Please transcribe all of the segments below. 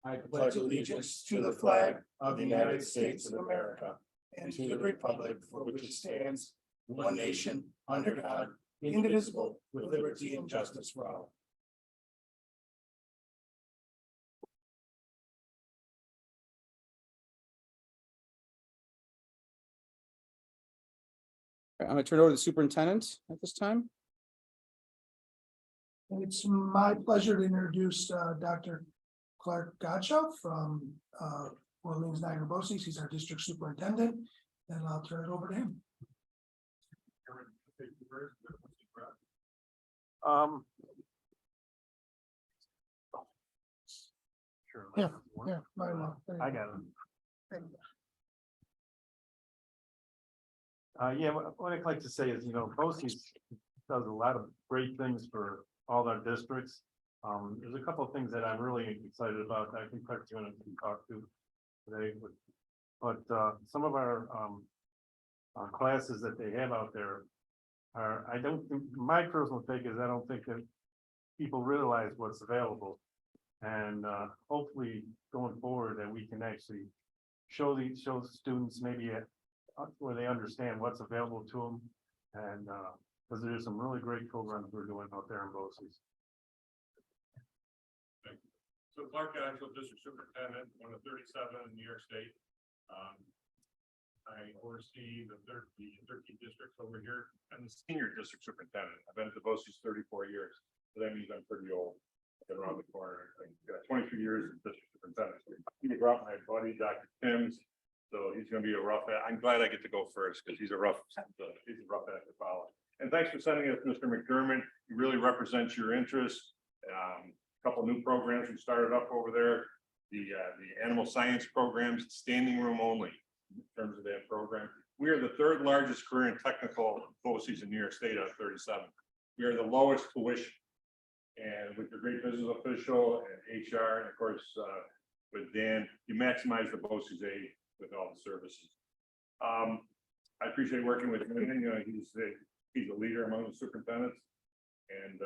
I pledge allegiance to the flag of the United States of America and to the republic for which it stands, one nation, under God, indivisible, with liberty and justice for all. I'm going to turn it over to the superintendent at this time. It's my pleasure to introduce Dr. Clark Gottschalk from Orleans Niagara BOCES. He's our district superintendent, and I'll turn it over to him. Sure. Yeah, right on. I got it. Yeah, what I'd like to say is, BOCES does a lot of great things for all our districts. There's a couple of things that I'm really excited about that I think Clark's going to talk to today. But some of our classes that they have out there are, I don't think, my personal take is I don't think that people realize what's available. And hopefully going forward that we can actually show the students maybe where they understand what's available to them. And because there's some really great programs we're doing out there in BOCES. So Clark Gottschalk, District Superintendent, one of 37 in New York State. I oversee the 13 districts over here. I'm the senior district superintendent. I've been at the BOCES 34 years. So that means I'm pretty old. I've been around the corner. I got 23 years as district superintendent. I brought my buddy, Dr. Timms. So he's going to be a rough. I'm glad I get to go first because he's a rough act to follow. And thanks for sending us, Mr. McDermott. He really represents your interests. Couple new programs we started up over there. The animal science programs, standing room only in terms of that program. We are the third largest career and technical BOCES in New York State out of 37. We are the lowest tuition. And with your great business official and HR, and of course with Dan, you maximize the BOCES aid with all the services. I appreciate working with him. He's a leader among the superintendents. And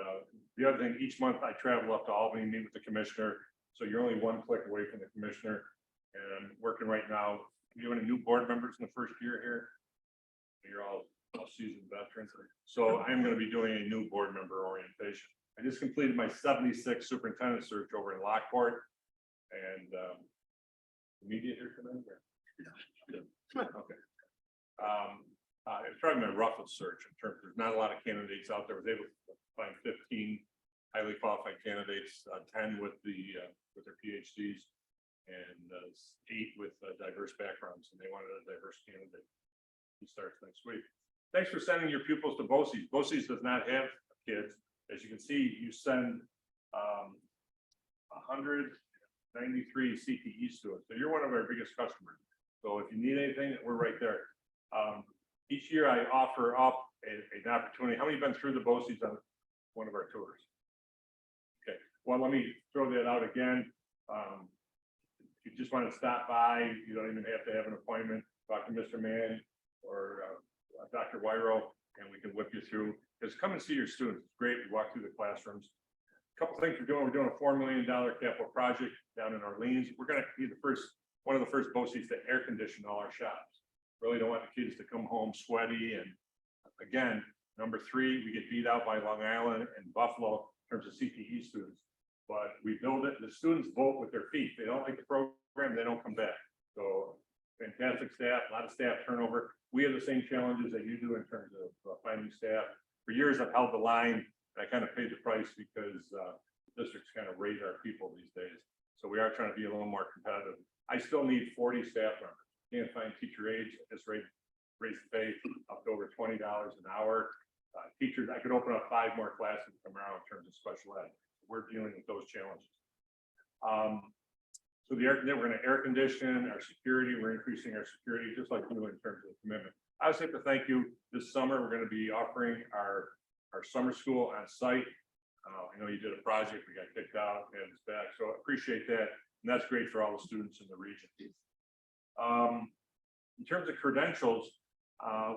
the other thing, each month I travel up to Albany, meet with the commissioner. So you're only one click away from the commissioner. And I'm working right now. You have any new board members in the first year here? You're all seasoned veterans. So I'm going to be doing a new board member orientation. I just completed my 76th superintendent search over in Lockport. And the media here tonight? Okay. It's probably my roughest search in terms of there's not a lot of candidates out there. I was able to find 15 highly qualified candidates, 10 with their PhDs, and 8 with diverse backgrounds, and they wanted a diverse candidate. He starts next week. Thanks for sending your pupils to BOCES. BOCES does not have kids. As you can see, you send 193 CTE students. So you're one of our biggest customers. So if you need anything, we're right there. Each year I offer up an opportunity. How many have been through the BOCES on one of our tours? Okay, well, let me throw that out again. If you just want to stop by, you don't even have to have an appointment. Talk to Mr. Mann or Dr. Wyro, and we can whip you through. Because come and see your students. It's great. We walk through the classrooms. A couple things we're doing. We're doing a $4 million capital project down in Orleans. We're going to be one of the first BOCES to air condition all our shops. Really don't want the kids to come home sweaty. And again, number 3, we get beat out by Long Island and Buffalo in terms of CTE students. But we build it. The students vote with their feet. They don't like the program, they don't come back. So fantastic staff, a lot of staff turnover. We have the same challenges that you do in terms of finding staff. For years, I've held the line. And I kind of paid the price because districts kind of rate our people these days. So we are trying to be a little more competitive. I still need 40 staff members. Can't find teacher aides at this rate. Raise the pay up to over $20 an hour. Teachers, I could open up 5 more classes tomorrow in terms of special ed. We're dealing with those challenges. So we're going to air condition our security. We're increasing our security just like you in terms of commitment. I also have to thank you. This summer, we're going to be offering our summer school on site. I know you did a project. We got kicked out and it's back. So I appreciate that. And that's great for all the students in the region. In terms of credentials,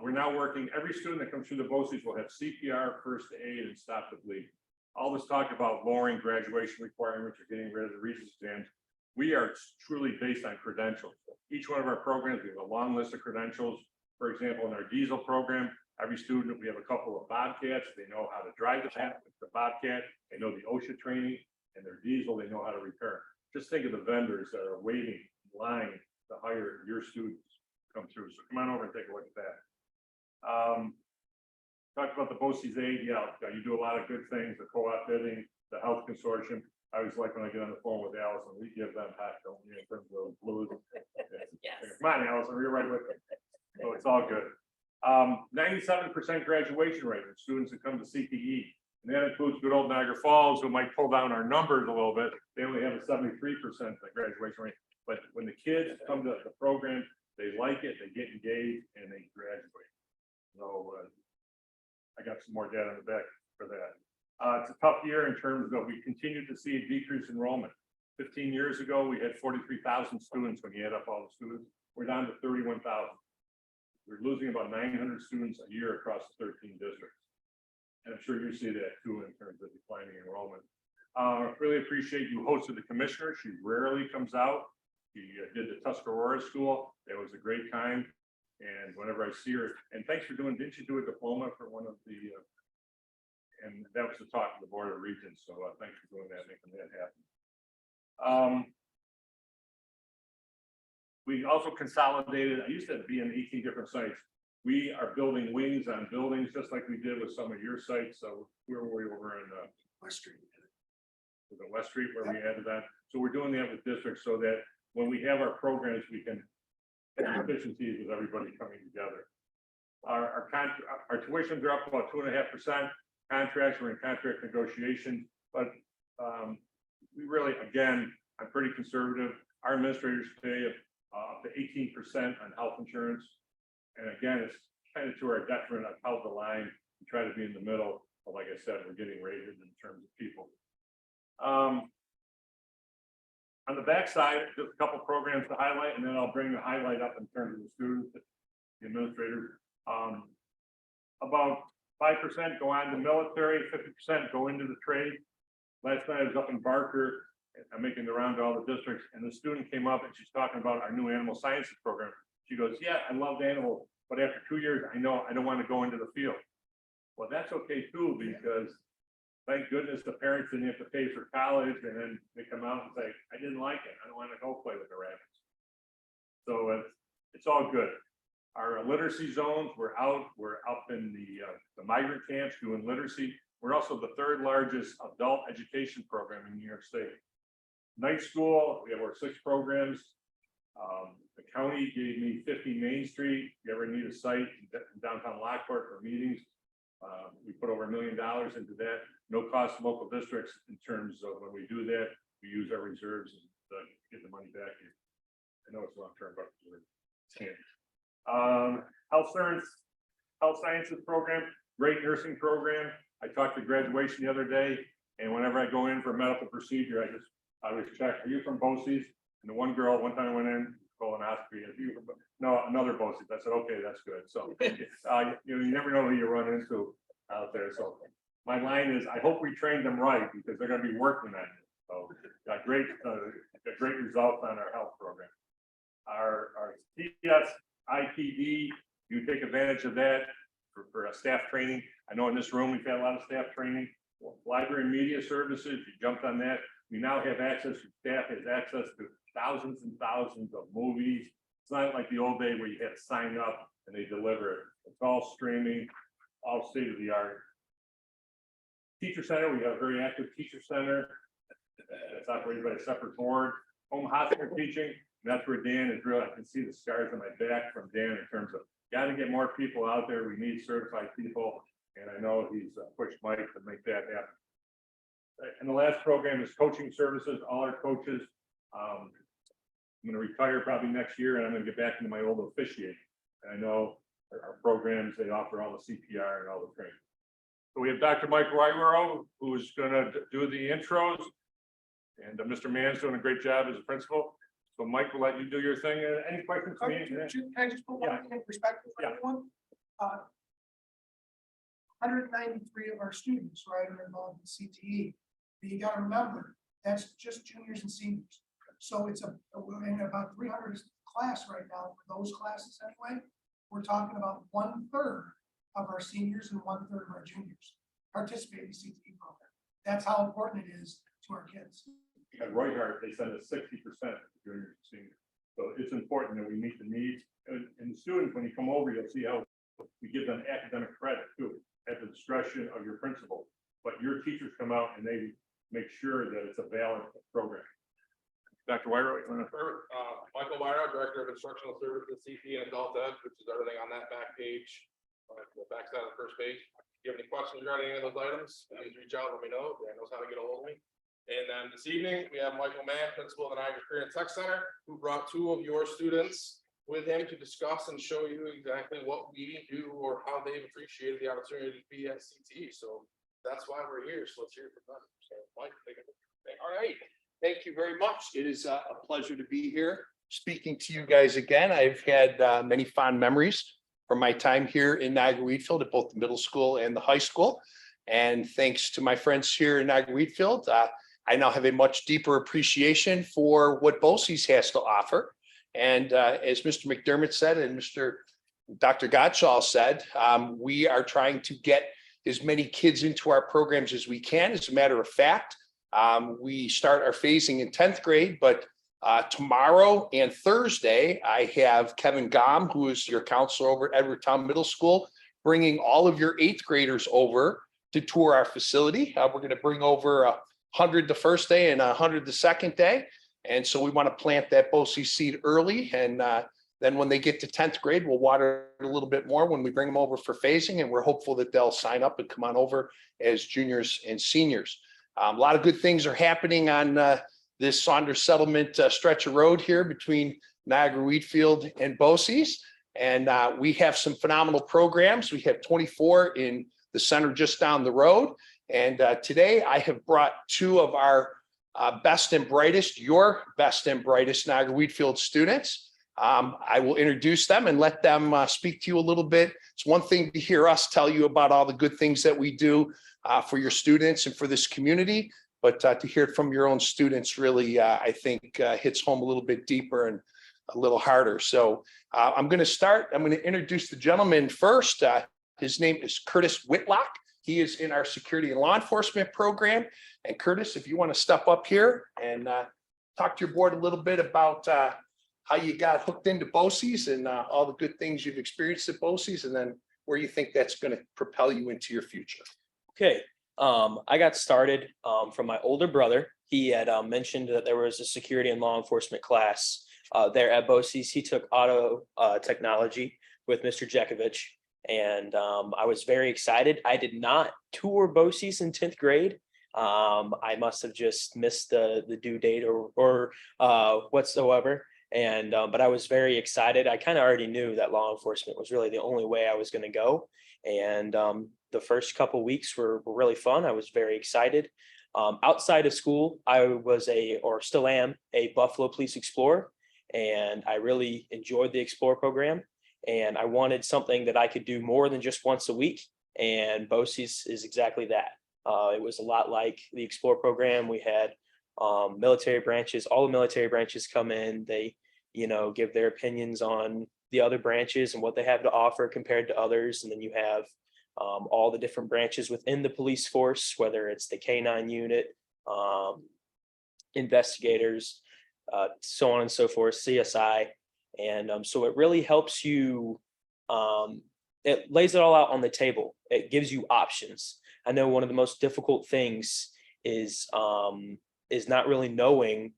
we're now working, every student that comes through the BOCES will have CPR, first aid, and stop the bleed. All this talk about lowering graduation requirements or getting rid of the Regents exams, we are truly based on credentials. Each one of our programs, we have a long list of credentials. For example, in our diesel program, every student, we have a couple of Bobcats. They know how to drive the Bobcat. They know the OSHA training, and their diesel, they know how to repair. Just think of the vendors that are waiting in line to hire your students to come through. So come on over and take a look at that. Talked about the BOCES aid. Yeah, you do a lot of good things, the co-op bidding, the health consortium. I always like when I get on the phone with Allison, we give them heck, don't we, in terms of blues. Yes. Come on, Allison, we're right with them. So it's all good. 97% graduation rate of students that come to CTE. And that includes good old Niagara Falls, who might pull down our numbers a little bit. They only have a 73% graduation rate. But when the kids come to the program, they like it, they get engaged, and they graduate. So I got some more data in the back for that. It's a tough year in terms of we continue to see a decreased enrollment. 15 years ago, we had 43,000 students when you add up all the students. We're down to 31,000. We're losing about 900 students a year across the 13 districts. And I'm sure you see that too in terms of declining enrollment. Really appreciate you hosted the commissioner. She rarely comes out. She did the Tuscarora School. It was a great time. And whenever I see her, and thanks for doing, didn't you do a diploma for one of the, and that was the talk of the Board of Regents. So thanks for doing that, making that happen. We also consolidated, I used to be in 18 different sites. We are building wings on buildings, just like we did with some of your sites. So where were we over in West Street. was it West Street where we added that? So we're doing that with districts so that when we have our programs, we can have efficiencies with everybody coming together. Our tuitions are up about 2.5%. Contracts, we're in contract negotiation, but we really, again, I'm pretty conservative. Our administrators pay up to 18% on health insurance. And again, it's kind of to our detriment. I've held the line and try to be in the middle. But like I said, we're getting rated in terms of people. On the backside, just a couple programs to highlight, and then I'll bring the highlight up in terms of the students, the administrators. About 5% go on to military, 50% go into the trade. Last night I was up in Barker. I'm making the round to all the districts, and the student came up and she's talking about our new animal sciences program. She goes, yeah, I loved animals, but after 2 years, I know I don't want to go into the field. Well, that's okay too, because thank goodness the parents didn't have to pay for college, and then they come out and say, I didn't like it. I don't want to go play with the rabbits. So it's all good. Our literacy zones, we're up in the migrant camps doing literacy. We're also the third largest adult education program in New York State. Night school, we have our 6 programs. The county gave me 50 Main Street. If you ever need a site in downtown Lockport for meetings, we put over $1 million into that. No cost to local districts in terms of when we do that, we use our reserves to get the money back here. I know it's long term, but health sciences program, great nursing program. I talked to graduation the other day, and whenever I go in for a medical procedure, I always check, are you from BOCES? And the one girl, one time I went in, colonoscopy, no, another BOCES. I said, okay, that's good. So, you never know who you run into out there. So my line is, I hope we trained them right, because they're going to be working on it. So got great results on our health program. Our TS, IPD, you take advantage of that for a staff training. I know in this room, we've had a lot of staff training. Library and media services, you jumped on that. We now have access, staff has access to thousands and thousands of movies. It's not like the old day where you had to sign up and they deliver it. It's all streaming, all state of the art. Teacher center, we have a very active teacher center. It's operated by a separate board. Home hospital teaching, and that's where Dan is real. I can see the scars on my back from Dan in terms of got to get more people out there. We need certified people. And I know he's pushed Mike to make that happen. And the last program is coaching services. All our coaches, I'm going to retire probably next year, and I'm going to get back into my old officiating. And I know our programs, they offer all the CPR and all the training. So we have Dr. Mike Rywero, who's going to do the intros, and Mr. Mann's doing a great job as a principal. So Mike, will let you do your thing. Any questions for me? Can I just put one thing in perspective for Yeah. everyone? 193 of our students, right, are involved in CTE. But you got to remember, that's just juniors and seniors. So we're in about 300 class right now for those classes anyway. We're talking about 1/3 of our seniors and 1/3 of our juniors participate in the CTE program. That's how important it is to our kids. At Royhart, they send us 60% juniors and seniors. So it's important that we meet the needs, and the students, when you come over, you'll see how we give them academic credit too, at the discretion of your principal. But your teachers come out and they make sure that it's a valid program. Dr. Wyro, you want to? Michael Myra, Director of Instructional Services, CP and Adult Ed, which is everything on that back page, the back side of the first page. If you have any questions regarding any of those items, please reach out, let me know. Dan knows how to get a hold of me. And then this evening, we have Michael Mann, Principal of the Niagara Career and Tech Center, who brought 2 of your students with him to discuss and show you exactly what we do or how they've appreciated the opportunity to be at CTE. So that's why we're here. So let's hear it from them. So Mike, take it. All right, thank you very much. It is a pleasure to be here, speaking to you guys again. I've had many fond memories from my time here in Niagara Wheatfield at both the middle school and the high school. And thanks to my friends here in Niagara Wheatfield, I now have a much deeper appreciation for what BOCES has to offer. And as Mr. McDermott said, and Dr. Gottschall said, we are trying to get as many kids into our programs as we can. As a matter of fact, we start our phasing in 10th grade, but tomorrow and Thursday, I have Kevin Gom, who is your counselor over at Edwardtown Middle School, bringing all of your 8th graders over to tour our facility. We're going to bring over 100 the first day and 100 the second day. And so we want to plant that BOCES seed early. And then when they get to 10th grade, we'll water it a little bit more when we bring them over for phasing. And we're hopeful that they'll sign up and come on over as juniors and seniors. A lot of good things are happening on this Saunders Settlement stretch of road here between Niagara Wheatfield and BOCES. And we have some phenomenal programs. We have 24 in the center just down the road. And today I have brought 2 of our best and brightest, your best and brightest Niagara Wheatfield students. I will introduce them and let them speak to you a little bit. It's one thing to hear us tell you about all the good things that we do for your students and for this community, but to hear it from your own students really, I think, hits home a little bit deeper and a little harder. So I'm going to introduce the gentleman first. His name is Curtis Whitlock. He is in our security and law enforcement program. And Curtis, if you want to step up here and talk to your board a little bit about how you got hooked into BOCES and all the good things you've experienced at BOCES, and then where you think that's going to propel you into your future. Okay, I got started from my older brother. He had mentioned that there was a security and law enforcement class there at BOCES. He took auto technology with Mr. Jekovich, and I was very excited. I did not tour BOCES in 10th grade. I must have just missed the due date or whatsoever. And but I was very excited. I kind of already knew that law enforcement was really the only way I was going to go. And the first couple weeks were really fun. I was very excited. Outside of school, I was still am a Buffalo Police Explorer, and I really enjoyed the Explorer program. And I wanted something that I could do more than just once a week. And BOCES is exactly that. It was a lot like the Explorer program. We had military branches, all the military branches come in, they, give their opinions on the other branches and what they have to offer compared to others. And then you have all the different branches within the police force, whether it's the K-9 unit, investigators, so on and so forth, CSI. And so it really helps you, it lays it all out on the table. It gives you options. I know one of the most difficult things is not really knowing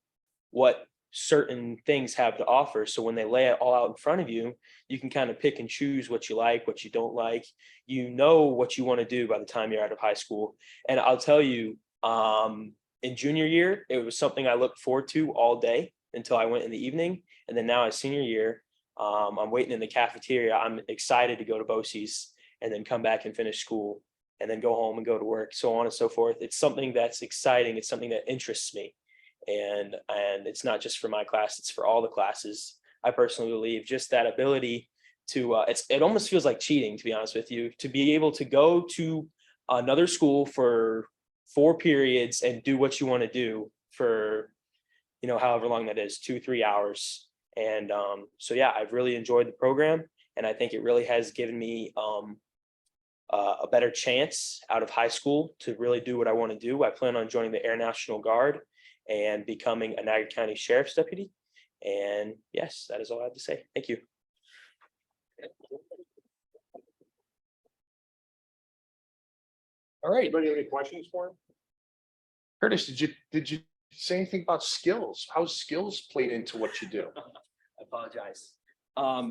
what certain things have to offer. So when they lay it all out in front of you, you can kind of pick and choose what you like, what you don't like. You know what you want to do by the time you're out of high school. And I'll tell you, in junior year, it was something I looked forward to all day until I went in the evening. And then now as senior year, I'm waiting in the cafeteria. I'm excited to go to BOCES and then come back and finish school and then go home and go to work, so on and so forth. It's something that's exciting. It's something that interests me. And it's not just for my class, it's for all the classes. I personally believe just that ability to, it almost feels like cheating, to be honest with you, to be able to go to another school for 4 periods and do what you want to do for however long that is, 2-3 hours. And so, yeah, I've really enjoyed the program, and I think it really has given me a better chance out of high school to really do what I want to do. I plan on joining the Air National Guard and becoming a Niagara County Sheriff's Deputy. And yes, that is all I have to say. Thank you. All right, Anybody have any questions for him? Curtis, did you say anything about skills? How skills played into what you do? I apologize.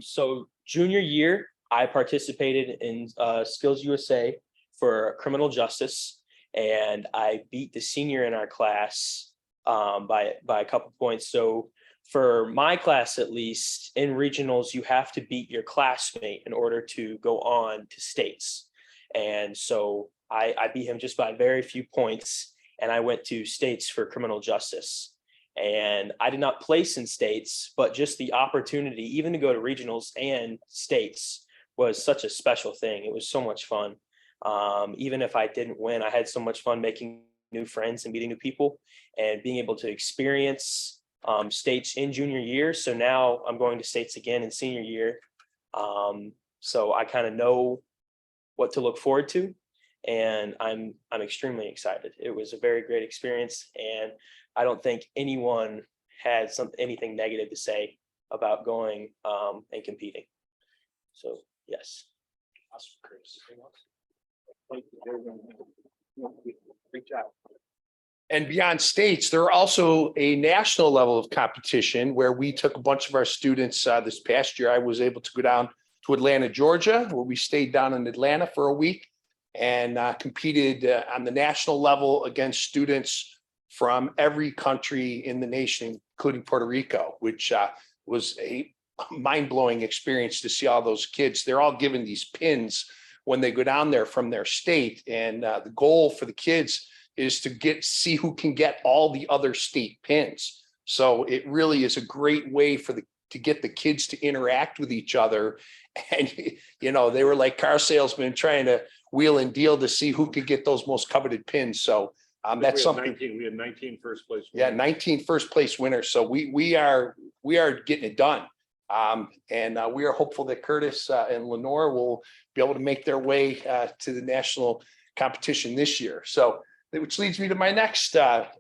So junior year, I participated in Skills USA for criminal justice, and I beat the senior in our class by a couple points. So for my class, at least in regionals, you have to beat your classmate in order to go on to states. And so I beat him just by very few points, and I went to states for criminal justice. And I did not place in states, but just the opportunity, even to go to regionals and states, was such a special thing. It was so much fun. Even if I didn't win, I had so much fun making new friends and meeting new people and being able to experience states in junior year. So now I'm going to states again in senior year. So I kind of know what to look forward to, and I'm extremely excited. It was a very great experience, and I don't think anyone had anything negative to say about going and competing. So yes. Great job. And beyond states, there are also a national level of competition where we took a bunch of our students this past year. I was able to go down to Atlanta, Georgia, where we stayed down in Atlanta for a week and competed on the national level against students from every country in the nation, including Puerto Rico, which was a mind-blowing experience to see all those kids. They're all given these pins when they go down there from their state. And the goal for the kids is to see who can get all the other state pins. So it really is a great way to get the kids to interact with each other. And, they were like car salesmen trying to wheel and deal to see who could get those most coveted pins. So that's something. We had 19 first place. Yeah, 19 first place winners. So we are getting it done. And we are hopeful that Curtis and Lenore will be able to make their way to the national competition this year. So, which leads me to my next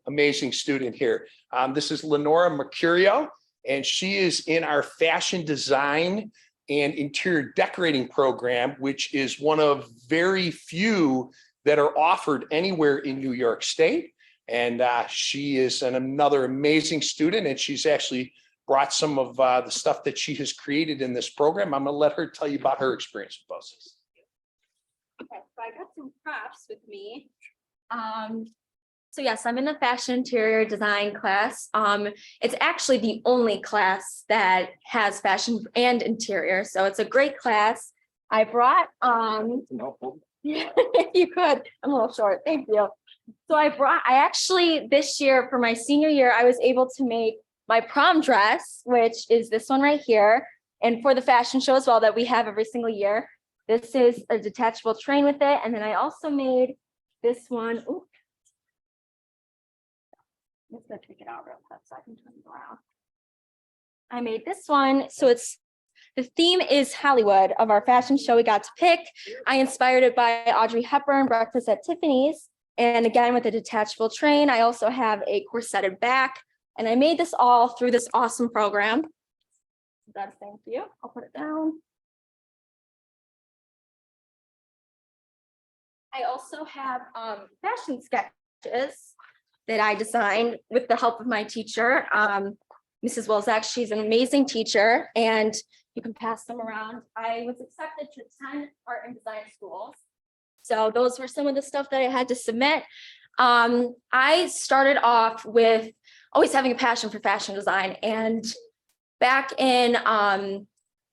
amazing student here. This is Lenora Mercurio, and she is in our fashion design and interior decorating program, which is one of very few that are offered anywhere in New York State. And she is another amazing student, and she's actually brought some of the stuff that she has created in this program. I'm going to let her tell you about her experience with BOCES. Okay, so I got some props with me. So yes, I'm in the fashion interior design class. It's actually the only class that has fashion and interior, so it's a great class. I brought if you could, I'm a little short, thank you. So I actually this year for my senior year, I was able to make my prom dress, which is this one right here, and for the fashion show as well that we have every single year. This is a detachable train with it, and then I also made this one. Ooh. Let's go take it out real quick so I can turn it around. I made this one, so the theme is Hollywood of our fashion show we got to pick. I inspired it by Audrey Hepburn, Breakfast at Tiffany's, and again with a detachable train. I also have a corseted back, and I made this all through this awesome program. That's thank you. I'll put it down. I also have fashion sketches that I designed with the help of my teacher, Mrs. Wilczek. She's an amazing teacher, and you can pass them around. I was accepted to 10 art and design schools. So those were some of the stuff that I had to submit. I started off with always having a passion for fashion design. And back in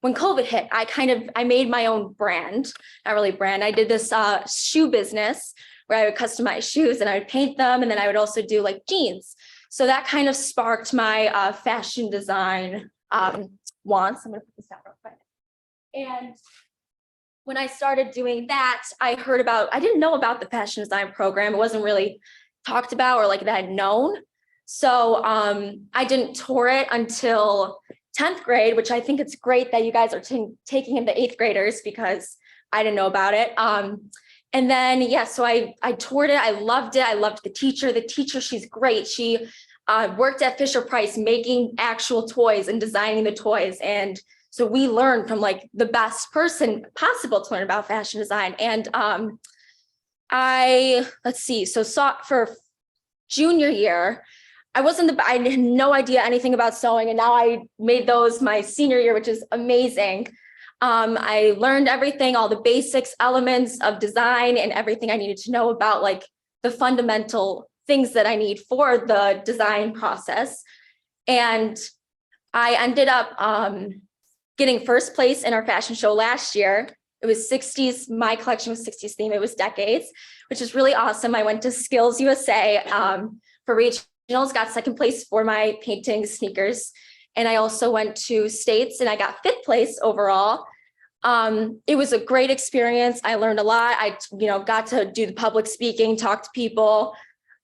when COVID hit, I made my own brand, not really brand. I did this shoe business where I would customize shoes and I would paint them. And then I would also do like jeans. So that kind of sparked my fashion design wants. I'm gonna put this down real quick. And when I started doing that, I didn't know about the fashion design program. It wasn't really talked about or like that known. So I didn't tour it until 10th grade, which I think it's great that you guys are taking in the 8th graders because I didn't know about it. And then, yeah, so I toured it. I loved it. I loved the teacher. The teacher, she's great. She worked at Fisher Price making actual toys and designing the toys. And so we learned from like the best person possible to learn about fashion design. And let's see, so for junior year, I had no idea anything about sewing, and now I made those my senior year, which is amazing. I learned everything, all the basics, elements of design and everything I needed to know about like the fundamental things that I need for the design process. And I ended up getting first place in our fashion show last year. It was 60s, my collection was 60s theme, it was decades, which is really awesome. I went to Skills USA for regionals, got second place for my paintings, sneakers. And I also went to states and I got 5th place overall. It was a great experience. I learned a lot. I, got to do the public speaking, talk to people,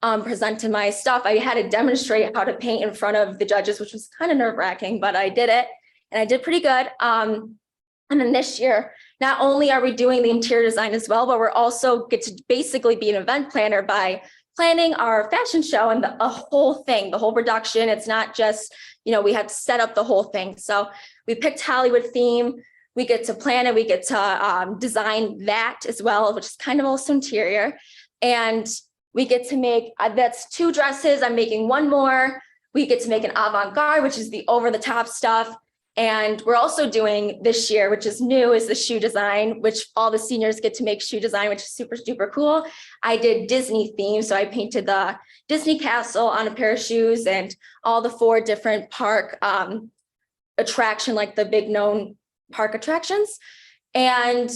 presented my stuff. I had to demonstrate how to paint in front of the judges, which was kind of nerve-wracking, but I did it and I did pretty good. And then this year, not only are we doing the interior design as well, but we're also get to basically be an event planner by planning our fashion show and a whole thing, the whole production. It's not just, we have to set up the whole thing. So we picked Hollywood theme. We get to plan it. We get to design that as well, which is kind of also interior. And we get to make, that's 2 dresses. I'm making 1 more. We get to make an avant-garde, which is the over-the-top stuff. And we're also doing this year, which is new, is the shoe design, which all the seniors get to make shoe design, which is super, super cool. I did Disney theme. So I painted the Disney castle on a pair of shoes and all the 4 different park attraction, like the big known park attractions. And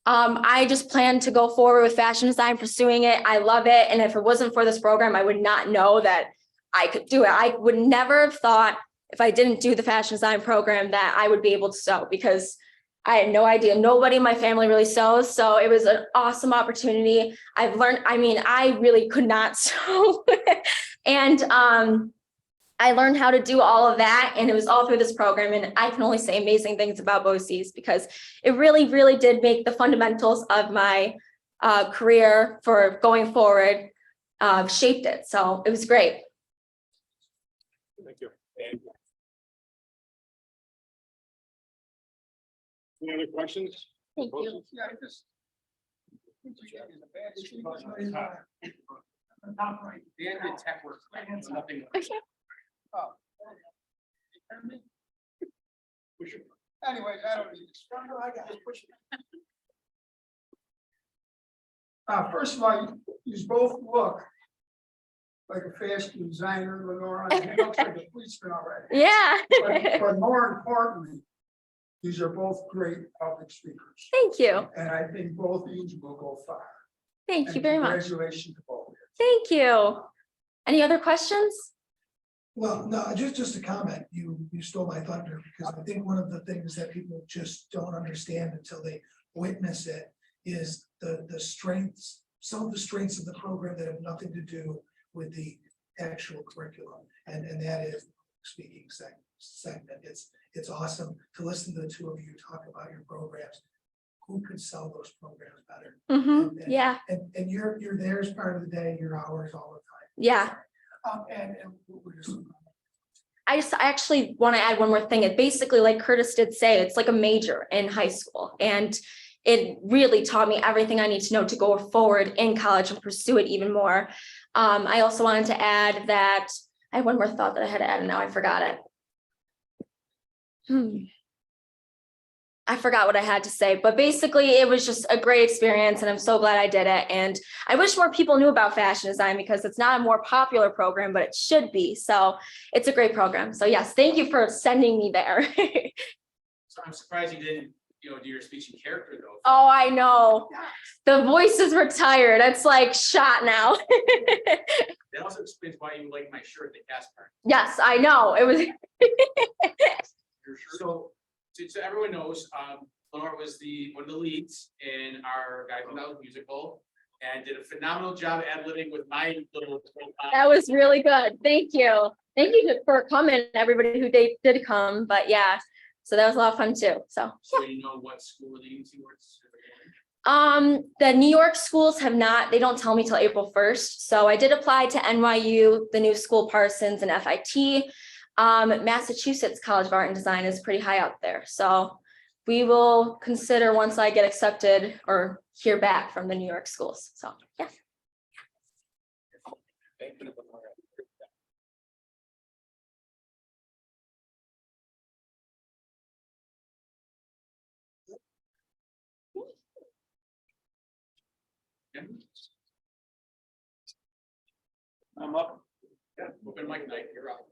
I just plan to go forward with fashion design, pursuing it. I love it. And if it wasn't for this program, I would not know that I could do it. I would never have thought if I didn't do the fashion design program that I would be able to sew, because I had no idea. Nobody in my family really sews. So it was an awesome opportunity. I've learned, I really could not sew. And I learned how to do all of that. And it was all through this program. And I can only say amazing things about BOCES because it really, really did make the fundamentals of my career for going forward, shaped it. So it was great. Thank you. Any other questions? Thank you. Yeah, I just. Top right. The tech works. Nothing. Oh. Anyways, I don't need this. I got it. First of all, you both look like a fashion designer, Lenora. You look like a policeman already. Yeah. But more importantly, these are both great public speakers. Thank you. And I think both of you will go far. Thank you very much. Congratulations to both of you. Thank you. Any other questions? Well, no, just a comment. You stole my thunder, because I think one of the things that people just don't understand until they witness it is the strengths, some of the strengths of the program that have nothing to do with the actual curriculum. And that is speaking segment. It's awesome to listen to the 2 of you talk about your programs. Who could sell those programs better? Yeah. And you're there as part of the day, your hours all the time. Yeah. And we're just. I actually want to add one more thing. It basically, like Curtis did say, it's like a major in high school. And it really taught me everything I need to know to go forward in college and pursue it even more. I also wanted to add that I had one more thought that I had to add, and now I forgot it. I forgot what I had to say, but basically it was just a great experience and I'm so glad I did it. And I wish more people knew about fashion design because it's not a more popular program, but it should be. So it's a great program. So yes, thank you for sending me there. So I'm surprised you didn't, do your speech in character though. Oh, I know. The voice is retired. It's like shot now. That also explains why you like my shirt, the cast part. Yes, I know. It was. So everyone knows, Lenore was one of the leads in our Guy Fidel's musical. and did a phenomenal job ad-libbing with my little. That was really good. Thank you. Thank you for coming, everybody who did come, but yeah, so that was a lot of fun too, so. So you know what school the agency works. The New York schools have not, they don't tell me till April 1st. So I did apply to NYU, the new school Parsons and FIT. Massachusetts College of Art and Design is pretty high up there. So we will consider once I get accepted or hear back from the New York schools. So, yeah. I'm up. Yeah, open mic night, you're up.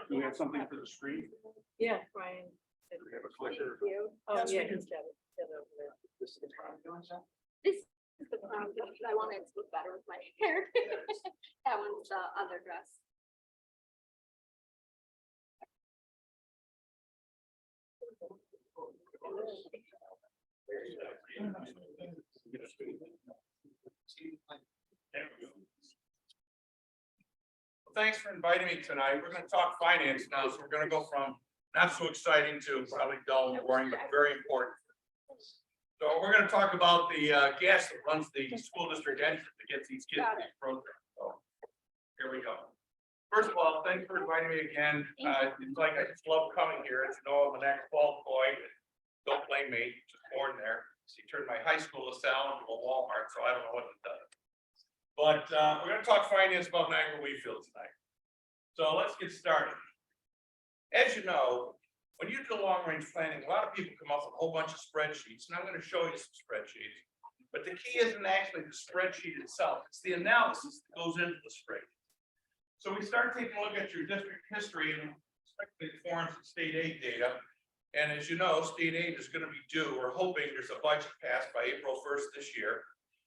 Do we have something for the screen? Yeah, Brian. Do we have a clicker? Oh, Yes, we yeah. do. he's got it. Got it over there. This is the I wanted to look better with my hair. That one's the other dress. Thanks for inviting me tonight. We're gonna talk finance now, so we're gonna go from not so exciting to probably dull and boring, but very important. So we're gonna talk about the gas that runs the school district engine that gets these kids to these programs. So here we go. First of all, thanks for inviting me again. It's like I just love coming here. As you know, I'm an ex-ball boy. Don't blame me, just born there. She turned my high school LaSalle into a Walmart, so I don't know what to do. But we're gonna talk finance about Niagara Wheatfield tonight. So let's get started. As you know, when you do long range planning, a lot of people come up with a whole bunch of spreadsheets, and I'm gonna show you some spreadsheets. But the key isn't actually the spreadsheet itself, it's the analysis that goes into the spreadsheet. So we start taking a look at your district history and especially forms and state aid data. And as you know, state aid is gonna be due, we're hoping there's a budget passed by April 1st this year.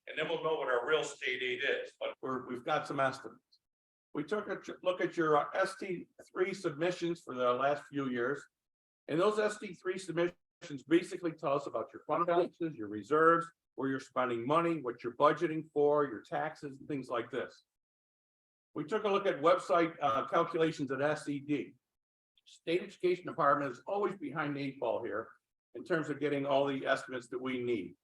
And then we'll know what our real state aid is, but we've got some estimates. We took a look at your ST3 submissions for the last few years. And those ST3 submissions basically tell us about your fund balances, your reserves, where you're spending money, what you're budgeting for, your taxes, and things like this. We took a look at website calculations at SED. State Education Department is always behind the 8 ball here in terms of getting all the estimates that we need.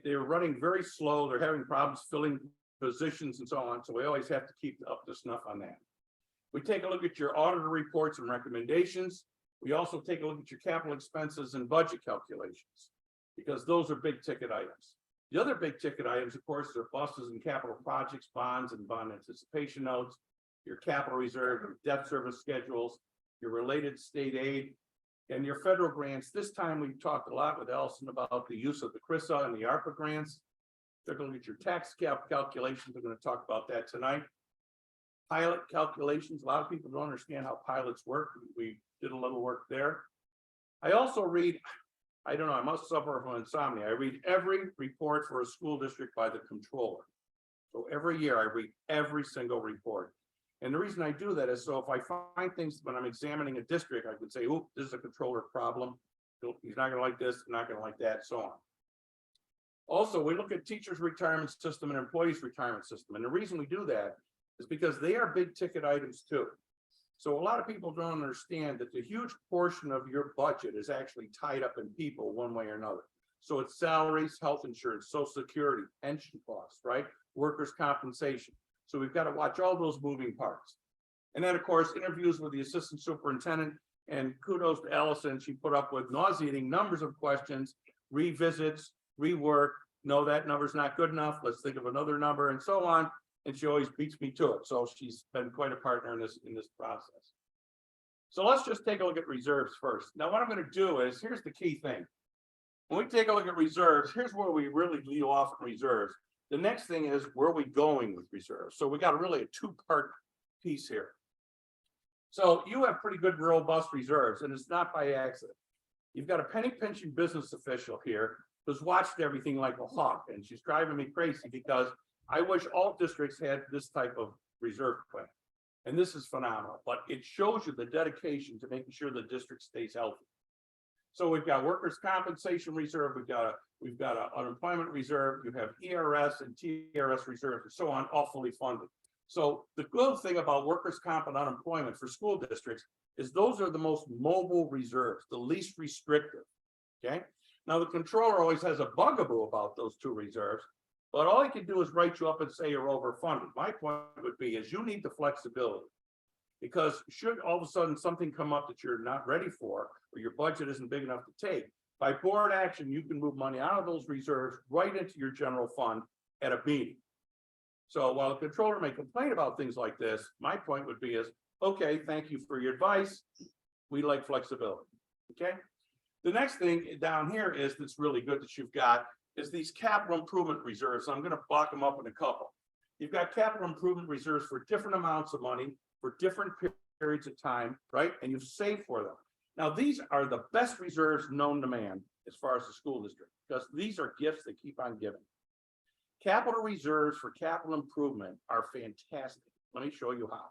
They're running very slow. They're having problems filling positions and so on. So we always have to keep up to snuff on that. We take a look at your auditor reports and recommendations. We also take a look at your capital expenses and budget calculations, because those are big ticket items. The other big ticket items, of course, are buses and capital projects, bonds and bond anticipation notes, your capital reserve, your debt service schedules, your related state aid, and your federal grants. This time we talked a lot with Allison about the use of the CRISA and the ARPA grants. They're going to get your tax cap calculations. We're going to talk about that tonight. Pilot calculations. A lot of people don't understand how pilots work. We did a little work there. I also read, I don't know, I must suffer from insomnia. I read every report for a school district by the controller. So every year I read every single report. And the reason I do that is so if I find things when I'm examining a district, I could say, oh, this is a controller problem. He's not gonna like this, not gonna like that, so on. Also, we look at teachers' retirement system and employees' retirement system. And the reason we do that is because they are big ticket items too. So a lot of people don't understand that the huge portion of your budget is actually tied up in people one way or another. So it's salaries, health insurance, social security, pension costs, right? Workers' compensation. So we've got to watch all those moving parts. And then, of course, interviews with the assistant superintendent, and kudos to Allison. She put up with nauseating numbers of questions, revisits, rework. No, that number's not good enough. Let's think of another number and so on. And she always beats me to it. So she's been quite a partner in this process. So let's just take a look at reserves first. Now, what I'm going to do is, here's the key thing. When we take a look at reserves, here's where we really lead off in reserves. The next thing is, where are we going with reserves? So we got really a two-part piece here. So you have pretty good robust reserves, and it's not by accident. You've got a penny pinching business official here who's watched everything like a hawk, and she's driving me crazy because I wish all districts had this type of reserve plan. And this is phenomenal, but it shows you the dedication to making sure the district stays healthy. So we've got workers' compensation reserve, we've got a unemployment reserve, you have ERS and TRS reserve and so on, all fully funded. So the good thing about workers' comp and unemployment for school districts is those are the most mobile reserves, the least restrictive. Okay, now the controller always has a bugaboo about those two reserves, but all he can do is write you up and say you're overfunded. My point would be is you need the flexibility. Because should all of a sudden something come up that you're not ready for, or your budget isn't big enough to take, by board action, you can move money out of those reserves right into your general fund at a meeting. So while the controller may complain about things like this, my point would be is, okay, thank you for your advice. We like flexibility, okay? The next thing down here is that's really good that you've got is these capital improvement reserves. I'm gonna block them up in a couple. You've got capital improvement reserves for different amounts of money, for different periods of time, right? And you've saved for them. Now, these are the best reserves known to man as far as the school district, because these are gifts that keep on giving. Capital reserves for capital improvement are fantastic. Let me show you how.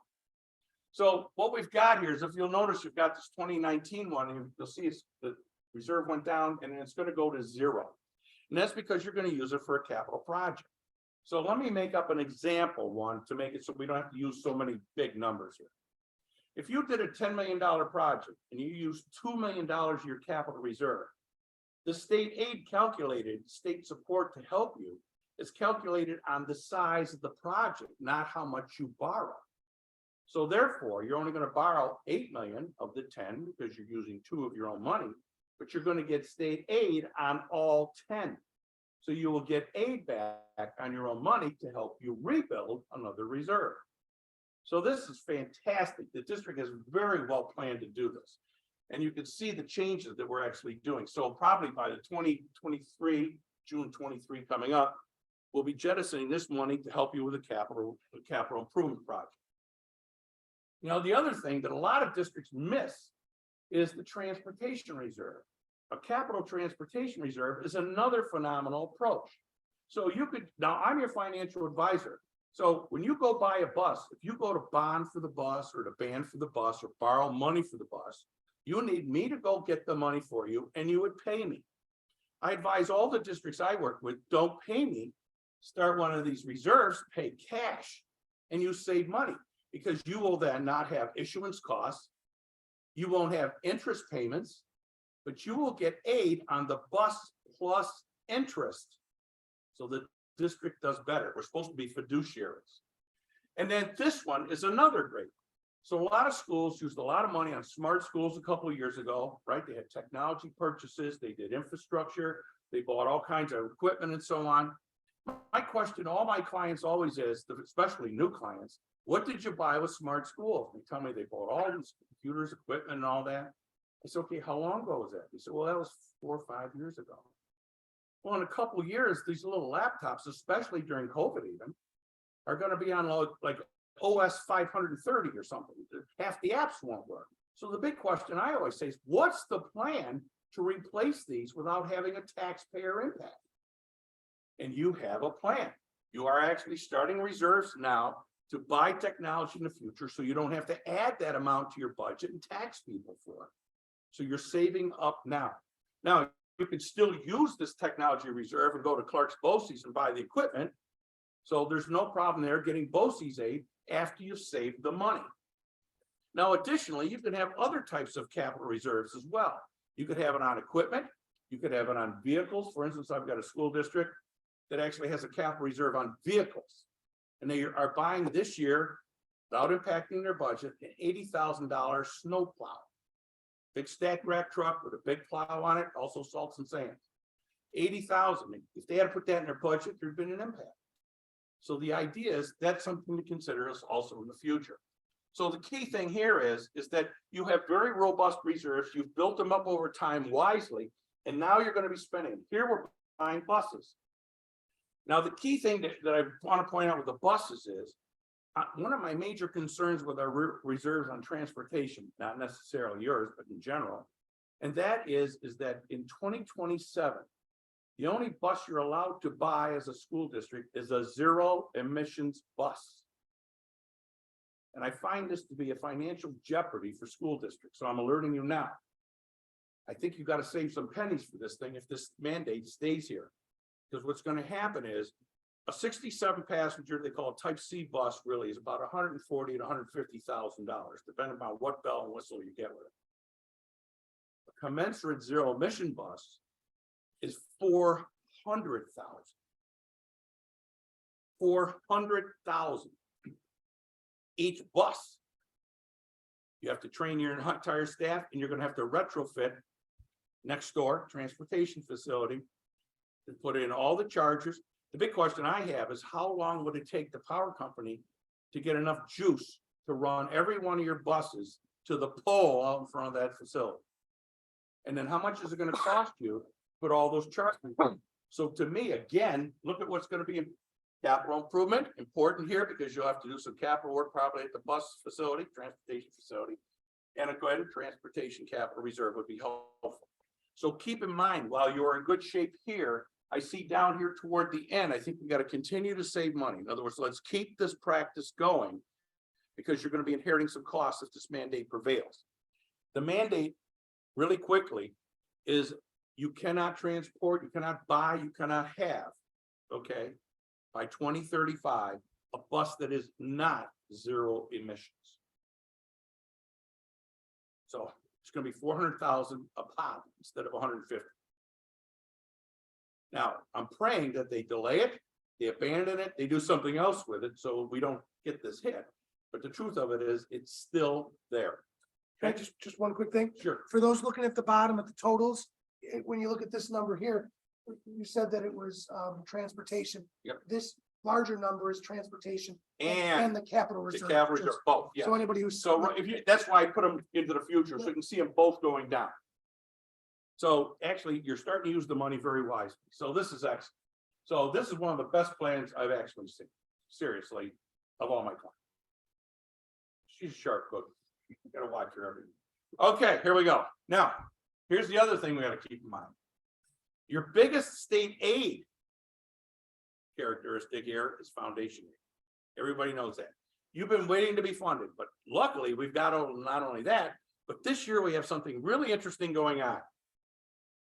So what we've got here is, if you'll notice, you've got this 2019 one, and you'll see it's, the reserve went down and it's going to go to 0. And that's because you're going to use it for a capital project. So let me make up an example one to make it so we don't have to use so many big numbers here. If you did a $10 million project and you used $2 million of your capital reserve, the state aid calculated, state support to help you, is calculated on the size of the project, not how much you borrow. So therefore, you're only going to borrow 8 million of the 10 because you're using 2 of your own money, but you're going to get state aid on all 10. So you will get aid back on your own money to help you rebuild another reserve. So this is fantastic. The district is very well planned to do this. And you can see the changes that we're actually doing. So probably by the 2023, June 23 coming up, we'll be jettisoning this money to help you with the capital improvement project. You know, the other thing that a lot of districts miss is the transportation reserve. A capital transportation reserve is another phenomenal approach. So you could, now I'm your financial advisor. So when you go buy a bus, if you go to bond for the bus or to ban for the bus or borrow money for the bus, you need me to go get the money for you and you would pay me. I advise all the districts I work with, don't pay me. Start one of these reserves, pay cash, and you save money because you will then not have issuance costs. You won't have interest payments, but you will get aid on the bus plus interest. So the district does better. We're supposed to be fiduciaries. And then this one is another great. So a lot of schools used a lot of money on smart schools a couple of years ago, right? They had technology purchases, they did infrastructure, they bought all kinds of equipment and so on. My question to all my clients always is, especially new clients, what did you buy with smart schools? They tell me they bought all these computers, equipment and all that. I said, okay, how long ago was that? He said, well, that was 4 or 5 years ago. Well, in a couple of years, these little laptops, especially during COVID even, are going to be on like OS 530 or something. Half the apps won't work. So the big question I always say is, what's the plan to replace these without having a taxpayer impact? And you have a plan. You are actually starting reserves now to buy technology in the future so you don't have to add that amount to your budget and tax people for it. So you're saving up now. Now, you can still use this technology reserve and go to Clark's BOCES and buy the equipment. So there's no problem there getting BOCES aid after you've saved the money. Now, additionally, you can have other types of capital reserves as well. You could have it on equipment. You could have it on vehicles. For instance, I've got a school district that actually has a capital reserve on vehicles. And they are buying this year, without impacting their budget, an $80,000 snowplow. Big stack rack truck with a big plow on it, also salts and sands. 80,000. If they had to put that in their budget, there'd been an impact. So the idea is that's something to consider us also in the future. So the key thing here is that you have very robust reserves. You've built them up over time wisely, and now you're going to be spending. Here we're buying buses. Now, the key thing that I want to point out with the buses is, one of my major concerns with our reserves on transportation, not necessarily yours, but in general, and that is that in 2027, the only bus you're allowed to buy as a school district is a zero emissions bus. And I find this to be a financial jeopardy for school districts, so I'm alerting you now. I think you gotta save some pennies for this thing if this mandate stays here. Because what's gonna happen is a 67 passenger, they call a type C bus, really is about $140,000 to $150,000, depending on what bell and whistle you get with it. A commensurate zero emission bus is 400,000. 400,000 each bus. You have to train your entire staff, and you're gonna have to retrofit next door transportation facility to put in all the chargers. The big question I have is how long would it take the power company to get enough juice to run every one of your buses to the pole out in front of that facility? And then how much is it gonna cost you to put all those chargers? So to me, again, look at what's gonna be in capital improvement, important here because you'll have to do some capital work probably at the bus facility, transportation facility. And a good transportation capital reserve would be helpful. So keep in mind, while you're in good shape here, I see down here toward the end, I think we got to continue to save money. In other words, let's keep this practice going because you're going to be inheriting some costs if this mandate prevails. The mandate, really quickly, is you cannot transport, you cannot buy, you cannot have, okay, by 2035, a bus that is not zero emissions. So it's gonna be 400,000 a pop instead of 150. Now, I'm praying that they delay it, they abandon it, they do something else with it, so we don't get this hit. But the truth of it is, it's still there. Can I just one quick thing? Sure. For those looking at the bottom at the totals, when you look at this number here, you said that it was transportation. Yep. This larger number is transportation And the capital the reserve. cavalry are just- both, yeah. So anybody who's. So if you, that's why I put them into the future, so you can see them both going down. So actually, you're starting to use the money very wisely. So this is excellent. So this is one of the best plans I've actually seen, seriously, of all my clients. She's a sharp cookie. You gotta watch her every. Okay, here we go. Now, here's the other thing we gotta keep in mind. Your biggest state aid characteristic here is foundation aid. Everybody knows that. You've been waiting to be funded, but luckily we've got not only that, but this year we have something really interesting going on.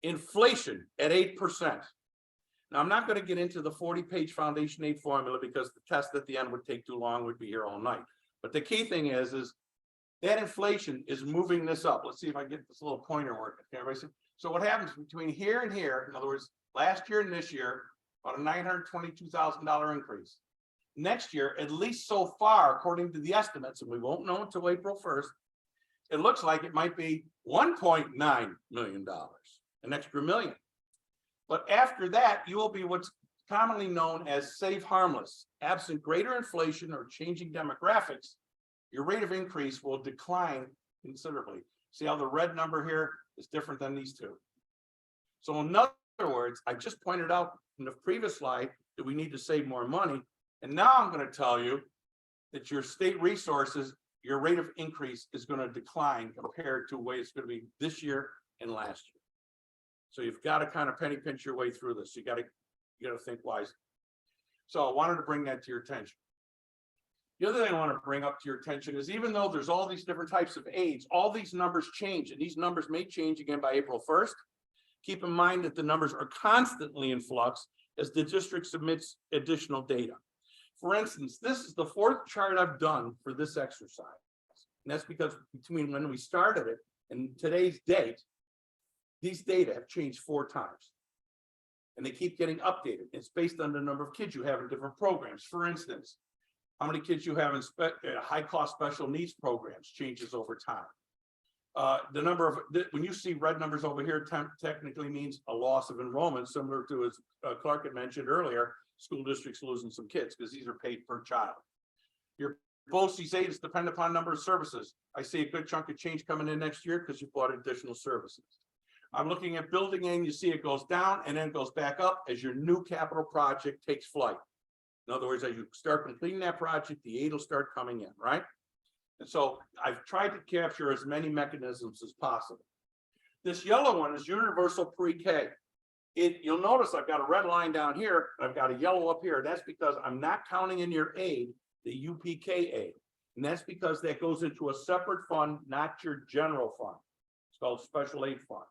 Inflation at 8%. Now, I'm not going to get into the 40-page foundation aid formula because the test at the end would take too long, we'd be here all night. But the key thing is that inflation is moving this up. Let's see if I get this little pointer working. Can everybody see? So what happens between here and here, in other words, last year and this year, about a $922,000 increase. Next year, at least so far, according to the estimates, and we won't know until April 1st, it looks like it might be $1.9 million, an extra million. But after that, you will be what's commonly known as safe harmless. Absent greater inflation or changing demographics, your rate of increase will decline considerably. See how the red number here is different than these two. So in other words, I just pointed out in the previous slide that we need to save more money. And now I'm going to tell you that your state resources, your rate of increase is going to decline compared to the way it's going to be this year and last year. So you've got to kind of penny pinch your way through this. You got to think wisely. So I wanted to bring that to your attention. The other thing I want to bring up to your attention is even though there's all these different types of aids, all these numbers change, and these numbers may change again by April 1st. Keep in mind that the numbers are constantly in flux as the district submits additional data. For instance, this is the fourth chart I've done for this exercise. And that's because between when we started it and today's date, these data have changed 4 times. And they keep getting updated. It's based on the number of kids you have in different programs. For instance, how many kids you have in high-cost special needs programs changes over time. The number of, when you see red numbers over here, technically means a loss of enrollment, similar to as Clark had mentioned earlier, school districts losing some kids because these are paid per child. Your BOCES aid is dependent upon number of services. I see a good chunk of change coming in next year because you bought additional services. I'm looking at building aid, you see it goes down and then it goes back up as your new capital project takes flight. In other words, as you start completing that project, the aid will start coming in, right? And so I've tried to capture as many mechanisms as possible. This yellow one is universal pre-K. You'll notice I've got a red line down here, I've got a yellow up here. That's because I'm not counting in your aid, the UPK aid. And that's because that goes into a separate fund, not your general fund. It's called special aid fund.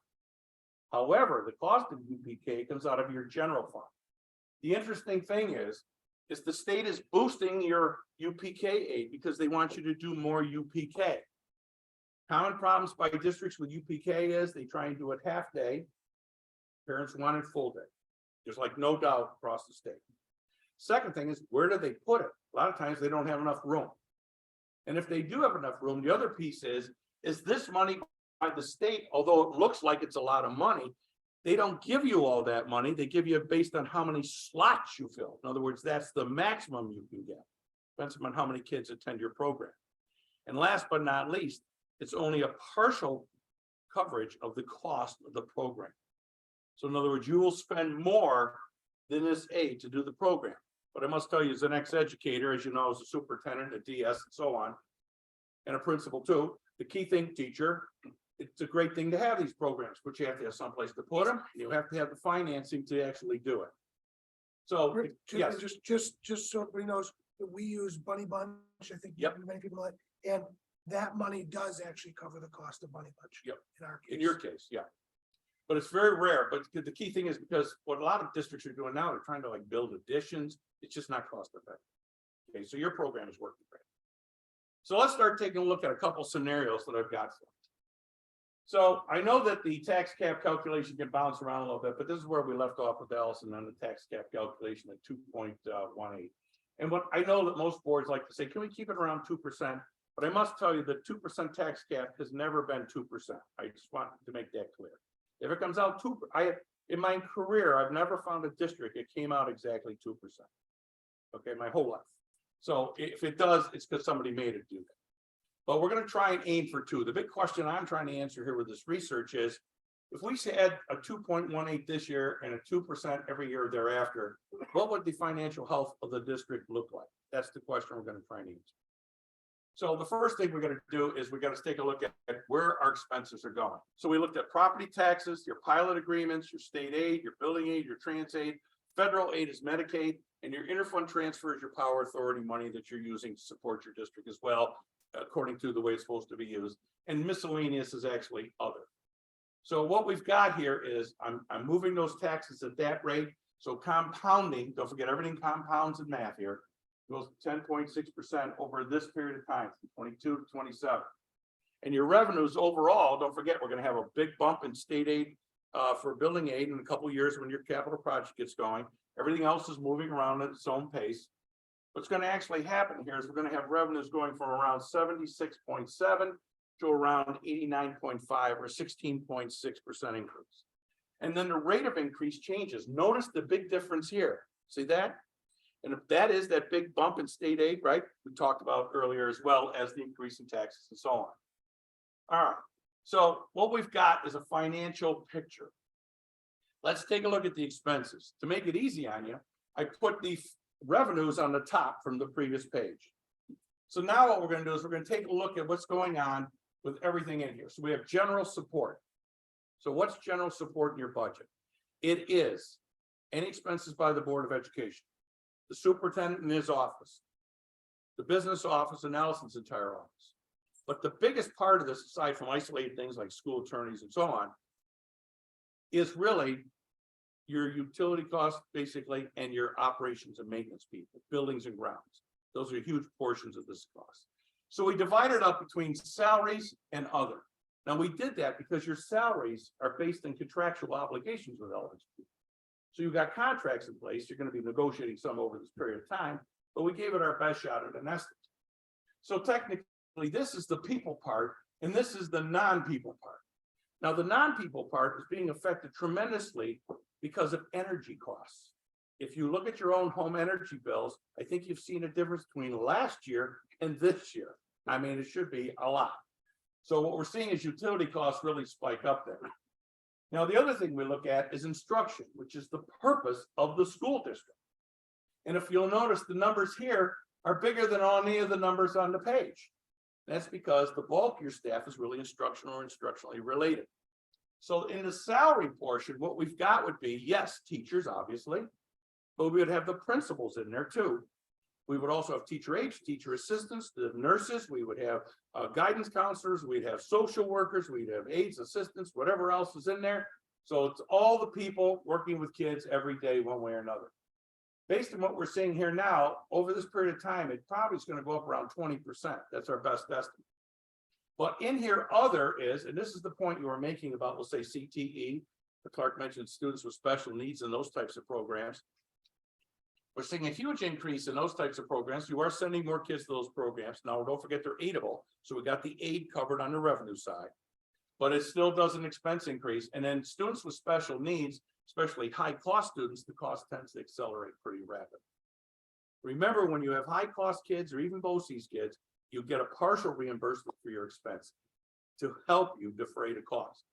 However, the cost of UPK comes out of your general fund. The interesting thing is the state is boosting your UPK aid because they want you to do more UPK. Common problems by districts with UPK is they try and do it half day. Parents want it full day. There's like no doubt across the state. Second thing is, where do they put it? A lot of times they don't have enough room. And if they do have enough room, the other piece is this money by the state, although it looks like it's a lot of money, they don't give you all that money. They give you based on how many slots you fill. In other words, that's the maximum you can get. Depends on how many kids attend your program. And last but not least, it's only a partial coverage of the cost of the program. So in other words, you will spend more than this aid to do the program. But I must tell you, as an ex-educator, as you know, as a superintendent, a DS, and so on, and a principal too, the key thing, teacher, it's a great thing to have these programs, but you have to have someplace to put them. You have to have the financing to actually do it. So, yes, Just so everybody knows, that we use Bunny Bunch, I think. Yep. Many people know it, and that money does actually cover the cost of Bunny Bunch. Yep. In our case. in your case, yeah. But it's very rare, but the key thing is because what a lot of districts are doing now, they're trying to like build additions. It's just not cost effective. Okay, so your program is working great. So let's start taking a look at a couple scenarios that I've got for you. So I know that the tax cap calculation can bounce around a little bit, but this is where we left off with Allison on the tax cap calculation at 2.18. And what I know that most boards like to say, can we keep it around 2%? But I must tell you that 2% tax cap has never been 2%. I just want to make that clear. If it comes out in my career, I've never found a district that came out exactly 2%. Okay, my whole life. So if it does, it's because somebody made it do that. But we're going to try and aim for 2. The big question I'm trying to answer here with this research is, if we add a 2.18 this year and a 2% every year thereafter, what would the financial health of the district look like? That's the question we're going to try and answer. So the first thing we're going to do is we're going to take a look at where our expenses are going. So we looked at property taxes, your pilot agreements, your state aid, your building aid, your trans aid, federal aid is Medicaid, and your interfund transfer is your power authority money that you're using to support your district as well, according to the way it's supposed to be used. And miscellaneous is actually other. So what we've got here is I'm moving those taxes at that rate. So compounding, don't forget everything compounds in math here, goes 10.6% over this period of time, from 22 to 27. And your revenues overall, don't forget, we're going to have a big bump in state aid for building aid in a couple of years when your capital project gets going. Everything else is moving around at its own pace. What's going to actually happen here is we're going to have revenues going from around 76.7 to around 89.5 or 16.6% increase. And then the rate of increase changes. Notice the big difference here. See that? And if that is that big bump in state aid, right? We talked about earlier, as well as the increase in taxes and so on. All right. So what we've got is a financial picture. Let's take a look at the expenses. To make it easy on you, I put the revenues on the top from the previous page. So now what we're going to do is we're going to take a look at what's going on with everything in here. So we have general support. So what's general support in your budget? It is any expenses by the Board of Education, the superintendent in his office, the business office, and Allison's entire office. But the biggest part of this, aside from isolated things like school attorneys and so on, is really your utility costs, basically, and your operations and maintenance people, buildings and grounds. Those are huge portions of this cost. So we divided up between salaries and other. Now we did that because your salaries are based on contractual obligations with LSP. So you've got contracts in place. You're going to be negotiating some over this period of time, but we gave it our best shot at an estimate. So technically, this is the people part, and this is the non-people part. Now, the non-people part is being affected tremendously because of energy costs. If you look at your own home energy bills, I think you've seen a difference between last year and this year. I mean, it should be a lot. So what we're seeing is utility costs really spike up there. Now, the other thing we look at is instruction, which is the purpose of the school district. And if you'll notice, the numbers here are bigger than any of the numbers on the page. That's because the bulk of your staff is really instructional or instructionally related. So in the salary portion, what we've got would be, yes, teachers, obviously, but we would have the principals in there too. We would also have teacher aides, teacher assistants, the nurses, we would have guidance counselors, we'd have social workers, we'd have aides, assistants, whatever else is in there. So it's all the people working with kids every day, one way or another. Based on what we're seeing here now, over this period of time, it probably is going to go up around 20%. That's our best estimate. But in here, other is, and this is the point you were making about, we'll say CTE, the Clark mentioned students with special needs and those types of programs. We're seeing a huge increase in those types of programs. You are sending more kids to those programs. Now, don't forget they're aidable. So we got the aid covered on the revenue side, but it still does an expense increase. And then students with special needs, especially high cost students, the cost tends to accelerate pretty rapidly. Remember, when you have high cost kids or even BOCES kids, you get a partial reimbursement for your expense to help you defray the cost.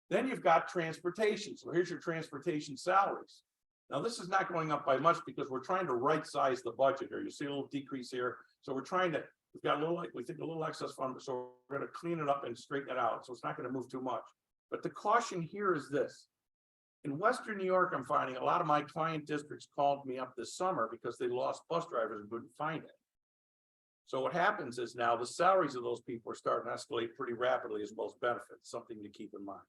Then you've got transportation. So here's your transportation salaries. Now, this is not going up by much because we're trying to right size the budget here. You see a little decrease here. So we're trying to, we've got a little, we think a little excess fund, so we're going to clean it up and straighten it out. So it's not going to move too much. But the caution here is this. In Western New York, I'm finding a lot of my client districts called me up this summer because they lost bus drivers and couldn't find it. So what happens is now the salaries of those people are starting to escalate pretty rapidly, as well as benefits, something to keep in mind.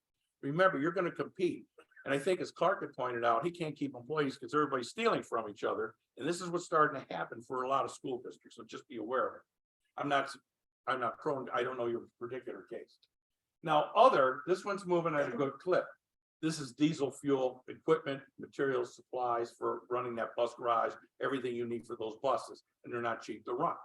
Remember, you're going to compete. And I think, as Clark had pointed out, he can't keep employees because everybody's stealing from each other. And this is what's starting to happen for a lot of school districts. So just be aware of it. I'm not prone, I don't know your particular case. Now, this one's moving at a good clip. This is diesel fuel, equipment, materials, supplies for running that bus garage, everything you need for those buses, and they're not cheap to run.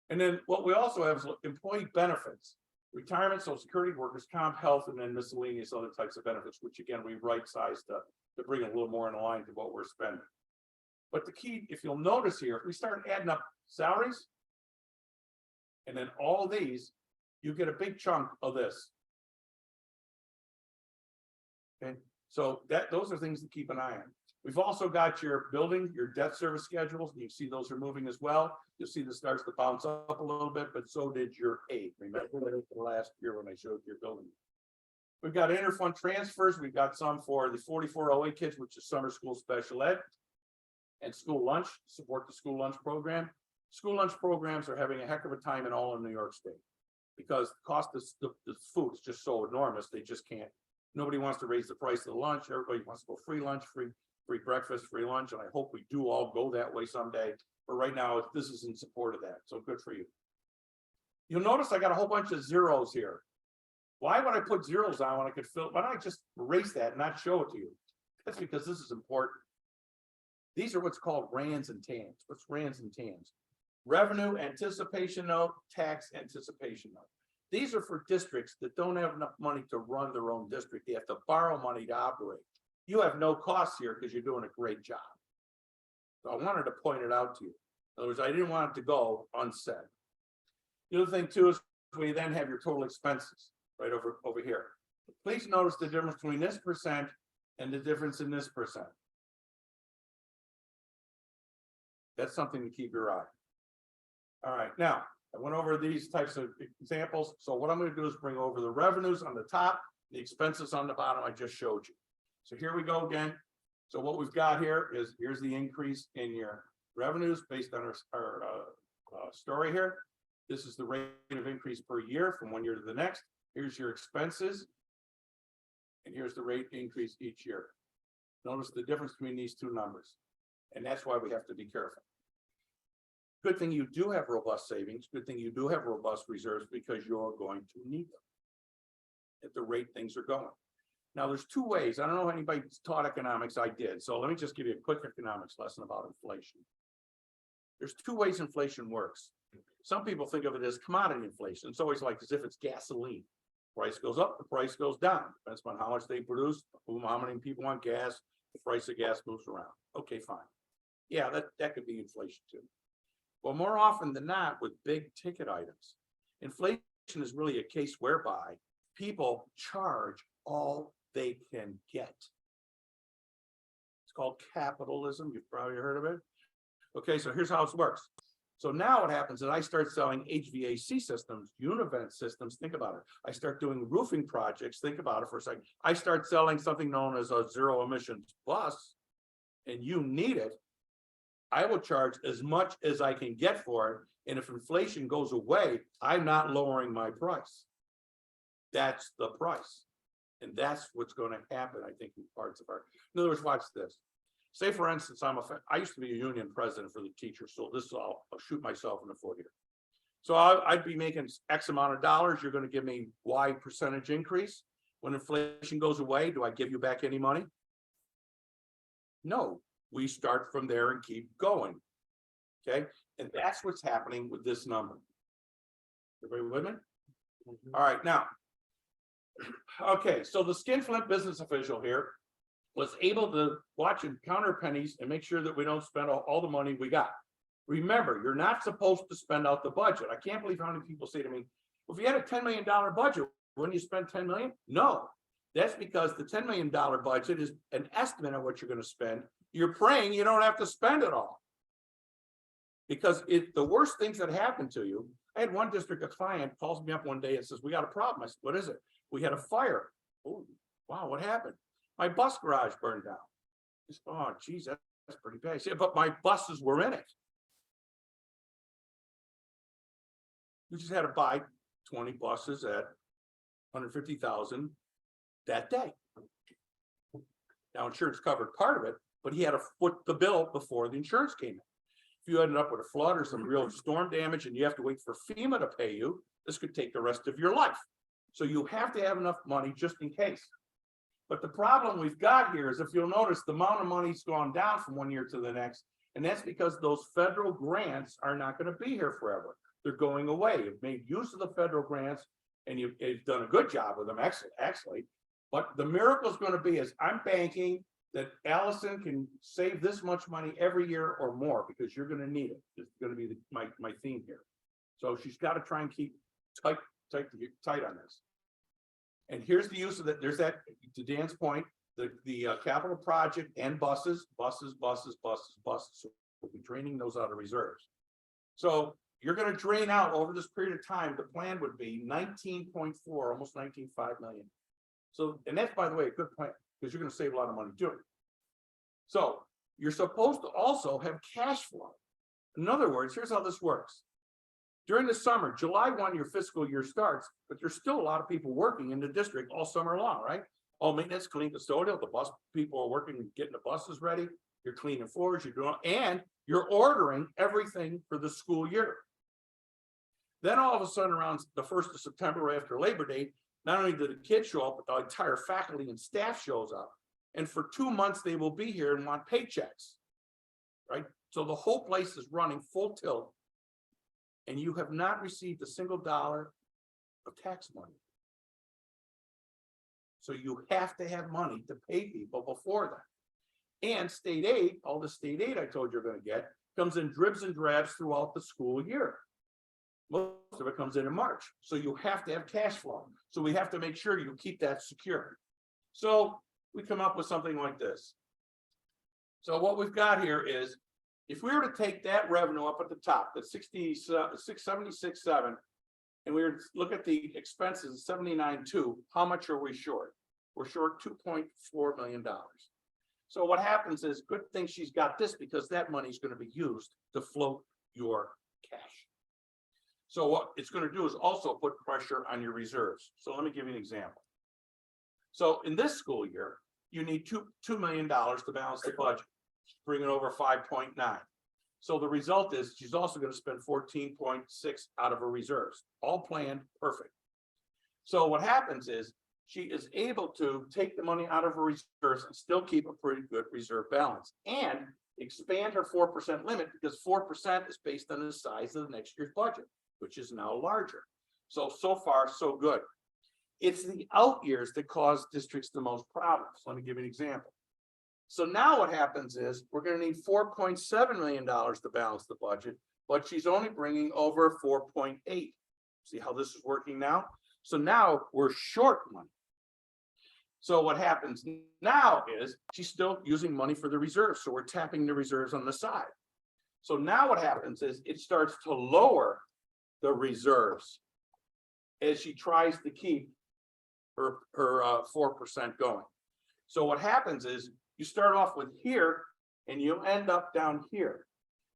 And then what we also have is employee benefits, retirement, social security, workers' comp, health, and then miscellaneous other types of benefits, which again, we right-sized to bring it a little more in line to what we're spending. But the key, if you'll notice here, if we start adding up salaries, and then all these, you get a big chunk of this. Okay, so those are things to keep an eye on. We've also got your building, your debt service schedules, and you see those are moving as well. You'll see this starts to bounce up a little bit, but so did your aid. Remember the last year when I showed your building. We've got interfund transfers. We've got some for the 4408 kids, which is summer school special ed, and school lunch, support the school lunch program. School lunch programs are having a heck of a time in all of New York State because the cost of the food is just so enormous. They just can't. Nobody wants to raise the price of the lunch. Everybody wants to go free lunch, free breakfast, free lunch, and I hope we do all go that way someday. But right now, this is in support of that. So good for you. You'll notice I got a whole bunch of zeros here. Why would I put zeros on when I could fill? Why don't I just erase that and not show it to you? That's because this is important. These are what's called rands and tans. What's rands and tans? Revenue anticipation note, tax anticipation note. These are for districts that don't have enough money to run their own district. They have to borrow money to operate. You have no costs here because you're doing a great job. So I wanted to point it out to you. In other words, I didn't want it to go unsaid. The other thing too is we then have your total expenses right over here. Please notice the difference between this percent and the difference in this percent. That's something to keep your eye. All right, now I went over these types of examples. So what I'm going to do is bring over the revenues on the top, the expenses on the bottom I just showed you. So here we go again. So what we've got here is, here's the increase in your revenues based on our story here. This is the rate of increase per year from one year to the next. Here's your expenses. And here's the rate increase each year. Notice the difference between these two numbers. And that's why we have to be careful. Good thing you do have robust savings. Good thing you do have robust reserves because you're going to need them at the rate things are going. Now, there's two ways. I don't know if anybody taught economics. I did. So let me just give you a quick economics lesson about inflation. There's two ways inflation works. Some people think of it as commodity inflation. It's always like as if it's gasoline. Price goes up, the price goes down. Depends on how much they produce, how many people want gas, the price of gas moves around. Okay, fine. Yeah, that could be inflation too. Well, more often than not, with big ticket items, inflation is really a case whereby people charge all they can get. It's called capitalism. You've probably heard of it. Okay, so here's how it works. So now what happens is I start selling HVAC systems, Univent systems. Think about it. I start doing roofing projects. Think about it for a second. I start selling something known as a zero emissions bus, and you need it. I will charge as much as I can get for it. And if inflation goes away, I'm not lowering my price. That's the price. And that's what's gonna happen, I think, in parts of our, in other words, watch this. Say, for instance, I used to be a union president for the teachers, so this is all, I'll shoot myself in the foot here. So I'd be making X amount of dollars, you're gonna give me Y percentage increase. When inflation goes away, do I give you back any money? No, we start from there and keep going. Okay, and that's what's happening with this number. Everybody with me? All right, now. Okay, so the Skinflint business official here was able to watch and counter pennies and make sure that we don't spend all the money we got. Remember, you're not supposed to spend out the budget. I can't believe how many people say to me, well, if you had a $10 million budget, wouldn't you spend 10 million? No, that's because the $10 million budget is an estimate of what you're going to spend. You're praying you don't have to spend it all. Because the worst things that happen to you, I had one district, a client calls me up one day and says, we got a problem. I said, what is it? We had a fire. Oh, wow, what happened? My bus garage burned down. He said, oh, geez, that's pretty bad. I said, but my buses were in it. We just had to buy 20 buses at 150,000 that day. Now, insurance covered part of it, but he had to foot the bill before the insurance came in. If you ended up with a flood or some real storm damage and you have to wait for FEMA to pay you, this could take the rest of your life. So you have to have enough money just in case. But the problem we've got here is, if you'll notice, the amount of money's gone down from one year to the next, and that's because those federal grants are not going to be here forever. They're going away. You've made use of the federal grants, and you've done a good job with them, actually. But the miracle is going to be is I'm banking that Allison can save this much money every year or more, because you're going to need it. It's going to be my theme here. So she's got to try and keep tight on this. And here's the use of that. There's that, to Dan's point, the capital project and buses. So we'll be draining those out of reserves. So you're going to drain out over this period of time. The plan would be 19.4, almost 19.5 million. So, and that's, by the way, a good plan, because you're going to save a lot of money doing it. So you're supposed to also have cash flow. In other words, here's how this works. During the summer, July 1, your fiscal year starts, but there's still a lot of people working in the district all summer long, right? All maintenance, clean, custodial, the bus people are working, getting the buses ready. You're cleaning floors, you're doing, and you're ordering everything for the school year. Then all of a sudden, around the 1st of September, right after Labor Day, not only do the kids show up, but the entire faculty and staff shows up. And for 2 months, they will be here and want paychecks, right? So the whole place is running full tilt. And you have not received a single dollar of tax money. So you have to have money to pay people before that. And state aid, all the state aid I told you you're going to get, comes in dribs and drabs throughout the school year. Most of it comes in March. So you have to have cash flow. So we have to make sure you keep that secure. So we come up with something like this. So what we've got here is, if we were to take that revenue up at the top, the 676.7, and we were to look at the expenses, 79.2, how much are we short? We're short $2.4 million. So what happens is, good thing she's got this, because that money is going to be used to float your cash. So what it's going to do is also put pressure on your reserves. So let me give you an example. So in this school year, you need $2 million to balance the budget. Bring it over 5.9. So the result is she's also going to spend 14.6 out of her reserves, all planned, perfect. So what happens is she is able to take the money out of her reserves and still keep a pretty good reserve balance and expand her 4% limit, because 4% is based on the size of the next year's budget, which is now larger. So far, so good. It's the out years that cause districts the most problems. Let me give you an example. So now what happens is we're going to need $4.7 million to balance the budget, but she's only bringing over 4.8. See how this is working now? So now we're short money. So what happens now is she's still using money for the reserves. So we're tapping the reserves on the side. So now what happens is it starts to lower the reserves as she tries to keep her 4% going. So what happens is you start off with here and you end up down here.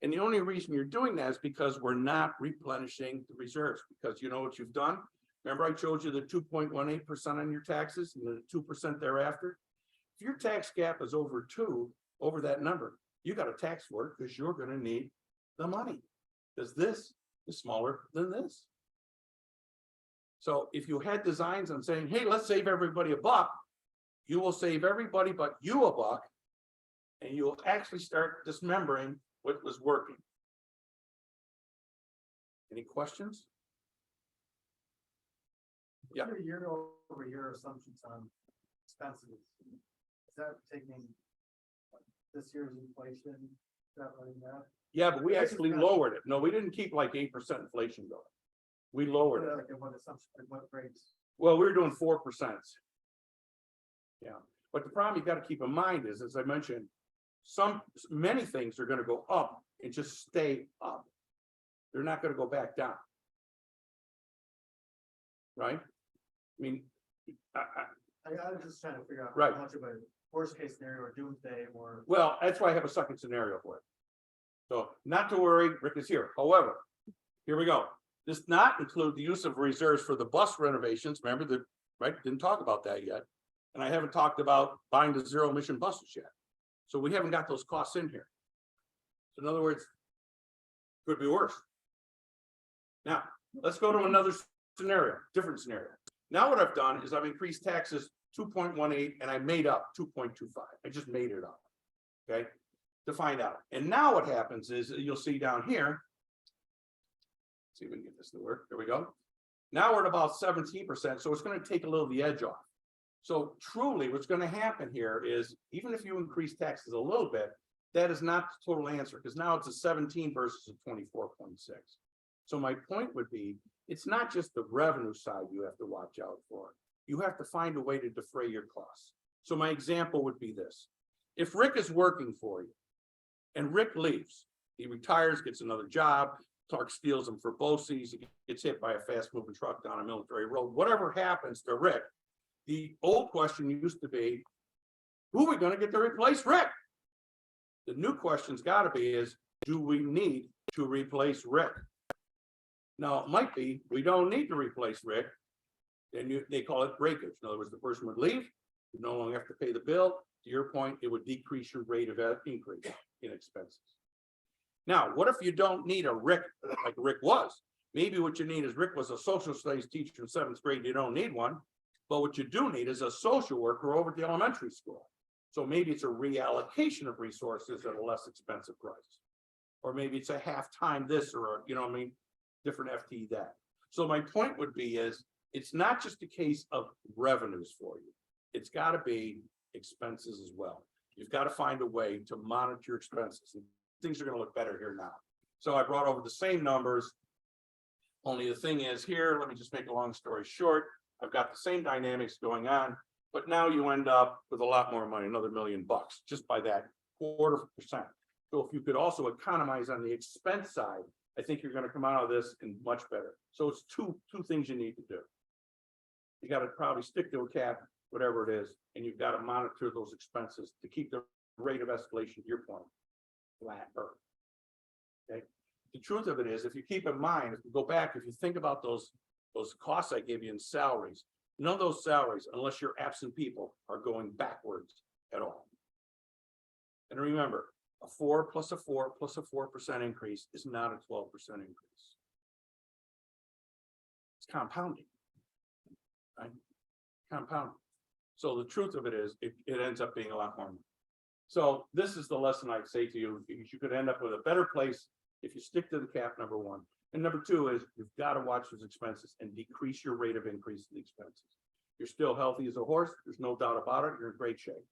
And the only reason you're doing that is because we're not replenishing the reserves, because you know what you've done? Remember I showed you the 2.18% on your taxes and the 2% thereafter? If your tax gap is over that number, you got a tax for it because you're gonna need the money. Because this is smaller than this. So if you had designs on saying, hey, let's save everybody $1, you will save everybody but you $1. And you'll actually start dismembering what was working. Any questions? Yeah. Year over year assumptions on expenses. Is that taking this year's inflation? Is that right now? Yeah, but we actually lowered it. No, we didn't keep like 8% inflation going. We lowered it. Like what assumption, what rates? Well, we were doing 4%. Yeah, but the problem you got to keep in mind is, as I mentioned, many things are going to go up and just stay up. They're not going to go back down. Right? I mean, I was just trying to figure out Right. how much of a worst case scenario or doomsday or. well, that's why I have a second scenario for it. So not to worry, Rick is here. However, here we go. This does not include the use of reserves for the bus renovations. Remember that, right? Didn't talk about that yet. And I haven't talked about buying the zero emission buses yet. So we haven't got those costs in here. So in other words, could be worse. Now, let's go to another scenario, different scenario. Now what I've done is I've increased taxes 2.18 and I made up 2.25. I just made it up. Okay, to find out. And now what happens is you'll see down here. See if we can get this to work. There we go. Now we're at about 17%. So it's going to take a little of the edge off. So truly what's going to happen here is even if you increase taxes a little bit, that is not the total answer because now it's a 17 versus a 24.6. So my point would be, it's not just the revenue side you have to watch out for. You have to find a way to defray your costs. So my example would be this. If Rick is working for you and Rick leaves, he retires, gets another job, Clark steals him for BOCES, he gets hit by a fast moving truck down a military road, whatever happens to Rick, the old question used to be, who are we going to get to replace Rick? The new question's got to be is, do we need to replace Rick? Now, it might be, we don't need to replace Rick. Then they call it breakage. In other words, the person would leave, you no longer have to pay the bill. To your point, it would decrease your rate of increase in expenses. Now, what if you don't need a Rick like Rick was? Maybe what you need is Rick was a social studies teacher in 7th grade. You don't need one. But what you do need is a social worker over at the elementary school. So maybe it's a reallocation of resources at a less expensive price. Or maybe it's a half-time this or, different FTE that. So my point would be is, it's not just a case of revenues for you. It's got to be expenses as well. You've got to find a way to monitor your expenses. And things are going to look better here now. So I brought over the same numbers. Only the thing is here, let me just make a long story short. I've got the same dynamics going on, but now you end up with a lot more money, another $1 million just by that 0.25%. So if you could also economize on the expense side, I think you're going to come out of this and much better. So it's two things you need to do. You got to probably stick to a cap, whatever it is, and you've got to monitor those expenses to keep the rate of escalation, to your point, flat. Okay. The truth of it is, if you keep in mind, if you go back, if you think about those costs I gave you in salaries, none of those salaries, unless you're absent people, are going backwards at all. And remember, a 4 plus a 4 plus a 4% increase is not a 12% increase. It's compounding, right? Compounding. So the truth of it is, it ends up being a lot more money. So this is the lesson I'd say to you, because you could end up with a better place if you stick to the cap, number one. And number two is you've got to watch those expenses and decrease your rate of increase in the expenses. You're still healthy as a horse. There's no doubt about it. You're in great shape.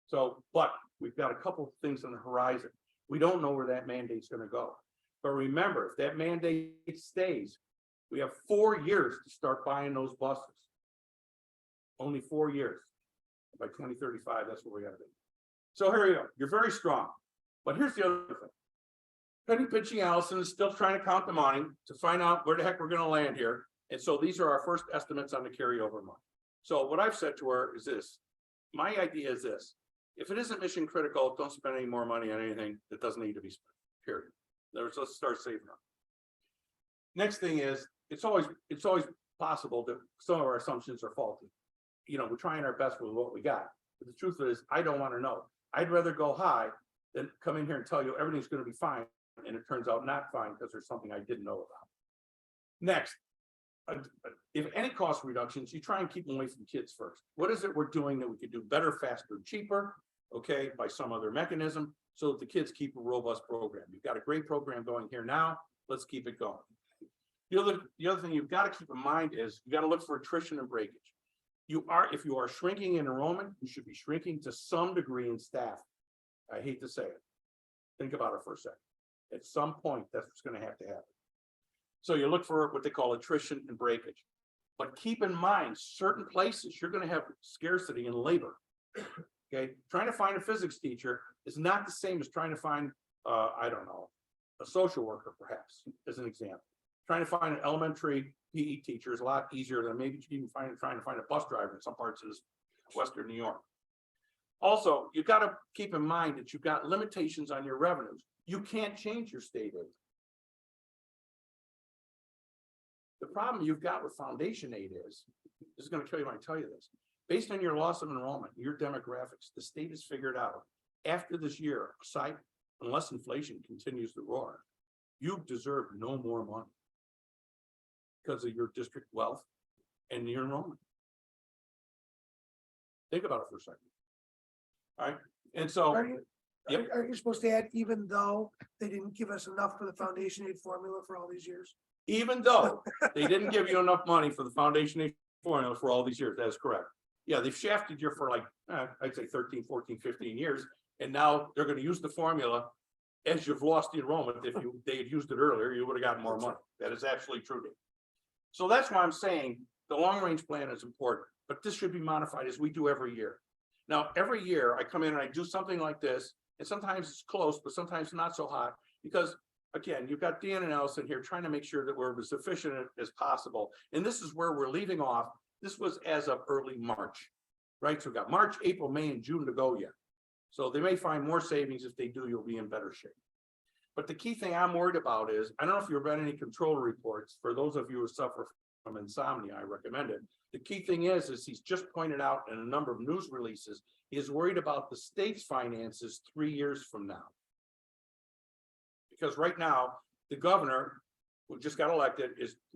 So, but we've got a couple of things on the horizon. We don't know where that mandate's going to go. But remember, if that mandate stays, we have 4 years to start buying those buses. Only 4 years. By 2035, that's where we got to be. So here you go. You're very strong. But here's the other thing. Penny Pinching Allison is still trying to count the money to find out where the heck we're going to land here. And so these are our first estimates on the carryover money. So what I've said to her is this. My idea is this. If it isn't mission critical, don't spend any more money on anything that doesn't need to be spent, period. Let's start saving up. Next thing is, it's always possible that some of our assumptions are faulty. You know, we're trying our best with what we got, but the truth is, I don't want to know. I'd rather go high than come in here and tell you everything's going to be fine, and it turns out not fine because there's something I didn't know about. Next, if any cost reductions, you try and keep them away from kids first. What is it we're doing that we could do better, faster, cheaper? Okay, by some other mechanism, so that the kids keep a robust program. You've got a great program going here now. Let's keep it going. The other thing you've got to keep in mind is you got to look for attrition and breakage. If you are shrinking in enrollment, you should be shrinking to some degree in staff. I hate to say it. Think about it for a second. At some point, that's what's going to have to happen. So you look for what they call attrition and breakage. But keep in mind, certain places, you're going to have scarcity in labor. Okay, trying to find a physics teacher is not the same as trying to find, I don't know, a social worker, perhaps, as an example. Trying to find an elementary PE teacher is a lot easier than maybe even trying to find a bus driver in some parts of Western New York. Also, you've got to keep in mind that you've got limitations on your revenues. You can't change your state aid. The problem you've got with foundation aid is, this is going to kill you when I tell you this, based on your loss of enrollment, your demographics, the state has figured out after this year, unless inflation continues to roar, you deserve no more money because of your district wealth and your enrollment. Think about it for a second. All right, and so Are you supposed to add, even though they didn't give us enough for the foundation aid formula for all these years? even though they didn't give you enough money for the foundation aid formula for all these years, that is correct. Yeah, they've shafted you for like, I'd say 13, 14, 15 years. And now they're going to use the formula as you've lost the enrollment. If they had used it earlier, you would have gotten more money. That is absolutely true. So that's why I'm saying the long range plan is important, but this should be modified as we do every year. Now, every year I come in and I do something like this, and sometimes it's close, but sometimes not so hot, because again, you've got Dan and Allison here trying to make sure that we're as efficient as possible. And this is where we're leaving off. This was as of early March, right? So we've got March, April, May, and June to go yet. So they may find more savings. If they do, you'll be in better shape. But the key thing I'm worried about is, I don't know if you've read any controller reports. For those of you who suffer from insomnia, I recommend it. The key thing is he's just pointed out in a number of news releases, he is worried about the state's finances 3 years from now. Because right now, the governor, who just got elected,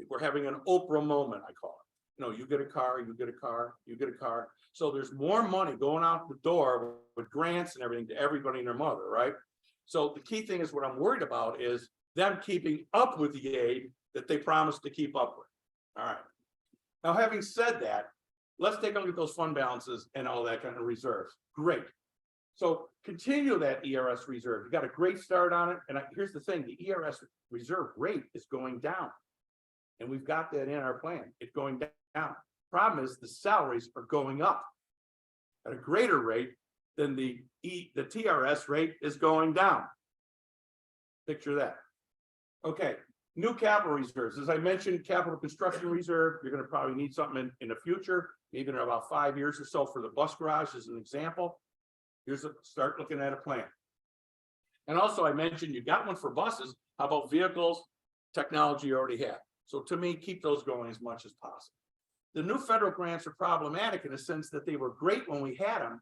we're having an Oprah moment, I call it. You know, you get a car, you get a car, you get a car. So there's more money going out the door with grants and everything to everybody and their mother, right? So the key thing is, what I'm worried about is them keeping up with the aid that they promised to keep up with. All right. Now, having said that, let's take a look at those fund balances and all that kind of reserves. Great. So continue that ERS reserve. You got a great start on it. And here's the thing, the ERS reserve rate is going down. And we've got that in our plan. It's going down. Problem is the salaries are going up at a greater rate than the TRS rate is going down. Picture that. Okay, new capital reserves. As I mentioned, capital construction reserve, you're going to probably need something in the future, maybe in about 5 years or so for the bus garage as an example. Start looking at a plan. And also I mentioned you got one for buses. How about vehicles? Technology you already have. So to me, keep those going as much as possible. The new federal grants are problematic in the sense that they were great when we had them,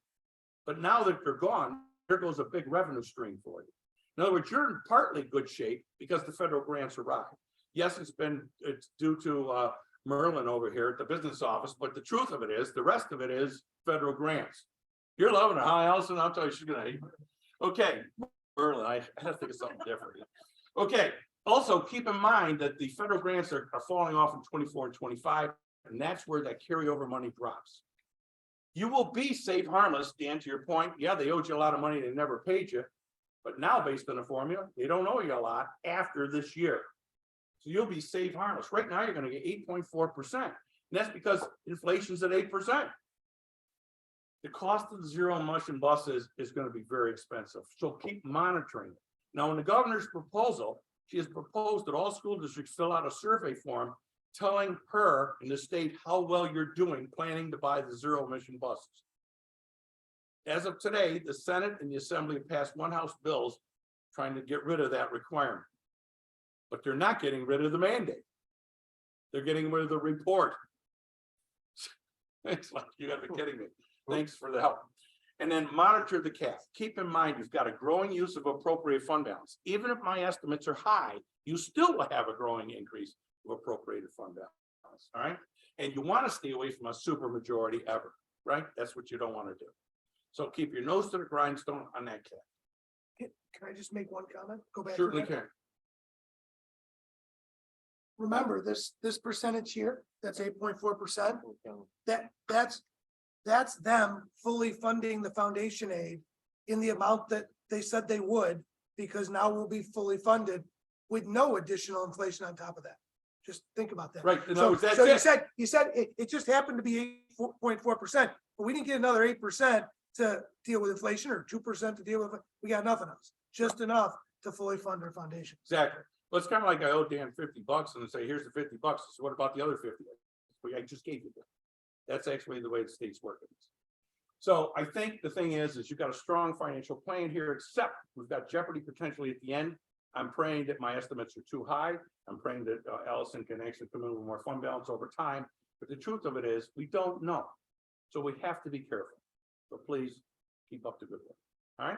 but now that they're gone, there goes a big revenue stream for you. In other words, you're in partly good shape because the federal grants arrived. Yes, it's due to Merlin over here at the business office, but the truth of it is, the rest of it is federal grants. You're loving it, huh, Allison? I'll tell you, she's gonna hate it. Okay, Merlin, I have to think of something different. Okay, also keep in mind that the federal grants are falling off in 24 and 25, and that's where that carryover money drops. You will be safe harmless, Dan, to your point. Yeah, they owed you a lot of money, they never paid you. But now, based on the formula, they don't owe you a lot after this year. So you'll be safe harmless. Right now, you're going to get 8.4%. And that's because inflation's at 8%. The cost of the zero-emission buses is going to be very expensive. So keep monitoring it. Now, in the governor's proposal, she has proposed that all school districts fill out a survey form telling her in the state how well you're doing planning to buy the zero-emission buses. As of today, the Senate and the Assembly have passed one House bills trying to get rid of that requirement. But they're not getting rid of the mandate. They're getting rid of the report. It's like, you gotta be kidding me. Thanks for the help. And then monitor the cap. Keep in mind, you've got a growing use of appropriate fund balance. Even if my estimates are high, you still will have a growing increase of appropriated fund balance, all right? And you want to stay away from a super majority ever, right? That's what you don't want to do. So keep your nose to the grindstone on that cap. Can I just make one comment? Go back. to Certainly that. can. Remember, this percentage here, that's 8.4%. That's them fully funding the foundation aid in the amount that they said they would, because now we'll be fully funded with no additional inflation on top of that. Just think about that. Right. In other So, words, that's so it. you said it just happened to be 8.4%, but we didn't get another 8% to deal with inflation, or 2% to deal with, we got nothing else, just enough to fully fund our foundation. Exactly. Well, it's kind of like I owe Dan $50 and say, here's the $50. So what about the other 50? Well, I just gave you that. That's actually the way the state's working. So I think the thing is you've got a strong financial plan here, except we've got jeopardy potentially at the end. I'm praying that my estimates are too high. I'm praying that Allison can actually come in with more fund balance over time. But the truth of it is, we don't know. So we have to be careful. So please keep up the good work. All right?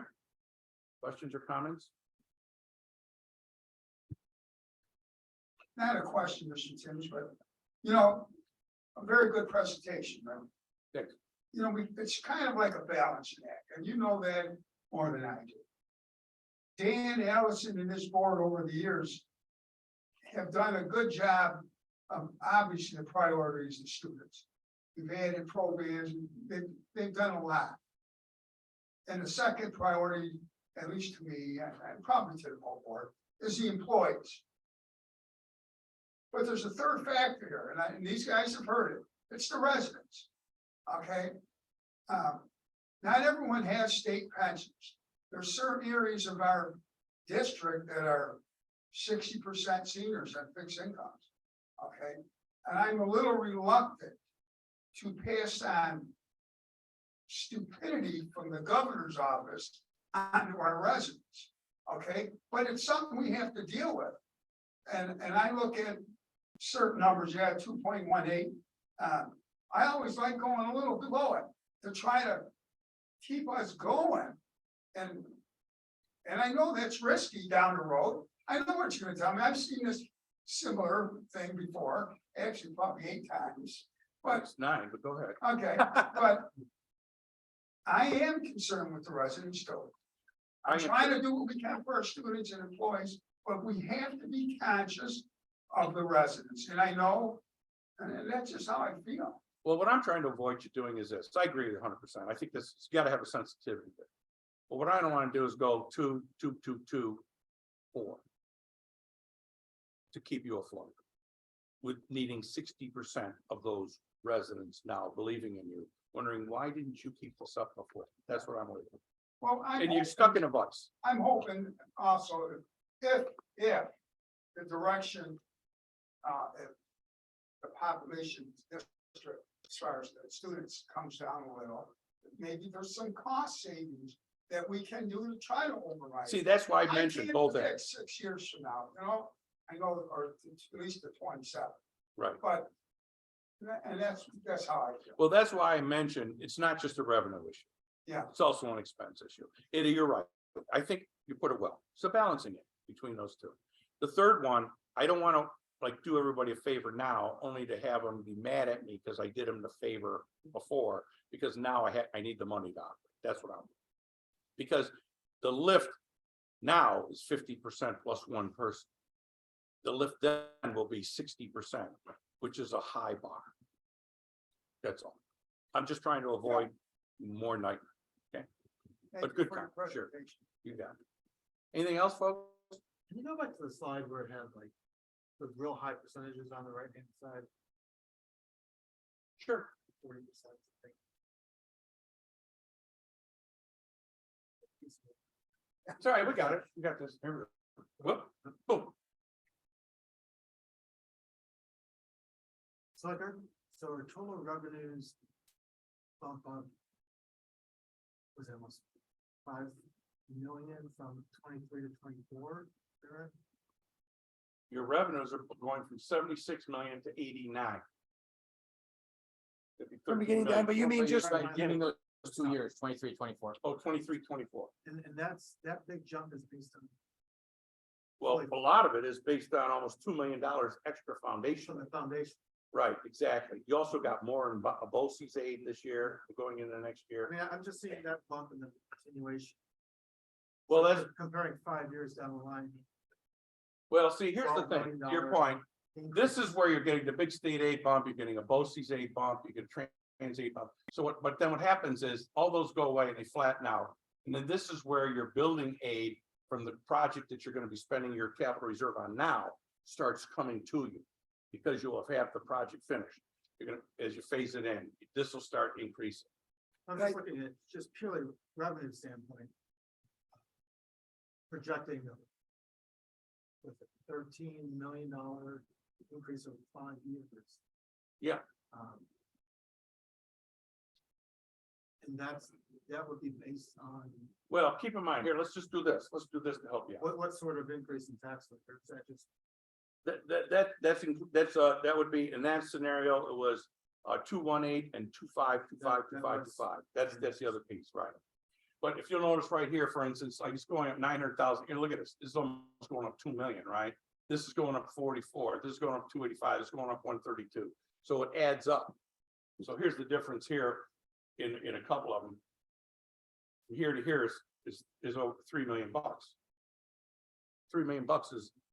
Questions or comments? Not a question, Mr. Timms, but, you know, a very good presentation, man. Thanks. You know, it's kind of like a balancing act, and you know that more than I do. Dan, Allison, and this board over the years have done a good job of obviously the priorities of students. We've added programs, they've done a lot. And the second priority, at least to me, and probably to the whole board, is the employees. But there's a third factor here, and these guys have heard it. It's the residents. Okay. Not everyone has state pensions. There's certain areas of our district that are 60% seniors and fixed incomes. Okay. And I'm a little reluctant to pass on stupidity from the governor's office onto our residents. Okay. But it's something we have to deal with. And I look at certain numbers, 2.18. I always like going a little below it to try to keep us going. And I know that's risky down the road. I know what you're gonna tell me. I've seen this similar thing before, actually probably 8 times. But It's 9, but go ahead. okay, but I am concerned with the residents too. I'm trying to do what we can for our students and employees, but we have to be conscious of the residents. And I know, and that's just how I feel. Well, what I'm trying to avoid you doing is this. I agree with 100%. I think this, you got to have a sensitivity there. But what I don't want to do is go 2, 2, 2, 2, 4 to keep you afloat, with needing 60% of those residents now believing in you, wondering why didn't you keep this up before? That's what I'm worried about. Well, And you're stuck in a box. I'm hoping also if the direction, if the population district, as far as the students comes down a little, maybe there's some cost savings that we can do to try to override. See, that's why I mentioned can't both predict ends. 6 years from now, you know, I know, or at least the 27, Right. but, and that's how I feel. Well, that's why I mentioned it's not just a revenue issue. Yeah. It's also an expense issue. You're right. I think you put it well. It's a balancing it between those two. The third one, I don't want to like do everybody a favor now, only to have them be mad at me because I did them the favor before, because now I need the money to operate. That's what I'm. Because the lift now is 50% plus one person. The lift then will be 60%, which is a high bar. That's all. I'm just trying to avoid more nightmare. Okay. Thank But you good for your comment, sure. presentation. You got it. Anything else, folks? Can you go back to the slide where it had like the real high percentages on the right hand side, Sure. 40%? It's all right. We got it. We got this. Here we go. Whoop, boom. So I heard, so our total revenues bump up. Was it almost 5 million from 23 to 24? your revenues are going from 76 million to 89. It'd be From 13 beginning down, million. but you mean just, Right, giving those 2 years, 23, 24. Oh, 23, 24. And that big jump is based on, Well, a lot of it is based on almost $2 million extra from foundation. the foundation. Right, exactly. You also got more in BOCES aid this year, going into next I year. mean, I'm just seeing that bump in the continuation. Well, that's, Comparing 5 years down the line. well, see, here's the $12 thing, million to your point, this increase. is where you're getting the big state aid bump, you're getting a BOCES aid bump, you get trans aid bump. So what, but then what happens is all those go away and they flatten out. And then this is where your building aid from the project that you're gonna be spending your capital reserve on now starts coming to you. Because you'll have half the project finished. You're gonna, as you phase it in, this will start increasing. I'm just looking at just purely revenue standpoint. Projecting with a $13 million increase over 5 years. Yeah. And that would be based on, Well, keep in mind, here, let's just do this. Let's do this to help you out. what sort of increase in tax rate? Or is that just, That would be, in that scenario, it was 218 and 25, 25, 25, 25. That's the other piece, right? But if you'll notice right here, for instance, like it's going up 900,000. Here, look at this. This is almost going up 2 million, right? This is going up 44. This is going up 285. This is going up 132. So it adds up. So here's the difference here in a couple of them. Here to here is over $3 million. $3 million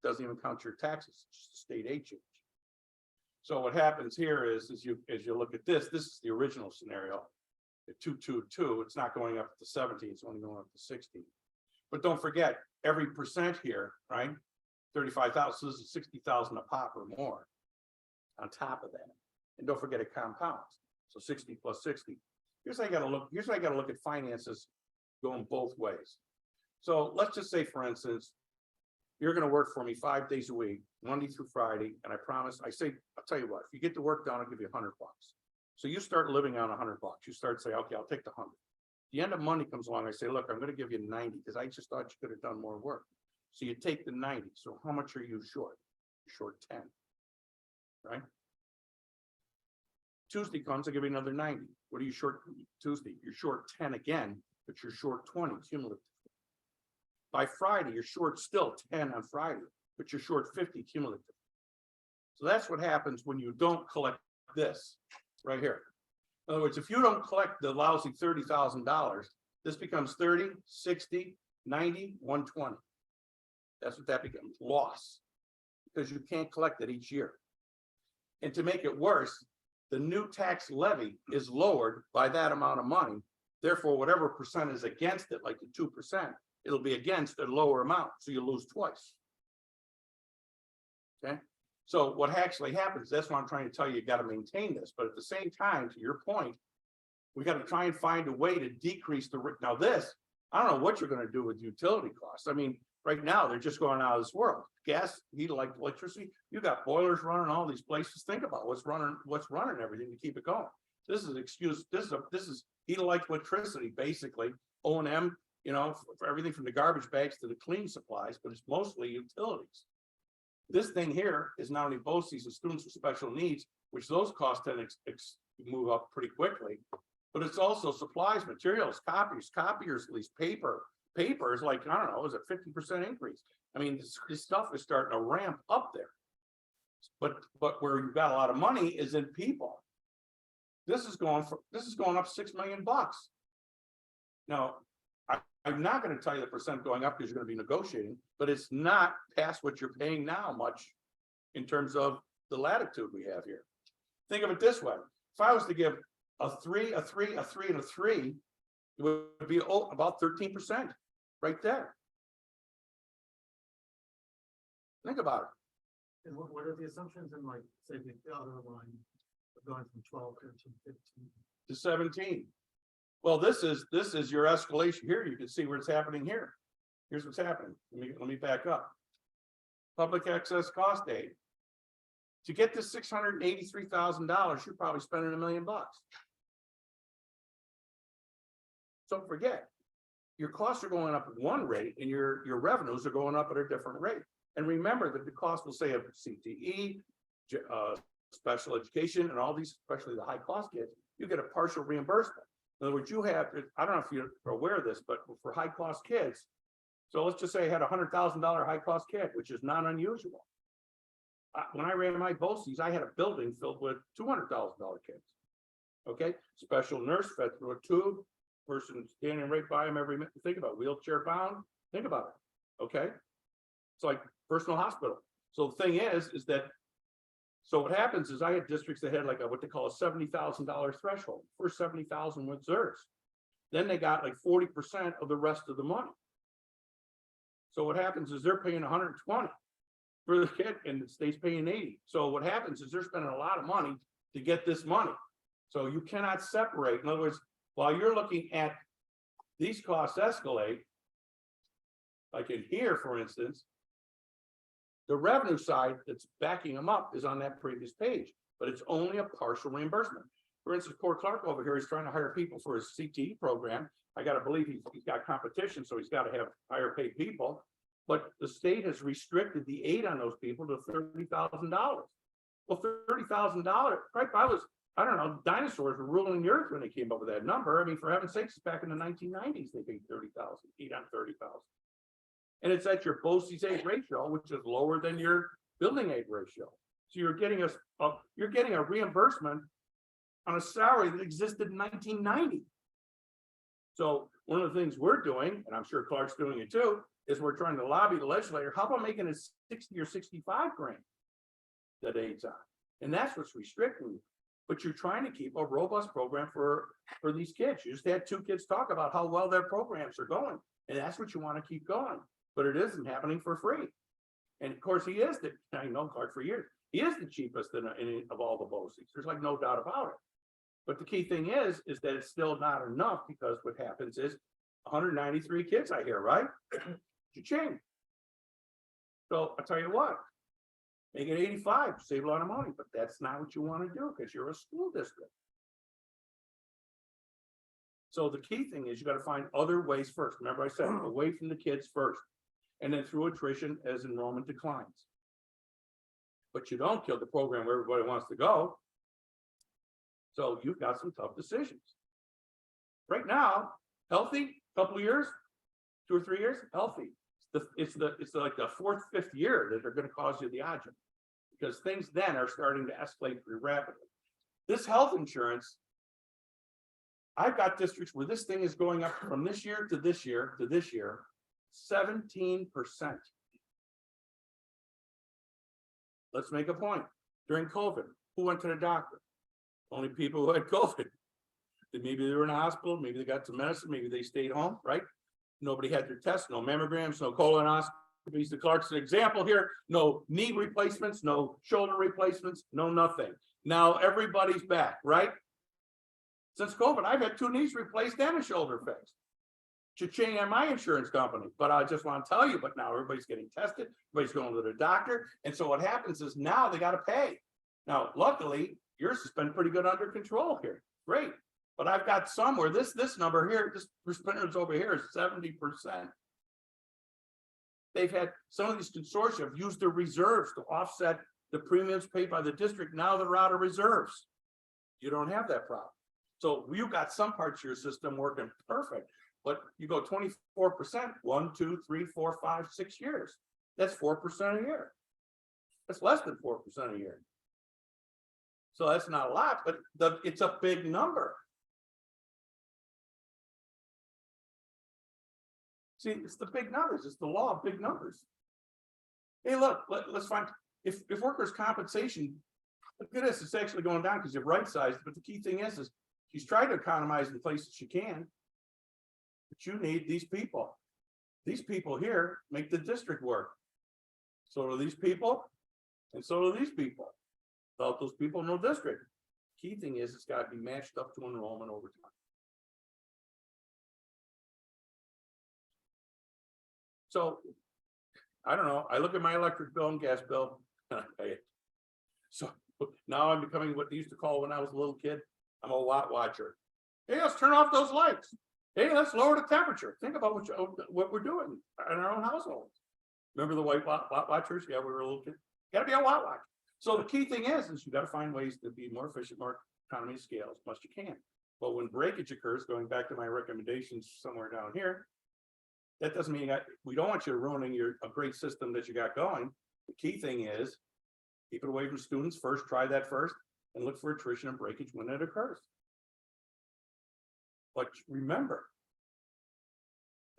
doesn't even count your taxes, it's just a state aid change. So what happens here is, as you look at this is the original scenario. At 222, it's not going up to 17, it's only going up to 16. But don't forget, every percent here, right? 35,000, so this is 60,000 a pop or more on top of that. And don't forget it compounds. So 60 plus 60. Here's how I gotta look at finances going both ways. So let's just say, for instance, you're gonna work for me 5 days a week, Monday through Friday, and I promise, I'll tell you what, if you get the work done, I'll give you $100. So you start living on $100. You start saying, okay, I'll take the 100. The end of money comes along, I say, look, I'm gonna give you 90, because I just thought you could have done more work. So you take the 90. So how much are you short? You're short 10, right? Tuesday comes, I give you another 90. What are you short Tuesday? You're short 10 again, but you're short 20 cumulative. By Friday, you're short still 10 on Friday, but you're short 50 cumulative. So that's what happens when you don't collect this right here. In other words, if you don't collect the lousy $30,000, this becomes 30, 60, 90, 120. That's what that becomes, loss, because you can't collect it each year. And to make it worse, the new tax levy is lowered by that amount of money. Therefore, whatever percent is against it, like the 2%, it'll be against a lower amount, so you lose twice. Okay, so what actually happens, that's what I'm trying to tell you, you got to maintain this, but at the same time, to your point, we got to try and find a way to decrease the, now this, I don't know what you're going to do with utility costs. I mean, right now, they're just going out of this world. Gas, heat, like electricity, you got boilers running all these places. Think about what's running everything to keep it going. This is excuse, this is heat, like electricity, basically, O&M, you know, for everything from the garbage bags to the clean supplies, but it's mostly utilities. This thing here is not only BOCES and students with special needs, which those costs tend to move up pretty quickly, but it's also supplies, materials, copiers, at least paper. Paper is like, I don't know, is it 50% increase? I mean, this stuff is starting to ramp up there. But where you've got a lot of money is in people. This is going up $6 million. Now, I'm not going to tell you the percent going up because you're going to be negotiating, but it's not past what you're paying now much in terms of the latitude we have here. Think of it this way. If I was to give a 3, a 3, a 3, and a 3, it would be about 13% right there. Think about it. and what are the assumptions in, like, say, the other line of going from 12, 13, 15? To 17. Well, this is your escalation here. You can see where it's happening here. Here's what's happening. Let me back up. Public access cost aid. To get this $683,000, you're probably spending $1 million. Don't forget, your costs are going up at one rate and your revenues are going up at a different rate. And remember that the cost will say of CTE, special education and all these, especially the high cost kids, you get a partial reimbursement. In other words, you have, I don't know if you're aware of this, but for high cost kids, so let's just say I had $100,000 high cost kid, which is not unusual. When I ran my BOCES, I had a building filled with $200,000 kids. Okay, special nurse fed through a tube, person standing right by him every minute. Think about it, wheelchair bound. Think about it. Okay, it's like personal hospital. So the thing is that, so what happens is I had districts that had like what they call a $70,000 threshold. First 70,000 was theirs. Then they got like 40% of the rest of the money. So what happens is they're paying 120 for the kid and the state's paying 80. So what happens is they're spending a lot of money to get this money. So you cannot separate. In other words, while you're looking at these costs escalate, like in here, for instance, the revenue side that's backing them up is on that previous page, but it's only a partial reimbursement. For instance, poor Clark over here is trying to hire people for his CTE program. I got to believe he's got competition, so he's got to have higher paid people. But the state has restricted the aid on those people to $30,000. Well, $30,000, right? I don't know, dinosaurs were ruling the earth when they came up with that number. I mean, for heaven's sakes, back in the 1990s, they paid 30,000, 8 on 30,000. And it's at your BOCES aid ratio, which is lower than your building aid ratio. So you're getting a reimbursement on a salary that existed in 1990. So one of the things we're doing, and I'm sure Clark's doing it too, is we're trying to lobby the legislator. How about making it 60 or 65 grand that aids on? And that's what's restricting you. But you're trying to keep a robust program for these kids. You just had 2 kids talk about how well their programs are going. And that's what you want to keep going. But it isn't happening for free. And of course, I know Clark for years. He is the cheapest of all the BOCES. There's like no doubt about it. But the key thing is that it's still not enough, because what happens is 193 kids I hear, right? Cha-ching. So I'll tell you what, make it 85, save a lot of money, but that's not what you want to do because you're a school district. So the key thing is you got to find other ways first. Remember I said away from the kids first, and then through attrition as enrollment declines. But you don't kill the program where everybody wants to go. So you've got some tough decisions. Right now, healthy, couple of years, 2 or 3 years, healthy. It's like the 4th, 5th year that they're going to cause you the odds, because things then are starting to escalate pretty rapidly. This health insurance, I've got districts where this thing is going up from this year to this year to this year, 17%. Let's make a point. During COVID, who went to the doctor? Only people who had COVID. Maybe they were in a hospital, maybe they got some medicine, maybe they stayed home, right? Nobody had their tests, no mammograms, no colonoscopies. The Clark's an example here. No knee replacements, no shoulder replacements, no nothing. Now everybody's back, right? Since COVID, I've had 2 knees replaced and a shoulder fixed. Cha-ching on my insurance company. But I just want to tell you, but now everybody's getting tested, everybody's going to the doctor. And so what happens is now they got to pay. Now, luckily, yours has been pretty good under control here. Great. But I've got some where this number here, this percentage over here is 70%. They've had some of these consortia have used their reserves to offset the premiums paid by the district. Now they're out of reserves. You don't have that problem. So you've got some parts of your system working perfect, but you go 24%, 1, 2, 3, 4, 5, 6 years. That's 4% a year. That's less than 4% a year. So that's not a lot, but it's a big number. See, it's the big numbers. It's the law of big numbers. Hey, look, let's find if workers' compensation, look at this, it's actually going down because you've right-sized. But the key thing is she's trying to economize in places she can. But you need these people. These people here make the district work. So do these people, and so do these people. Without those people, no district. Key thing is it's got to be matched up to enrollment over time. So, I don't know, I look at my electric bill and gas bill, and I pay it. So now I'm becoming what they used to call when I was a little kid, I'm a watt watcher. Hey, let's turn off those lights. Hey, let's lower the temperature. Think about what we're doing in our own households. Remember the white lot watchers? Yeah, we were a little kid. Gotta be a lot watch. So the key thing is you gotta find ways to be more efficient, more economy of scale as much as you can. But when breakage occurs, going back to my recommendations somewhere down here, that doesn't mean we don't want you ruining a great system that you got going. The key thing is keep it away from students first, try that first, and look for attrition and breakage when it occurs. But remember,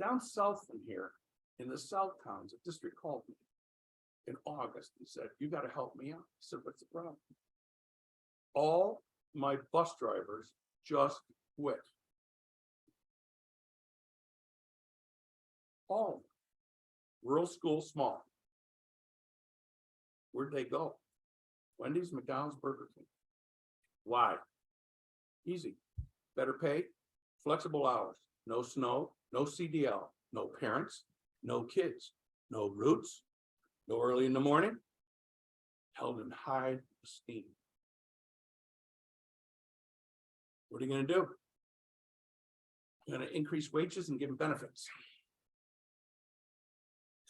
down south from here, in the south towns, a district called me in August and said, "You got to help me out." I said, "What's the problem?" All my bus drivers just quit. All rural school, small. Where'd they go? Wendy's, McDonald's, Burger King. Why? Easy. Better pay, flexible hours, no snow, no CDL, no parents, no kids, no routes, no early in the morning. Held in high esteem. What are you gonna do? You're gonna increase wages and give them benefits.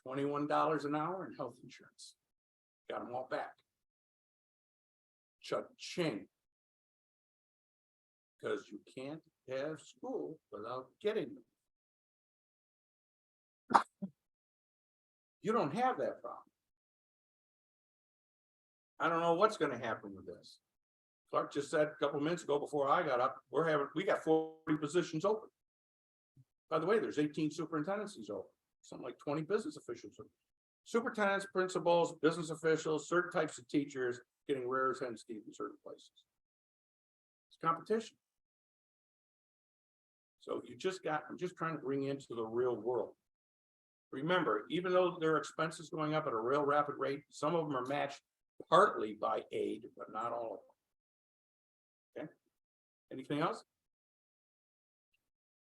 $21 an hour in health insurance. Got them all back. Cha-ching. Because you can't have school without getting them. You don't have that problem. I don't know what's gonna happen with this. Clark just said a couple minutes ago before I got up, we got 40 positions open. By the way, there's 18 superintendencies open, something like 20 business officials. Superintendents, principals, business officials, certain types of teachers getting rare as hen's teeth in certain places. It's competition. So I'm just trying to bring you into the real world. Remember, even though their expenses going up at a real rapid rate, some of them are matched partly by aid, but not all of them. Okay, anything else?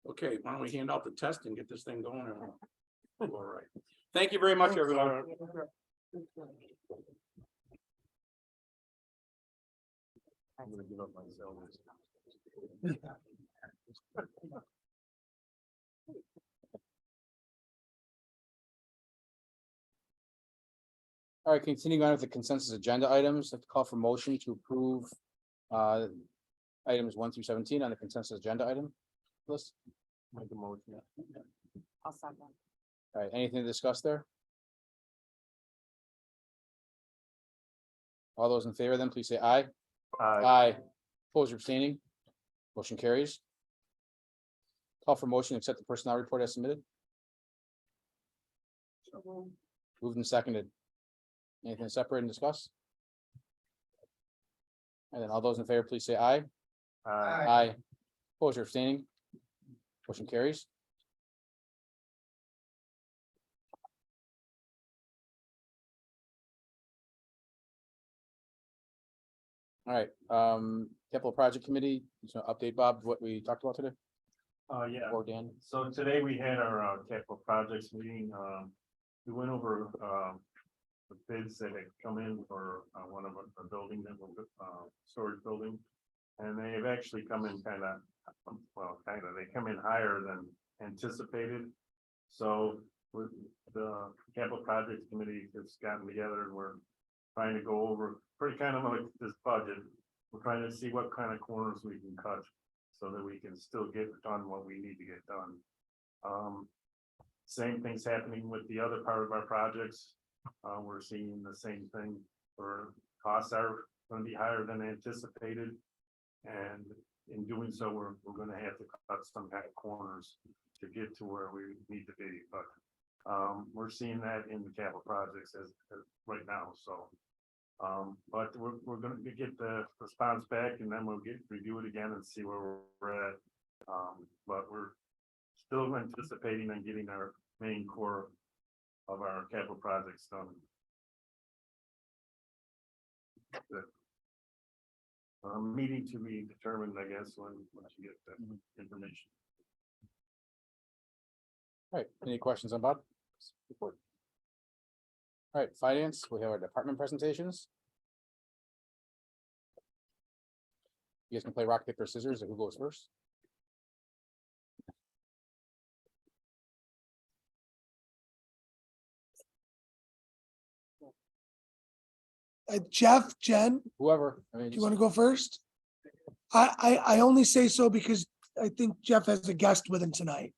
Okay, why don't we hand out the test and get this thing going? All right. Thank you very much, everyone. I'm gonna give up my cell. All right, continuing on with the consensus agenda items, let's call for motion to approve items 1 through 17 on the consensus agenda item list. Make a motion. I'll second. All right, anything to discuss there? All those in favor, then please say aye. Aye. Opposed or abstaining? Motion carries. Call for motion to accept the personnel report as submitted. Moved and seconded. Anything to separate and discuss? And then all those in favor, please say aye. Aye. Opposed or abstaining? Motion carries. All right, capital project committee, so update Bob, what we talked about today, Yeah, or Dan? so today we had our capital projects meeting, we went over, the bids that had come in for, one of the building that was, storage building. And they've actually come in they come in higher than anticipated. So with the capital projects committee has gotten together and we're trying to go over pretty kind of like this budget. We're trying to see what kind of corners we can cut so that we can still get done what we need to get done. Same thing's happening with the other part of our projects. We're seeing the same thing where costs are going to be higher than anticipated. And in doing so, we're going to have to cut some kind of corners to get to where we need to be. But we're seeing that in the capital projects as right now. So, but we're going to get the response back, and then we'll review it again and see where we're at. But we're still anticipating on getting our main core of our capital projects done. Meeting to be determined, I guess, once you get that information. All right, any questions on Bob? Report. All right, finance, we have our department presentations. You guys can play rock, paper, scissors, and who goes first? Jeff, Jen, whoever. I mean, do you want to go first? I only say so because I think Jeff has a guest with him tonight.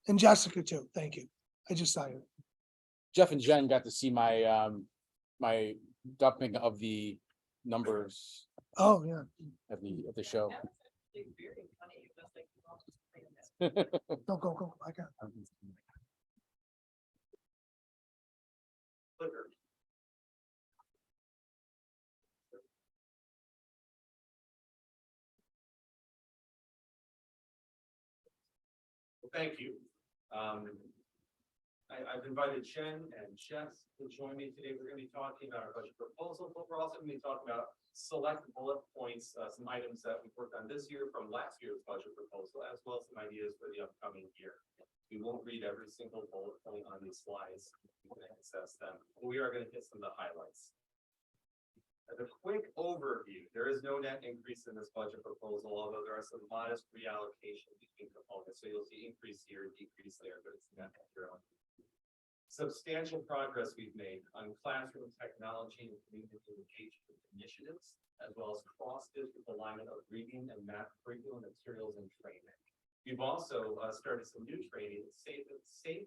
And Jessica too. Thank you. I just saw you. Jeff and Jen got to see my my dumping of the numbers Oh, yeah. at the show. No, go. I got. Well, thank you. I've invited Jen and Jeff to join me today. We're gonna be talking about our budget proposal, but we're also gonna be talking about select bullet points, some items that we've worked on this year from last year's budget proposal, as well as some ideas for the upcoming year. We won't read every single bullet point on these slides. You can access them. But we are gonna hit some of the highlights. As a quick overview, there is no net increase in this budget proposal, although there are some modest reallocation between components. So you'll see increase here, decrease there, but it's not material. Substantial progress we've made on classroom technology and community engagement initiatives, as well as cross-district alignment of reading and math curriculum materials and training. We've also started some new training, safe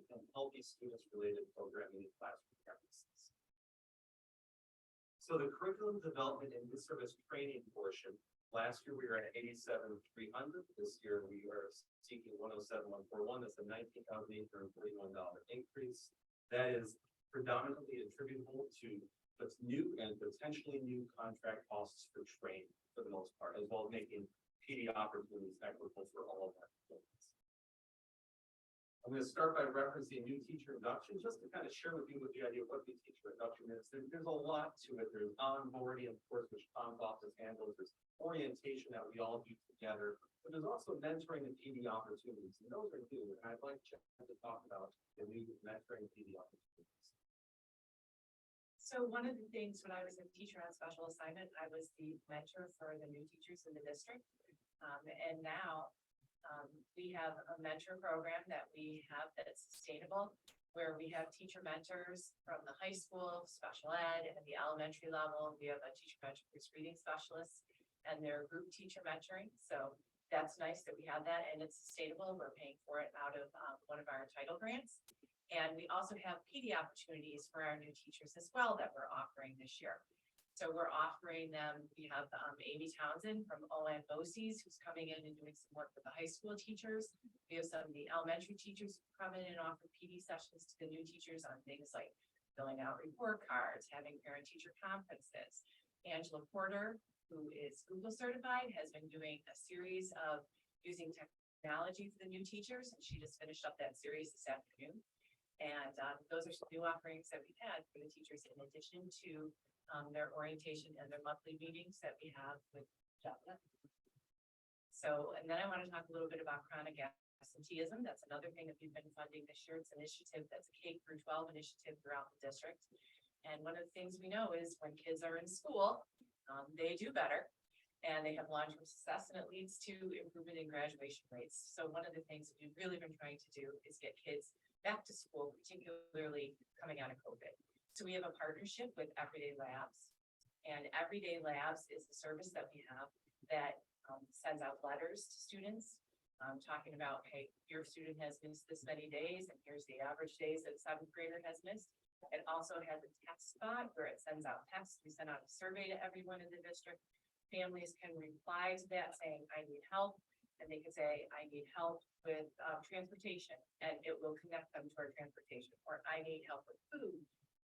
and healthy students-related programming in classroom practices. So the curriculum development and in-service training portion, last year we were at 87,300. This year we are seeking 107,141. That's a $19,841 increase. That is predominantly attributable to what's new and potentially new contract costs for training for the most part, as well as making PD opportunities equitable for all of our students. I'm going to start by referencing new teacher induction, just to kind of share with you the idea of what new teacher induction is. There's a lot to it. There's onboarding, of course, which Tom's office handles. There's orientation that we all do together, but there's also mentoring and PD opportunities, and those are new. And I'd like to talk about the new mentoring and PD opportunities. So one of the things when I was a teacher on special assignment, I was the mentor for the new teachers in the district. And now we have a mentor program that we have that's sustainable, where we have teacher mentors from the high school, special ed, and the elementary level. We have a teacher mentor who's reading specialists, and they're group teacher mentoring. So that's nice that we have that, and it's sustainable. We're paying for it out of one of our title grants. And we also have PD opportunities for our new teachers as well that we're offering this year. So we're offering them, we have Amy Townsend from ON BOCES who's coming in and doing some work with the high school teachers. We have some of the elementary teachers who come in and offer PD sessions to the new teachers on things like filling out report cards, having parent-teacher conferences. Angela Porter, who is Google certified, has been doing a series of using technology for the new teachers, and she just finished up that series this afternoon. And those are some new offerings that we've had for the teachers in addition to their orientation and their monthly meetings that we have with JAPA. So, and then I want to talk a little bit about chronic absenteeism. That's another thing that we've been funding this year. It's an initiative that's a K-12 initiative throughout the district. And one of the things we know is when kids are in school, they do better and they have long-term success, and it leads to improvement in graduation rates. So one of the things that we've really been trying to do is get kids back to school, particularly coming out of COVID. So we have a partnership with Everyday Labs, and Everyday Labs is the service that we have that sends out letters to students talking about, hey, your student has missed this many days, and here's the average days that a seventh grader has missed. It also has a text spot where it sends out texts. We send out a survey to everyone in the district. Families can reply to that saying, I need help. And they can say, I need help with transportation, and it will connect them to our transportation, or I need help with food,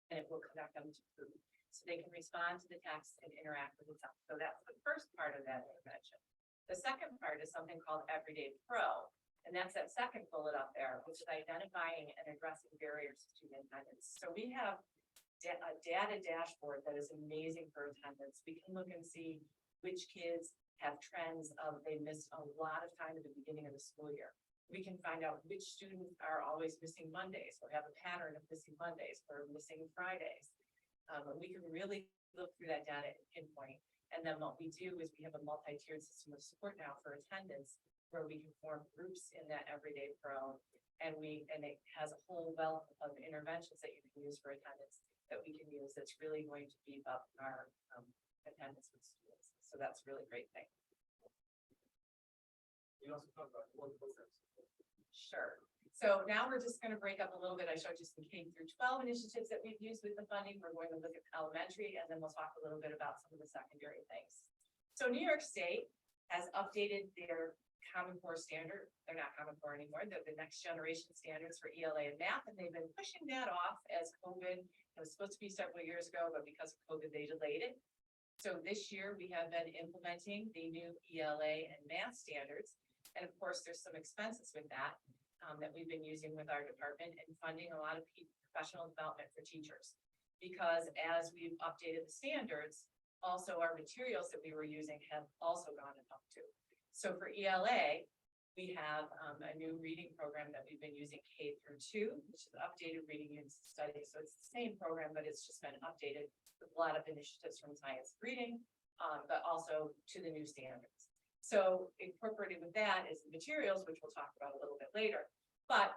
and it will connect them to food. So they can respond to the text and interact with itself. So that's the first part of that intervention. The second part is something called Everyday Pro. And that's that second bullet up there, which is identifying and addressing barriers to student attendance. So we have a data dashboard that is amazing for attendance. We can look and see which kids have trends of they missed a lot of time at the beginning of the school year. We can find out which students are always missing Mondays or have a pattern of missing Mondays or missing Fridays. We can really look through that data and pinpoint. And then what we do is we have a multi-tiered system of support now for attendance, where we can form groups in that Everyday Pro, and it has a whole wealth of interventions that you can use for attendance. that we can use that's really going to beef up our attendance with students. So that's a really great thing. You also talk about core programs. Sure. So now we're just going to break up a little bit. I showed you some K through 12 initiatives that we've used with the funding. We're going to look at elementary, and then we'll talk a little bit about some of the secondary things. So New York State has updated their Common Core standard. They're not Common Core anymore. They're the next generation standards for ELA and math, and they've been pushing that off as COVID. It was supposed to be several years ago, but because of COVID, they delayed it. So this year we have been implementing the new ELA and math standards. And of course, there's some expenses with that that we've been using with our department and funding a lot of professional development for teachers. Because as we've updated the standards, also our materials that we were using have also gone up too. So for ELA, we have a new reading program that we've been using K through 2, which is updated reading units study. So it's the same program, but it's just been updated with a lot of initiatives from science reading, but also to the new standards. So incorporated with that is the materials, which we'll talk about a little bit later, but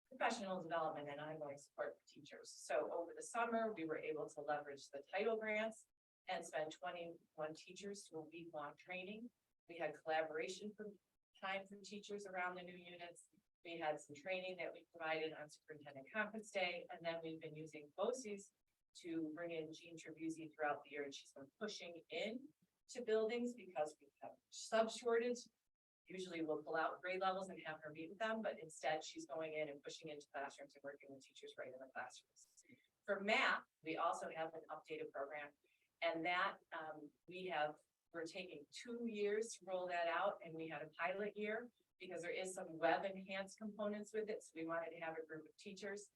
professional development and ongoing support for teachers. So over the summer, we were able to leverage the title grants and spend 21 teachers to a week-long training. We had collaboration from time from teachers around the new units. We had some training that we provided on Superintendent Conference Day, and then we've been using BOCES to bring in Jean Tribuzzi throughout the year, and she's been pushing in to buildings because we have sub shortage. Usually we'll pull out grade levels and have her meet with them, but instead she's going in and pushing into classrooms and working with teachers right in the classrooms. For math, we also have an updated program, and that we're taking 2 years to roll that out, and we had a pilot year because there is some web enhanced components with it. So we wanted to have a group of teachers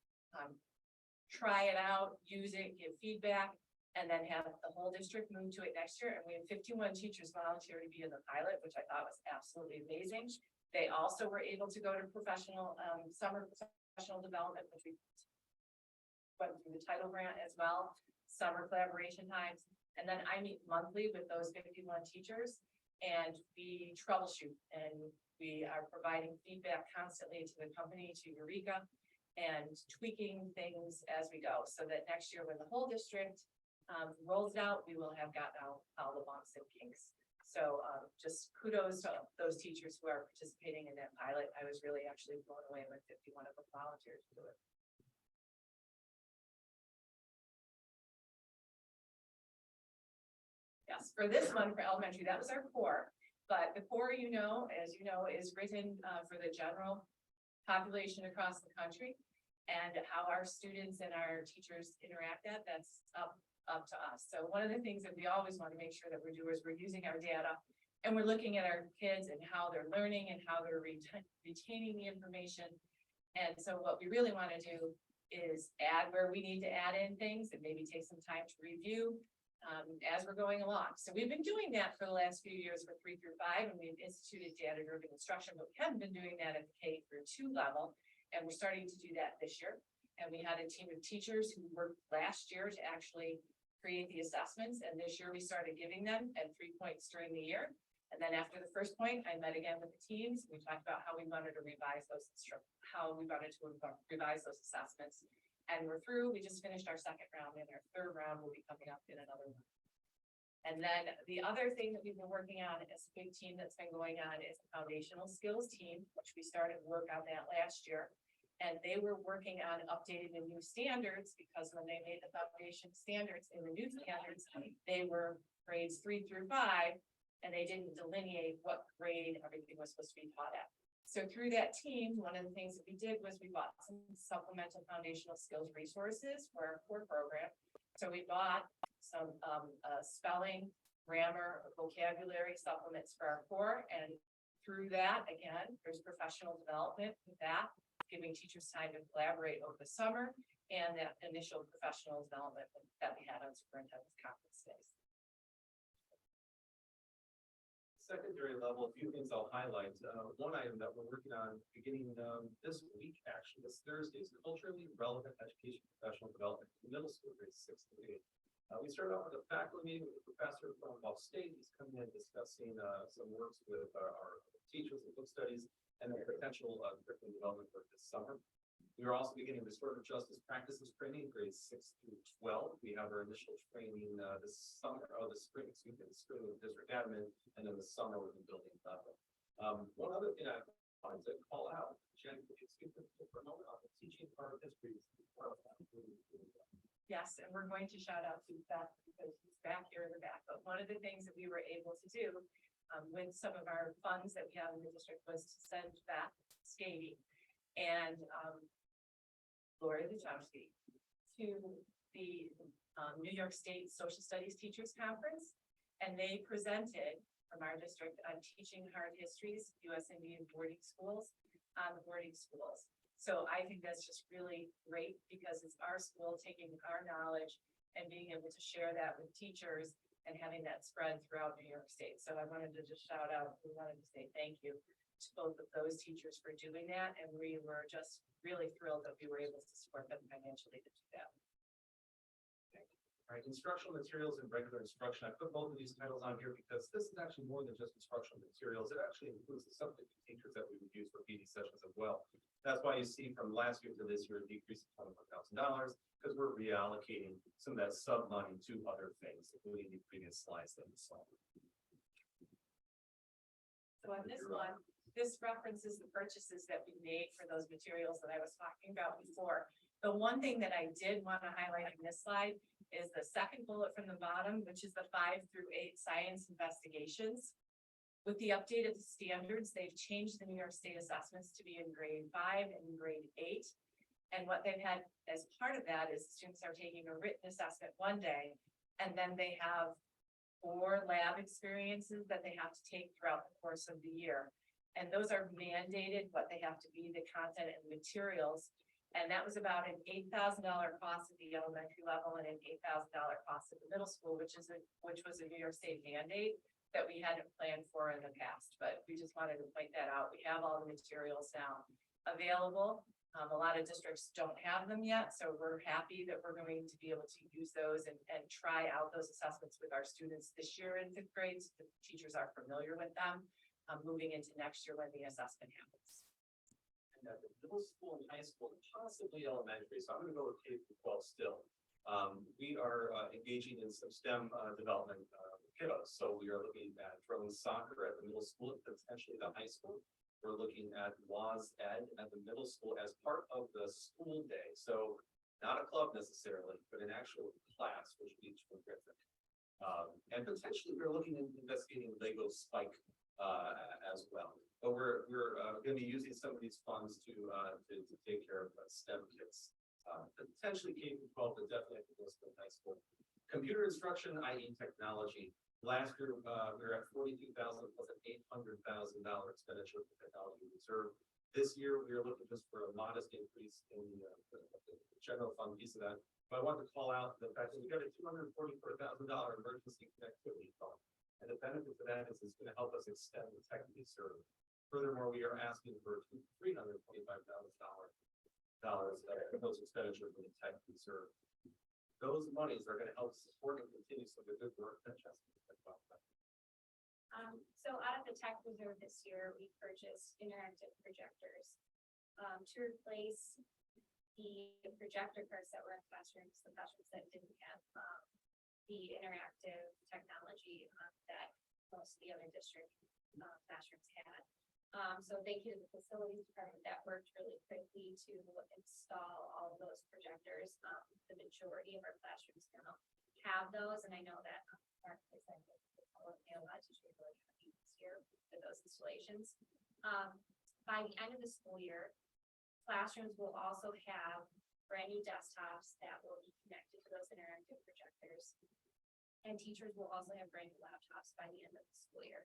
try it out, use it, give feedback, and then have the whole district move to it next year. And we had 51 teachers volunteer to be in the pilot, which I thought was absolutely amazing. They also were able to go to professional, summer professional development, which we went through the title grant as well, summer collaboration times. And then I meet monthly with those 51 teachers, and we troubleshoot, and we are providing feedback constantly to the company, to Eureka, and tweaking things as we go, so that next year when the whole district rolls it out, we will have gotten out all the bumps and kinks. So just kudos to those teachers who are participating in that pilot. I was really actually blown away when 51 of them volunteered to do it. Yes, for this one, for elementary, that was our core. But the core, you know, as you know, is written for the general population across the country, and how our students and our teachers interact that's up to us. So one of the things that we always want to make sure that we're doing is we're using our data, and we're looking at our kids and how they're learning and how they're retaining the information. And so what we really want to do is add where we need to add in things and maybe take some time to review as we're going along. So we've been doing that for the last few years for 3 through 5, and we've instituted data-driven instruction, but we haven't been doing that at the K through 2 level, and we're starting to do that this year. And we had a team of teachers who worked last year to actually create the assessments, and this year we started giving them at 3 points during the year. And then after the first point, I met again with the teams. We talked about how we wanted to revise those assessments. And we're through. We just finished our second round, and our third round will be coming up in another month. And then the other thing that we've been working on is a big team that's been going on is a foundational skills team, which we started work on that last year. And they were working on updating the new standards, because when they made the foundation standards in the new standards, they were grades 3 through 5, and they didn't delineate what grade everything was supposed to be taught at. So through that team, one of the things that we did was we bought some supplemental foundational skills resources for our core program. So we bought some spelling, grammar, vocabulary supplements for our core, and through that, again, there's professional development with that, giving teachers time to collaborate over the summer, and that initial professional development that we had on Superintendent's Conference Days. Secondary level, a few things I'll highlight. One item that we're working on beginning this week, actually, this Thursday, is culturally relevant education professional development in middle school grades 6 to 8. We started off with a faculty meeting with a professor from Ball State. He's coming in discussing some works with our teachers and book studies, and the potential curriculum development for this summer. We are also beginning restorative justice practices training, grades 6 through 12. We have our initial training this summer, the spring, excuse me, the spring with district admin, and then the summer with the building level. One other thing I wanted to call out, Jen, could you speak for a moment on the teaching part of history? Yes, and we're going to shout out to Beth because he's back here in the back. But one of the things that we were able to do with some of our funds that we have in the district was to send Beth skating and Lori Lachowski to the New York State Social Studies Teachers Conference. And they presented from our district on teaching hard histories, US Indian boarding schools, on the boarding schools. So I think that's just really great because it's our school taking our knowledge and being able to share that with teachers and having that spread throughout New York State. So I wanted to just shout out, we wanted to say thank you to both of those teachers for doing that. And we were just really thrilled that we were able to support them financially to do that. All right, instructional materials and regular instruction. I put both of these titles on here because this is actually more than just instructional materials. It actually includes the subject teachers that we would use for PD sessions as well. That's why you see from last year to this year, a decrease of $21,000 because we're reallocating some of that sub money to other things, including the previous slides that we saw. So on this one, this references the purchases that we made for those materials that I was talking about before. The one thing that I did want to highlight in this slide is the second bullet from the bottom, which is the 5 through 8 science investigations. With the updated standards, they've changed the New York State assessments to be in grade 5 and grade 8. And what they've had as part of that is students are taking a written assessment one day, and then they have 4 lab experiences that they have to take throughout the course of the year. And those are mandated, what they have to be, the content and materials. And that was about an $8,000 cost at the elementary level and an $8,000 cost at the middle school, which was a New York State mandate that we hadn't planned for in the past. But we just wanted to point that out. We have all the materials now available. A lot of districts don't have them yet, so we're happy that we're going to be able to use those and try out those assessments with our students this year in 5th grade. So the teachers are familiar with them moving into next year when the assessment happens. And at the middle school and high school, and possibly elementary, so I'm going to go with K through 12 still. We are engaging in some STEM development kiddos. So we are looking at throwing soccer at the middle school, potentially the high school. We're looking at WAS Ed at the middle school as part of the school day. So not a club necessarily, but an actual class, which would be terrific. And potentially we're looking at investigating Lego Spike as well. But we're going to be using some of these funds to take care of STEM kids. Potentially K through 12, but definitely middle school, high school. Computer instruction, i.e. technology. Last year, we were at $42,000 plus an $800,000 expenditure for technology reserve. This year, we are looking just for a modest increase in the general fund piece of that. But I want to call out the fact that we got a $244,000 emergency connectivity fund. And the benefit of that is it's going to help us extend the tech reserve. Furthermore, we are asking for $325,000 those expenditures in the tech reserve. Those monies are going to help support and continue some of the good work that Jessica talked about. So out of the tech reserve this year, we purchased interactive projectors to replace the projector cards that were in classrooms, the classrooms that didn't have the interactive technology that most of the other district classrooms had. So thank you to the facilities department that worked really quickly to install all of those projectors. The majority of our classrooms now have those, and I know that our teachers are really happy this year with those installations. By the end of the school year, classrooms will also have brand new desktops that will be connected to those interactive projectors. And teachers will also have brand new laptops by the end of the school year.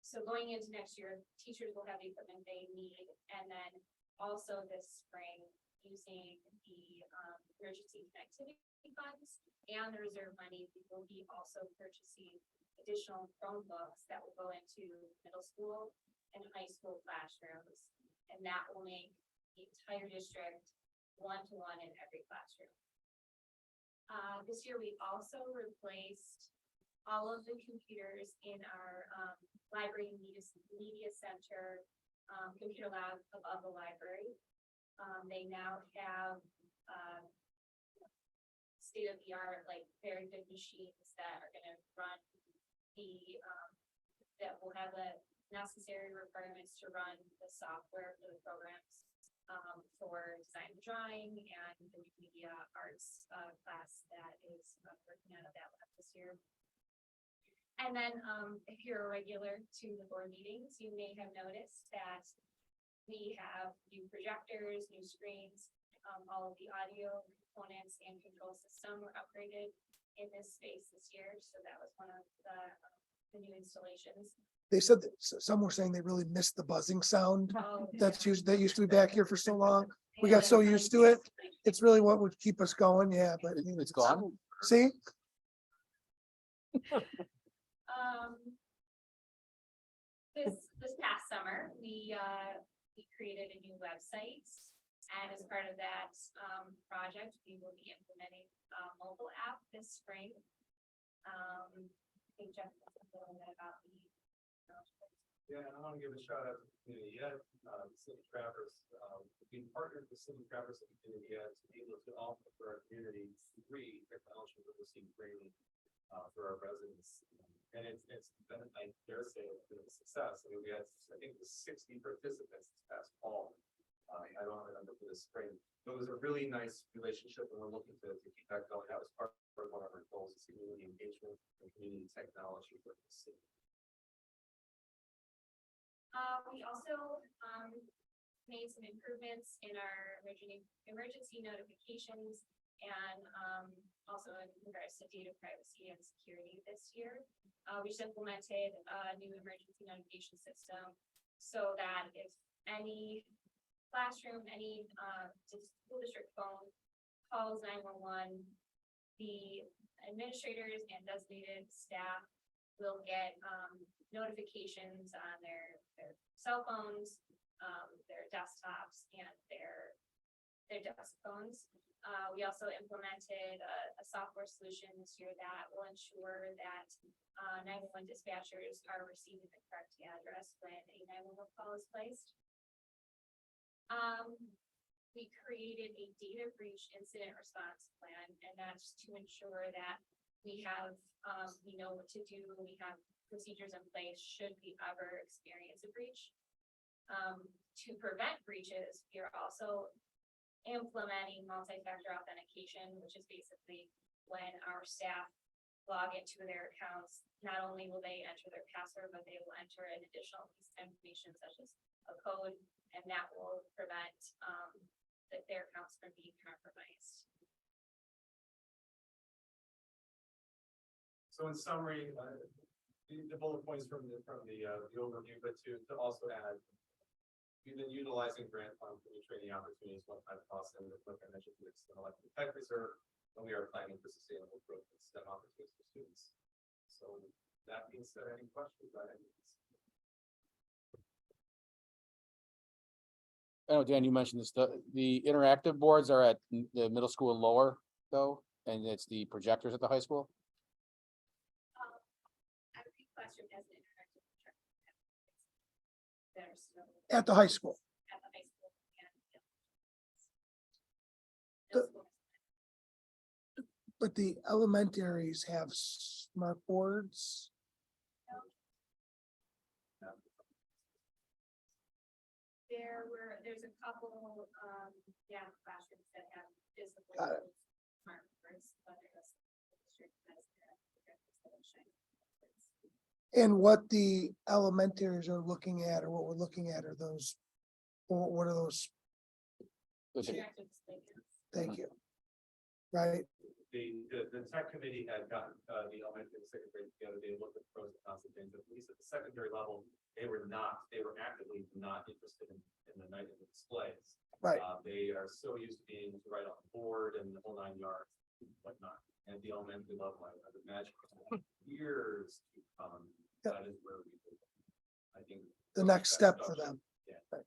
So going into next year, teachers will have the equipment they need. And then also this spring, using the emergency connectivity funds and the reserve money, we will be also purchasing additional Chromebooks that will go into middle school and high school classrooms. And that will make the entire district one-to-one in every classroom. This year, we also replaced all of the computers in our library media center, computer lab above the library. They now have, state of the art, like very good machines that are gonna run that will have the necessary requirements to run the software for the programs for design and drawing and the media arts class that is working out of that lab this year. And then if you're a regular to the board meetings, you may have noticed that we have new projectors, new screens, all of the audio components and control system were upgraded in this space this year. So that was one of the new installations. They said that some were saying they really missed the buzzing sound. That used to be back here for so long. We got so used to it. It's really what would keep us going. Yeah, but It's gone. see, This past summer, we created a new website. And as part of that project, we will be implementing a mobile app this spring. I think Jeff was a little bit about the. Yeah, and I want to give a shout out to the community yet, City Traverse. We partnered with City Traverse and community yet to be able to offer for our community free technology literacy training for our residents. And it's been, I dare say, it's been a success. I mean, we had, I think, 60 participants this past fall. I don't remember for this spring. But it was a really nice relationship, and we're looking to keep that going. That was part of one of our goals, is community engagement and community technology for the city. We also made some improvements in our emergency notifications and also in regards to data privacy and security this year. We just implemented a new emergency notification system so that if any classroom, any school district phone calls 911, the administrators and designated staff will get notifications on their cell phones, their desktops, and their desk phones. We also implemented a software solution this year that will ensure that 911 dispatchers are receiving the correct address when a 911 call is placed. We created a data breach incident response plan, and that's to ensure that we have, we know what to do. We have procedures in place should we ever experience a breach. To prevent breaches, we are also implementing multi-factor authentication, which is basically when our staff log into their accounts, not only will they enter their password, but they will enter an additional piece of information such as a code, and that will prevent their accounts from being compromised. So in summary, the bullet points from the overview, but to also add, we've been utilizing grant funds for new training opportunities, one-time costs, and like I mentioned, it's an electric tech reserve, and we are planning for sustainable growth and STEM opportunities for students. So that being said, any questions? Oh, Dan, you mentioned this, the interactive boards are at the middle school and lower though, and it's the projectors at the high school? Every classroom has an interactive projector. There's no at the high school. at the high school and The- But the elementaries have smart boards. there's a couple classrooms that have physical Got it. smart boards, but there's district has their projectors that are shining. And what the elementaries are looking at, or what we're looking at, are those, what are those? Interactive displays. Thank you. Right, The tech committee had gotten the elementary and second grade together. They looked at the pros and cons of things. At least at the secondary level, they were actively not interested in the night of the displays. right. They are so used to being able to write on the board and the whole 9 yards and whatnot. And at the elementary level, I would imagine years to come. Yep. That is where we, I think. The next step for them. Yeah. Right.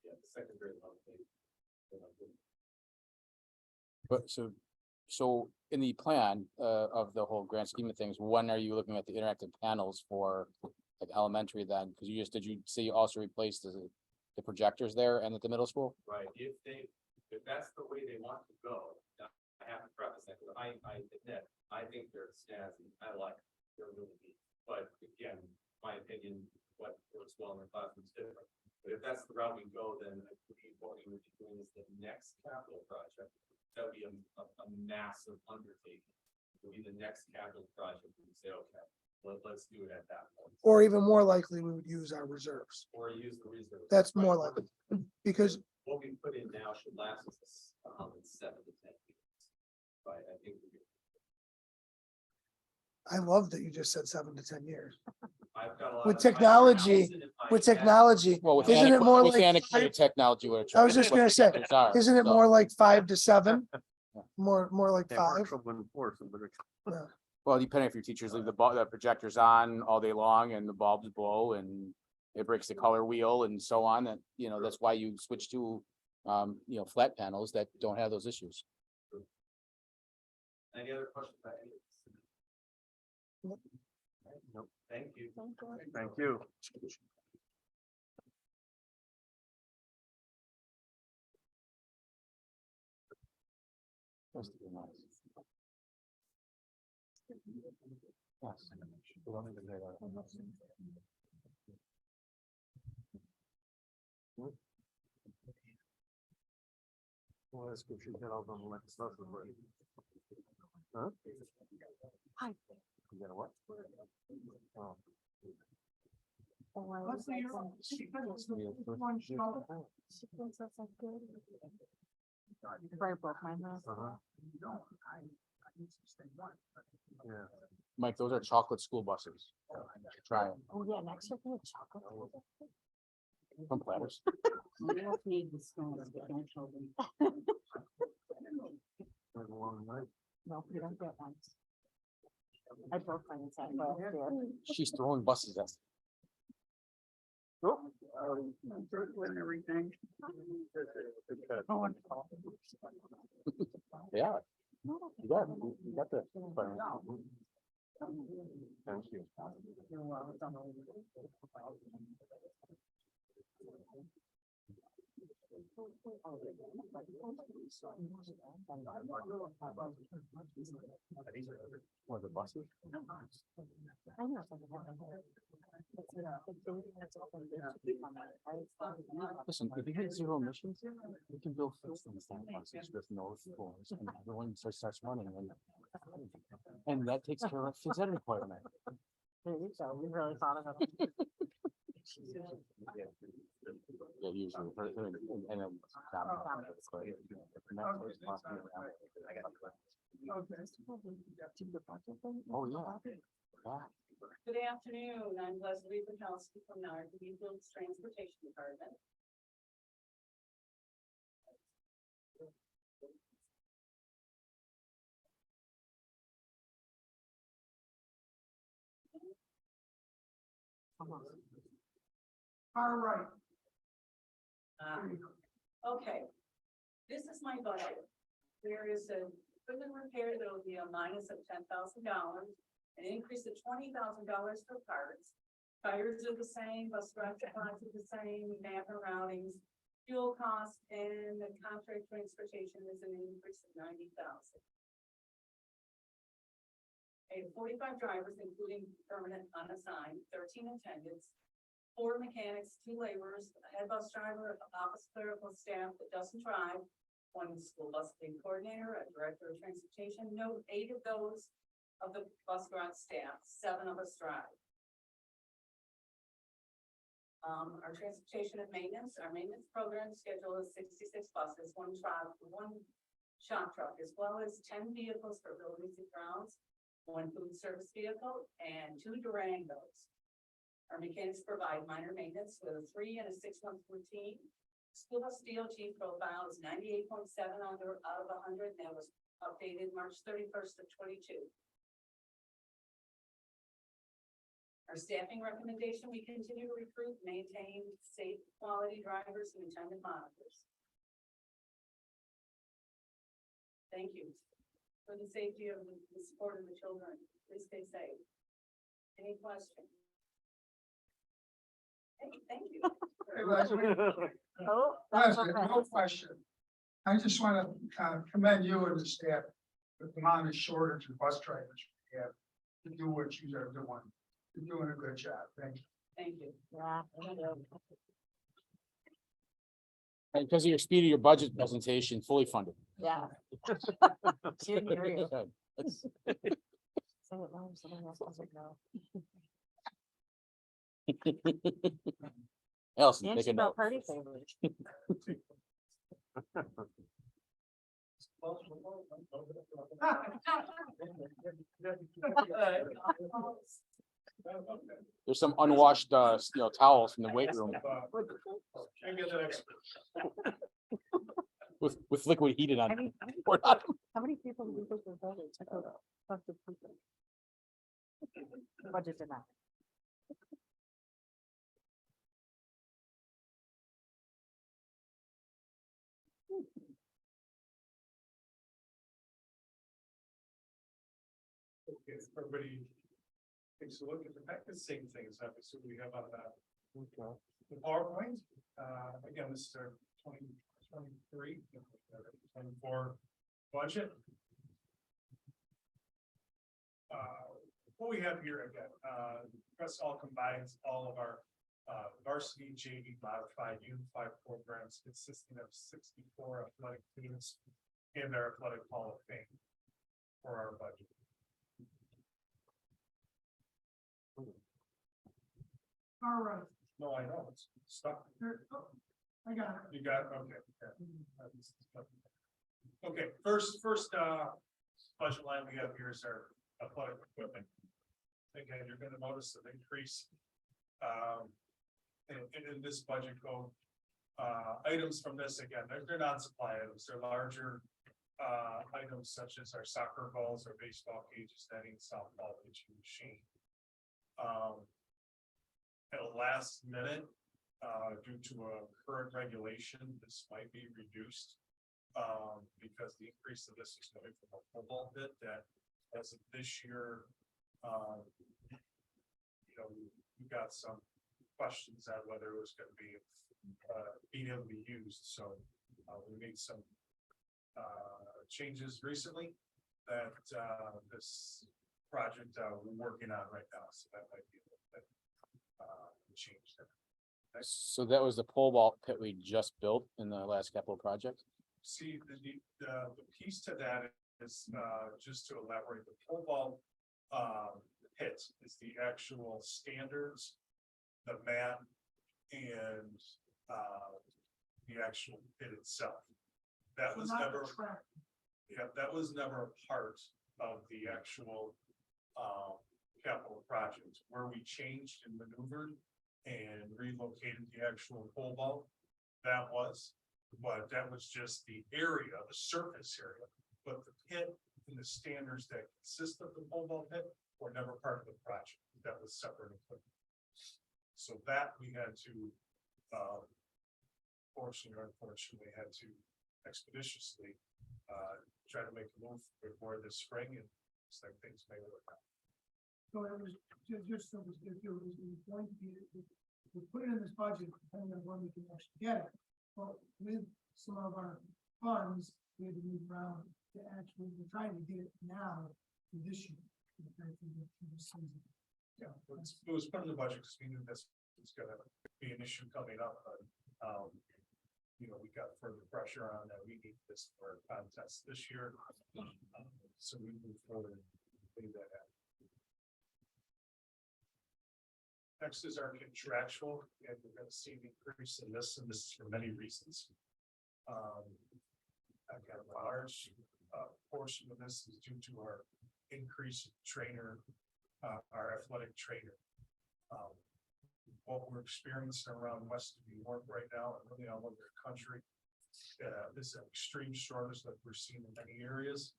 Yeah, the secondary level. They like it. But so in the plan of the whole grand scheme of things, when are you looking at the interactive panels for like elementary then? Because did you say you also replaced the projectors there and at the middle school? Right, if that's the way they want to go, now, I have to preface that, because I admit, I think they're snazzy, I like, they're really neat. But again, my opinion, what works well in the classroom is different. But if that's the route we go, then I believe what we would be doing is the next capital project, that would be a massive undertaking. It would be the next capital project, we would say, okay, let's do it at that point. Or even more likely, we would use our reserves. Or use the reserve. That's more likely, because What we put in now should last us 7 to 10 years. Right, I think I love that you just said 7 to 10 years. I've got a lot With of- technology, with technology, Well, with isn't it more with like, antiquated technology. what I was just gonna say, isn't it more like 5 to 7? More like 5? Yeah. Well, depending if your teachers leave the projectors on all day long and the bulbs blow and it breaks the color wheel and so on, that, that's why you switch to, flat panels that don't have those issues. Any other questions? Nope. Thank you. Thank you. Yes. We don't even hear that. Well, that's good. You get all them like stuff. Huh? Hi. You got a what? Oh. Let's say you're- Uh-huh. Yeah. Mike, those are chocolate school buses. Try them Oh, yeah, next year, chocolate. from Platters. Been a long night. No, you don't get one. I broke mine inside last year. She's throwing buses at. Yeah. You got the. Thank you. What, the buses? I know. Listen, if you had zero emissions, we can build systems on buses with no floors and everyone starts running and that takes care of phys ed requirement. There you go, we really thought of it. Yeah, usually, and then. Oh, yeah. Yeah. Good afternoon, I'm Leslie Bukowski from NARD, the Fields Transportation Department. Far right. Okay, this is my budget. There is a equipment repair that will be a minus of $10,000, an increase of $20,000 for parts. Tires are the same, bus drive supplies are the same, map and routings, fuel costs, and the contract transportation is an increase of $90,000. I have 45 drivers, including permanent unassigned, 13 attendants, 4 mechanics, 2 laborers, a head bus driver, office clerical staff that doesn't drive, 1 school bus fleet coordinator, a director of transportation. Note 8 of those of the bus route staff, 7 of us drive. Our transportation and maintenance, our maintenance program schedule is 66 buses, 1 shop truck, as well as 10 vehicles for buildings and grounds, 1 food service vehicle, and 2 Durangos. Our mechanics provide minor maintenance with a 3 and a 6-month routine. School bus DOT profile is 98.7 out of 100, and that was updated March 31st of 22. Our staffing recommendation, we continue to recruit, maintain safe, quality drivers and attendant monitors. Thank you. For the safety of the support of the children, please stay safe. Any questions? Thank you. Hey, Leslie, Oh, Leslie, no question. I just want to commend you and the staff with the amount of shortage of bus drivers we have to do what you are doing. You're doing a good job. Thank you. Thank you. yeah. And because of your speed of your budget presentation, fully funded. Yeah. She didn't hear you. That's- Say it loud, someone else doesn't know. Allison, And take she a felt note. party favors. There's some unwashed, towels from the weight room with liquid heated on. I them. mean, Poured on them. how many people do you think were voting? Check out bunch of people. Budget did not. Okay, if everybody takes a look at the fact, the same thing as obviously we have on the PowerPoint. Again, this is our 2023, 24 budget. What we have here again, press all combines all of our varsity, JV, modified, unified programs consisting of 64 athletic teams and our athletic hall of fame for our budget. All right, No, I know, it's stuck. here, oh, I got it. You got, okay. Okay, first budget line we have here is our athletic equipment. Again, you're gonna notice an increase in this budget code. Items from this, again, they're not supply items, they're larger items such as our soccer balls, our baseball cages, netting, softball pitching machine. At the last minute, due to a current regulation, this might be reduced. Because the increase of this is coming from a football bit that as of this year, we got some questions on whether it was gonna be being able to be used, so we made some changes recently that this project we're working on right now, so that might be a little bit change there. So that was the pole vault pit we just built in the last capital project. See, the piece to that is, just to elaborate, the pole vault pit is the actual standards, the mat, and the actual pit itself. That was Not the never, track. yeah, that was never a part of the actual capital project, where we changed and maneuvered and relocated the actual pole vault. That was. But that was just the area, the surface area, but the pit and the standards that consist of the pole vault pit were never part of the project. That was separate equipment. So that we had to, fortunately or unfortunately, had to expeditiously try to make a move before this spring, and it's like things may work out. So it was, just so it was going to be, we put it in this budget, depending on when we can actually get it. But with some of our funds, we had to move around to actually, we're trying to get it now for this year. Yeah, it was put in the budget because we knew this was gonna be an issue coming up, but, we got further pressure on that. We need this for a contest this year. So we move forward and leave that out. Next is our contractual, and we're gonna see an increase in this, and this is for many reasons. I've got a large portion of this is due to our increase in trainer, our athletic trainer. What we're experiencing around Western New York right now, and really all over the country, this extreme shortage that we're seeing in many areas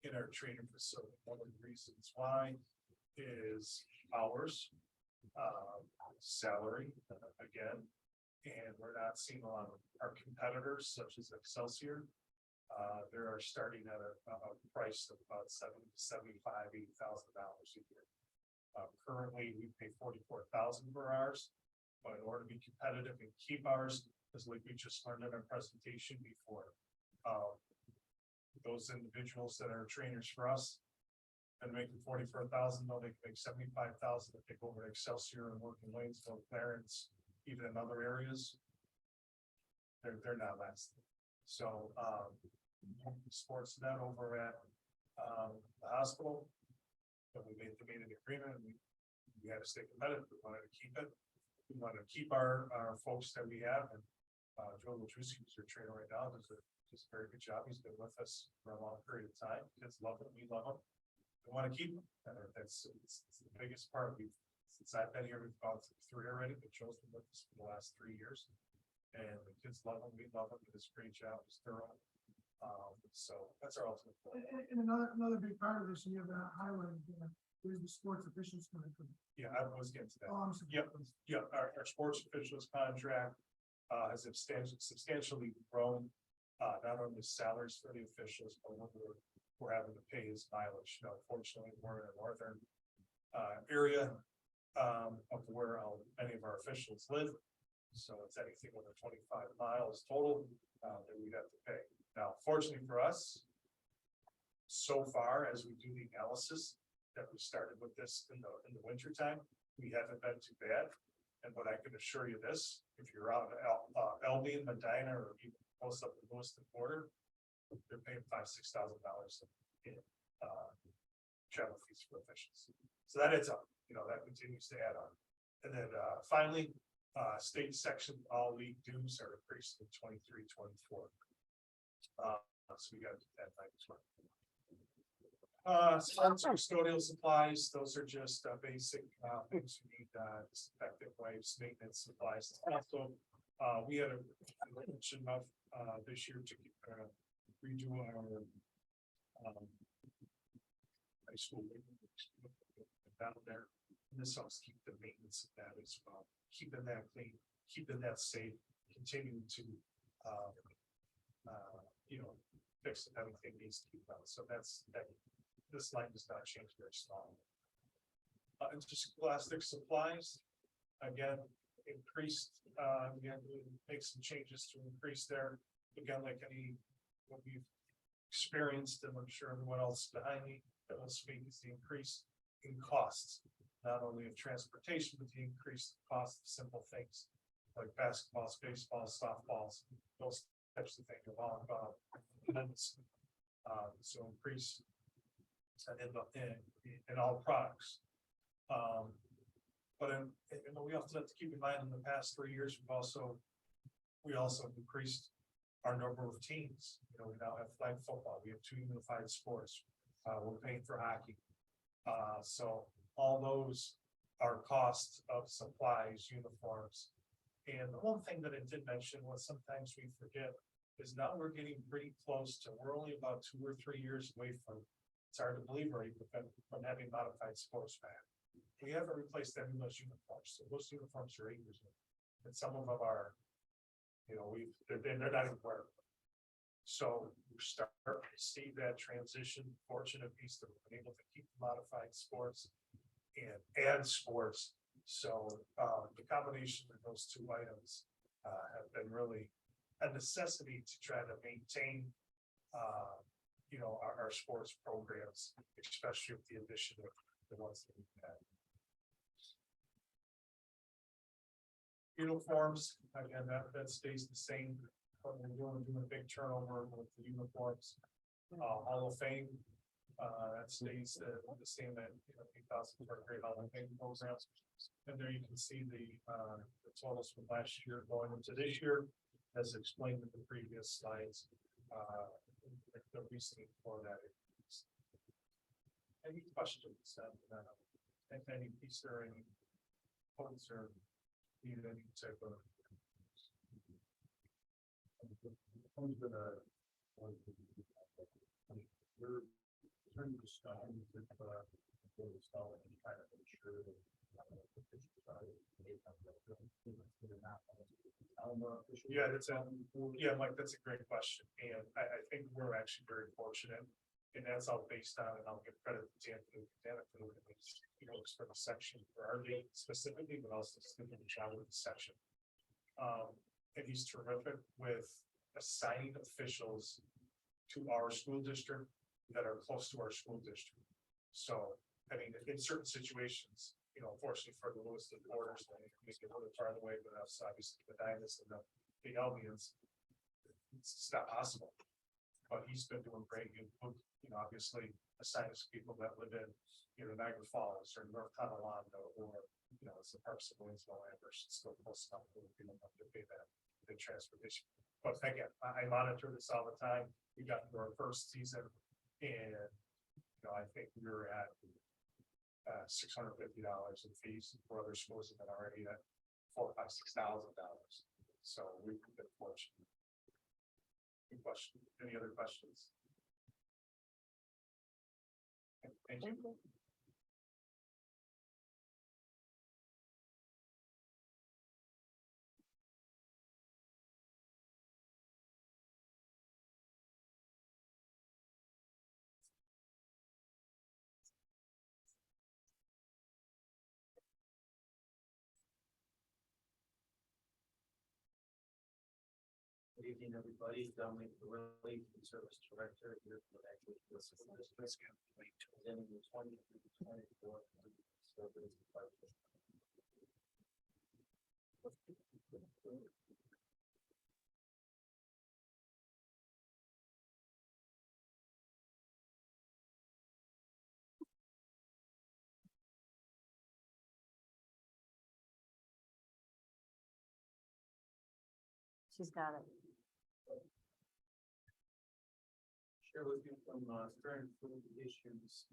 in our training facility. One of the reasons why is hours. Salary, again, and we're not seeing a lot of our competitors such as Excelsior. They are starting at a price of about $75,000 to $80,000 a year. Currently, we pay $44,000 for ours. But in order to be competitive and keep ours, as like we just learned in our presentation before, those individuals that are trainers for us, and making 44,000, though they can make 75,000 if they go over to Excelsior and work in Waynesville, Clarence, even in other areas. They're not lasting. So, sports net over at, the hospital. But we made an agreement, and we had to stay competitive, we wanted to keep it. We want to keep our folks that we have, and, Joe Lutrusky, who's our trainer right now, does a very good job. He's been with us for a long period of time. Kids love him, we love him. We want to keep him, and it's the biggest part. Since I've been here, we've gone through 3 already, but Joe's been with us for the last 3 years. And the kids love him, we love him, he does a great job, he's thorough. So that's our ultimate goal. And another big part of this, and you have that highlighted, is the sports officials contract. Yeah, I was getting to that. Oh, I'm sorry. Yeah, our sports officials contract has substantially grown. Not only salaries for the officials, but what we're having to pay is mileage. Now, fortunately, we're in a northern area of where many of our officials live. So it's anything over 25 miles total that we'd have to pay. Now, fortunately for us, so far as we do the analysis that we started with this in the winter time, we haven't been too bad. And but I can assure you this, if you're out of Albion, Medina, or even close up the Lewiston border, they're paying $5,000–6,000 in travel fees for officials. So that adds up, that continues to add on. And then finally, state section, all league dues are increased in 23-24. So we got to do that night as well. Sports custodial supplies, those are just basic things you need, disinfectant wipes, maintenance supplies. Also, we had a mention of this year to redo our high school down there. And this helps keep the maintenance of that as well, keeping that clean, keeping that safe, continuing to fix everything needs to be done. So that's that. This line does not change very small. And just plastic supplies, again, increased, again, we make some changes to increase there. Again, like what we've experienced, and I'm sure everyone else behind me that will speak, is the increase in costs, not only of transportation, but the increased cost of simple things like basketballs, baseballs, softballs, those types of things are all tremendously. So increase in all products. But we also have to keep in mind, in the past 3 years, we also increased our number of teams. We now have flag football, we have 2 unified sports, we're paying for hockey. So all those are costs of supplies, uniforms. And the one thing that I did mention was sometimes we forget is now we're getting pretty close to, we're only about 2 or 3 years away from, it's hard to believe, right, from having modified sports back. We haven't replaced any of those uniforms, so those uniforms are 8 years old. And some of them are, they're not even wearable. So we start to see that transition. Fortunate piece that we've been able to keep modified sports and add sports. So the combination of those 2 items have been really a necessity to try to maintain our sports programs, especially with the addition of the ones that we've had. Uniforms, again, that stays the same. But we're doing a big turnover with the uniforms. Hall of Fame, that stays the same at 8,000 for a great Hall of Fame programs. And there you can see the totals from last year going into this year, as explained in the previous slides. The reasoning for that. Any questions? If any piece or any points or need any type of. We're trying to start with yeah, Mike, that's a great question. And I think we're actually very fortunate. And that's all based on, and I'll give credit to Anthony, you know, for the section for our league specifically, but also the job with the section. And he's terrific with assigning officials to our school district that are close to our school district. So, I mean, in certain situations, you know, unfortunately for the Lewiston borders, they make it a little farther away, but that's obviously the Dynas and the Albions. It's not possible. But he's been doing great. You know, obviously assigning people that live in, you know, Niagara Falls or North Tonawanda or, you know, it's the parts of Williamsville, Amherst, it's still close enough for people to pay that, the transportation. But again, I monitor this all the time. We got through our first season and, you know, I think we were at $650 in fees for other schools have been already at $4,000, $5,000, $6,000. So we've been fortunate. Good question. Any other questions? Thank you. Good evening, everybody. Dominic Burley, Food Service Director here for the Active District. Presenting the 23-24 Service Department. She's got it. Share with you from current food issues,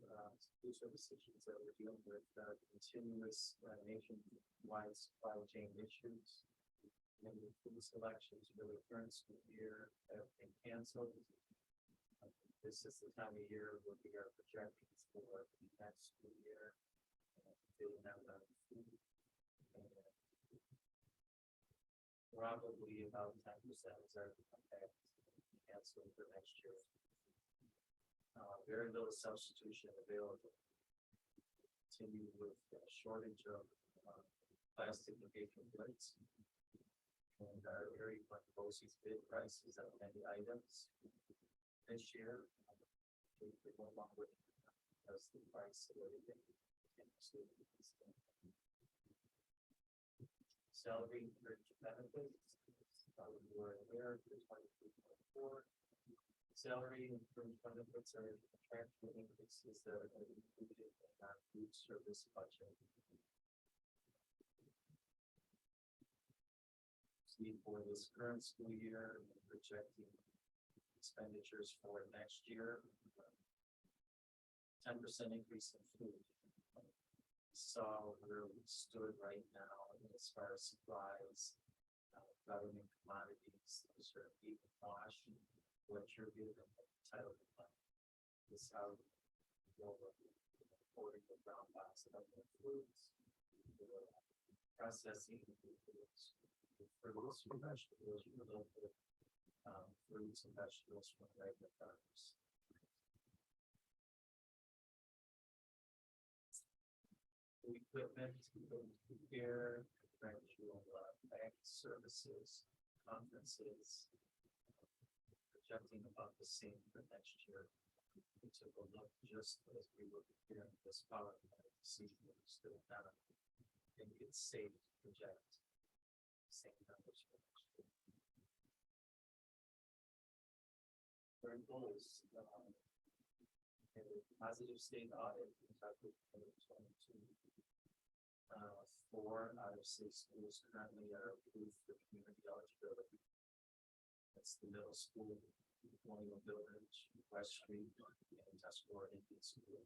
food service issues that we're dealing with, continuous nationwide supply chain issues. And the food selections for the current school year have been canceled. This is the time of year where we are projecting for the next school year. They will have enough food. And probably about 10% is our impact canceled for next year. Very little substitution available. Continue with a shortage of plastic and paper plates. And our very much BOCES bid prices on many items this year. We no longer because the price of everything. Salary for benefits. We were aware for 23-24. Salary and fringe benefits are contractual increases that are included in our food service budget. See, for this current school year, projecting expenditures for next year, 10% increase in food. So where we stood right now as far as supplies, government commodities, those are even wash. What you're given title is how ordering the brown box of the foods, processing foods, fruits and vegetables, fruits and vegetables from regular farmers. Equipment, here, contractual bank services, conferences. Projecting about the same for next year. We took a look just as we were preparing this PowerPoint to see what was still down. I think it's safe to project same numbers for next year. Current goals, a positive state audit in 2022. 4 out of 6 schools currently are approved for community eligibility. That's the middle school, Colonial Village, West Street, and Tuscarora Indian School.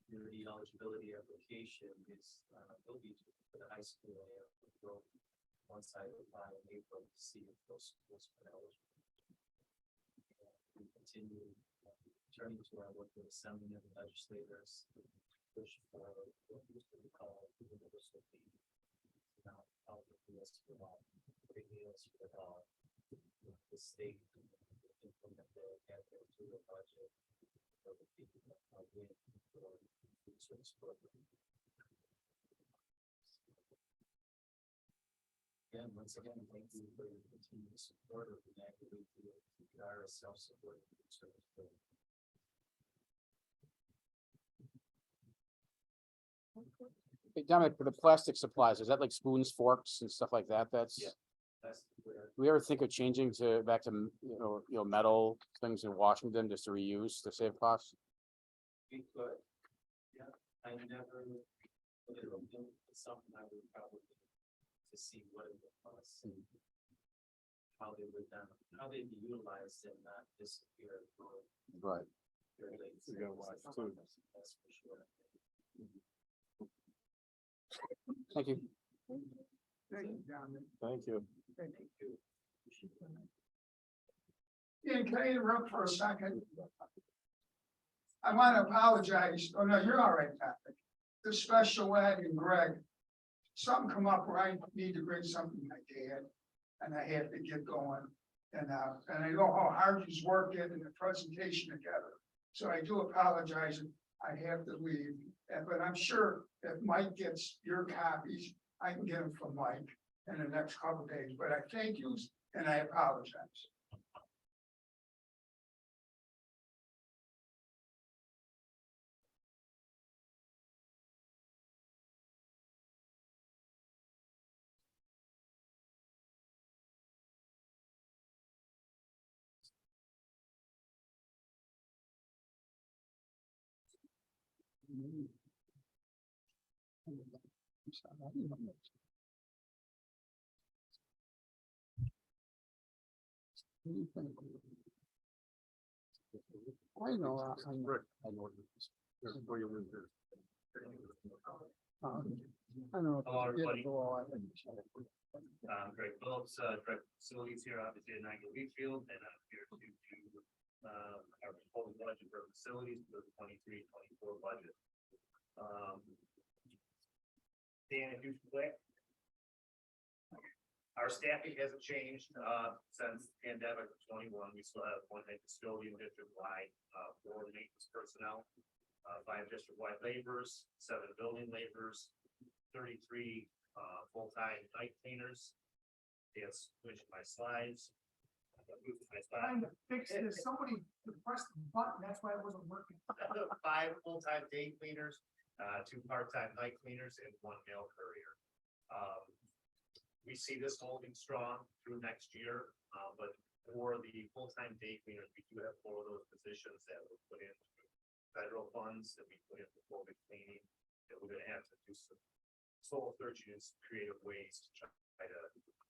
Community eligibility application is will be for the high school. Once I apply in April to see if those schools are eligible. We continue turning to our work with assembly and legislators to push for what used to be called the universal fee. Now, out of the US for all. Meals for the state implement the admin to the budget. For the people that are in for food service program. Again, once again, thank you for your continued support of the Nagawee Field. We are a self-supporting food service program. Hey, Dominic, for the plastic supplies, is that like spoons, forks and stuff like that? That's, Yeah. That's where do we ever think of changing to back to, metal things in Washington just to reuse to save costs? we could. Yeah, I never. It's something I would probably to see what it would cost. And how they would, how they'd be utilized and not disappear. For Right. very late We gotta watch too. That's for sure. Thank you. Thank you, Dominic. Thank you. Thank you. Ian, can I interrupt for a second? I want to apologize. Oh, no, you're all right, Patrick. The special ed and Greg. Something come up where I need to bring something to my dad, and I have to get going. And I know how hard he's working and the presentation together. So I do apologize. I have to leave, but I'm sure if Mike gets your copies, I can get them from Mike in the next couple of days. But I thank you and I apologize. I know. I know. I know. Hello, everybody. Greg Phillips, Director of Facilities here, obviously in Nagawee Field, and I'm here to do our proposed budget for facilities for the 23-24 budget. Dan, if you play. Our staffing hasn't changed since pandemic 21. We still have one head custodian district-wide, 4 maintenance personnel, 5 district-wide laborers, 7 building laborers, 33 full-time night cleaners. Yes, switch my slides. Trying to fix this, somebody pressed the button, that's why it wasn't working. 5 full-time day cleaners, 2 part-time night cleaners, and 1 mail courier. We see this holding strong through next year, but for the full-time day cleaners, we do have 4 of those positions that were put in federal funds that we put in for COVID cleaning, that we're gonna have to do some soul searching and some creative ways to try to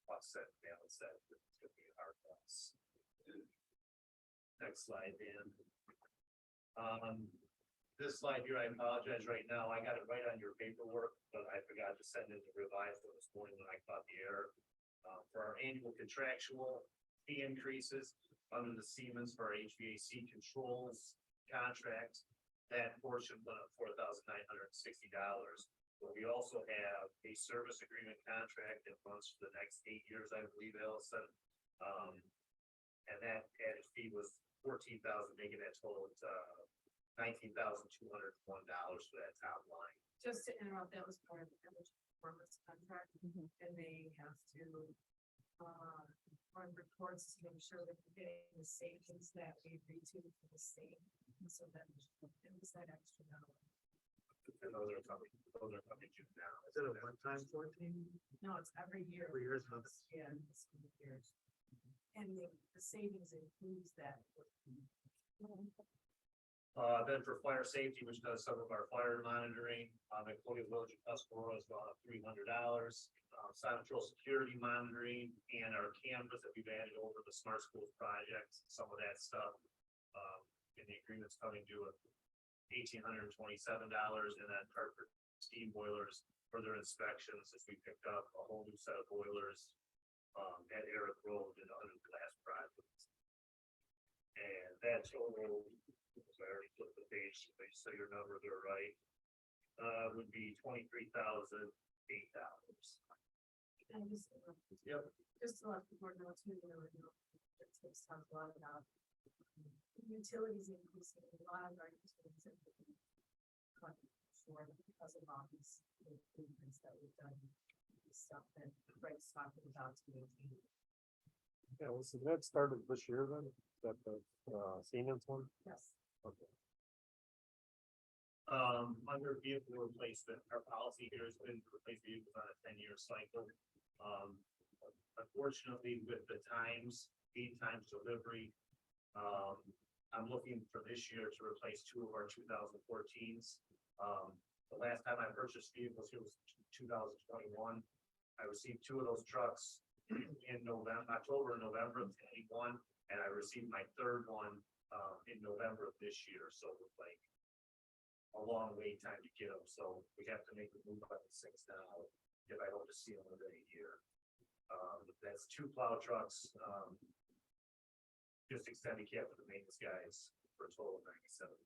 offset, balance that. It's gonna be hard for us. Next slide, Dan. This slide here, I apologize right now. I got it right on your paperwork, but I forgot to send it to revise it this morning when I caught the error. For our annual contractual fee increases under the Siemens for our HVAC controls contract, that portion went up $4,960. But we also have a service agreement contract that runs for the next 8 years, I believe, Allison. And that added fee was $14,000, making that total $19,201 for that top line. Just to interrupt, that was part of the performance contract, and they have to run reports to make sure that we're getting the savings that we agreed to for the state. And so that it was that extra dollar. And those are coming June now. Is it a one-time 14? No, it's every year. Every year, so it's- Yeah, it's 2 years. And the savings includes that. Then for fire safety, which does some of our fire monitoring, including Village of Tuscarora is about $300. Central security monitoring and our cameras that we've added over the Smart Schools project, some of that stuff. And the agreement's coming due at $1,827, and then Hartford steam boilers for their inspections as we picked up a whole new set of boilers at Eric Road and other glass projects. And that total, I already flipped the page, so your numbers are right, would be $23,008. And just, Yep. just to let the board know too, It's talked a lot about utilities increasing, a lot of our utilities increasing. For because of all these improvements that we've done, stuff that Greg's talking about to maintain. Yeah, well, so that started this year then, that the Siemens one? Yes. Okay. Under vehicle replacement, our policy here has been to replace vehicles on a 10-year cycle. Unfortunately, with the times, lead times, delivery, I'm looking for this year to replace 2 of our 2014s. The last time I purchased vehicles here was 2021. I received 2 of those trucks in October and November of 21, and I received my 3rd one in November of this year. So it was like a long wait time to get them. So we have to make the move on the 6 now if I hope to see them within a year. That's 2 plow trucks, just extended cab for the maintenance guys for a total of $97,000.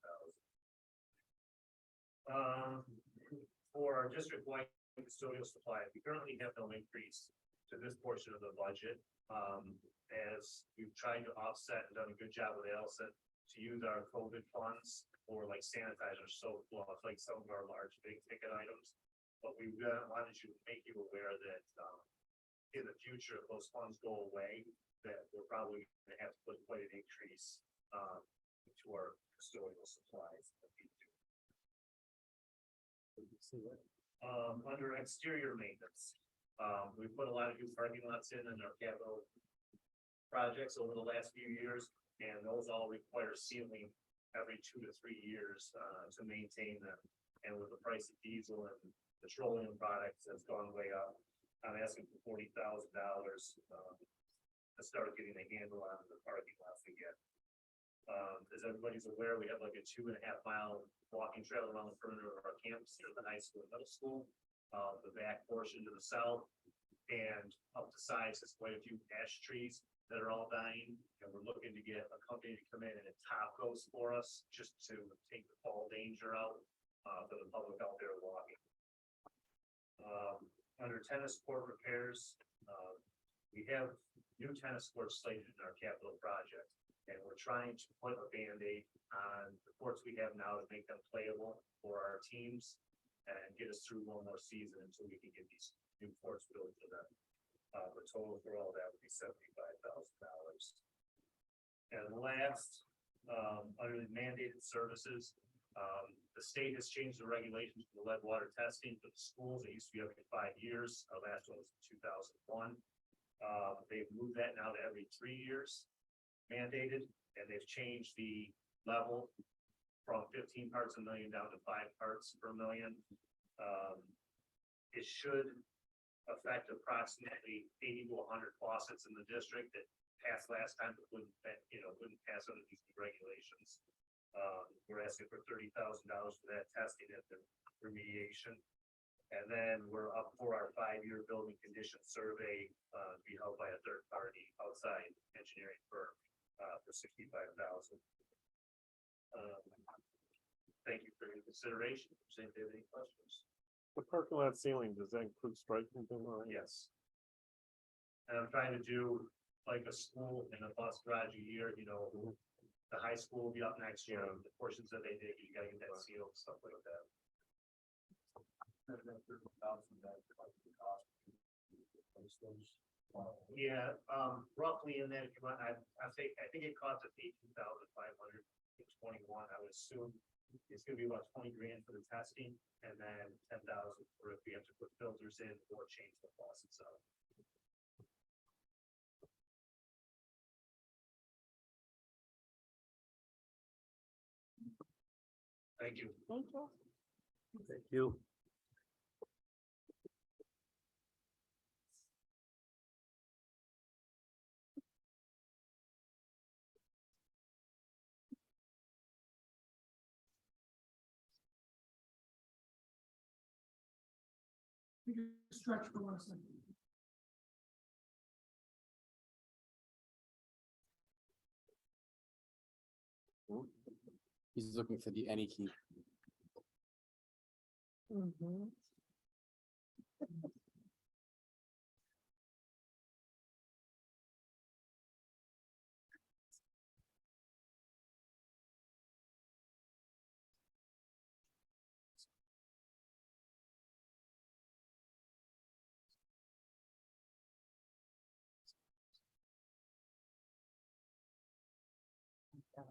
For our district-wide custodial supply, we currently have no increase to this portion of the budget. As we've tried to offset and done a good job with Allison to use our COVID funds for like sanitizers, soap, gloves, like some of our large big ticket items. But we wanted to make you aware that in the future, if those funds go away, that we're probably going to have to put quite an increase to our custodial supplies. Under exterior maintenance, we put a lot of new parking lots in our capital projects over the last few years, and those all require sealing every 2 to 3 years to maintain them. And with the price of diesel and petroleum products has gone way up, I'm asking for $40,000 to start getting a handle on the parking lots again. As everybody's aware, we have like a 2.5 mile walking trail around the perimeter of our campus here at the high school and middle school. The back portion to the south and up the sides is quite a few ash trees that are all dying. And we're looking to get a company to come in and top those for us just to take the fall danger out for the public out there walking. Under tennis court repairs, we have new tennis courts slated in our capital project. And we're trying to put a Band-Aid on the courts we have now to make them playable for our teams and get us through one more season until we can get these new courts built for them. The total for all that would be $75,000. And last, under the mandated services, the state has changed the regulations for the lead water testing for the schools. It used to be every 5 years. Our last one was in 2001. They've moved that now to every 3 years. Mandated, and they've changed the level from 15 parts per million down to 5 parts per million. It should affect approximately 80 to 100 faucets in the district that passed last time, but wouldn't pass under these new regulations. We're asking for $30,000 for that testing and the remediation. And then we're up for our 5-year building condition survey to be held by a third party outside engineering firm for $65,000. Thank you for your consideration. Does anybody have any questions? The parking lot ceiling, does that include striking them or? Yes. And I'm trying to do like a school and a bus garage a year, the high school will be up next year, the portions that they did, you gotta get that sealed, stuff like that. Yeah, roughly in that, if you want, I think it costs us $18,521. I would assume it's gonna be about 20 grand for the testing and then 10,000 for if we have to put filters in or change the faucets out. Thank you. Thank you. Thank you. Stretch for 1 second. He's looking for the any key. I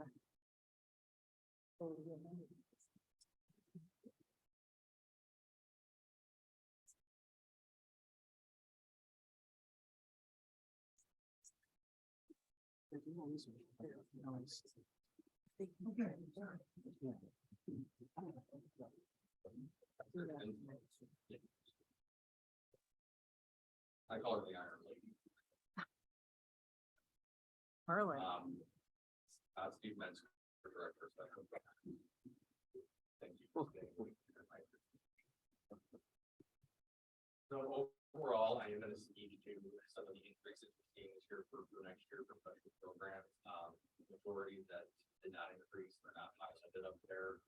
call her the Iron Lady. Merlin. Steve Metzger, Director of Special. Thank you for staying with me tonight. So overall, I am going to speak to some of the increases we're seeing this year for next year for special programs. Majority that did not increase or not highlighted up there.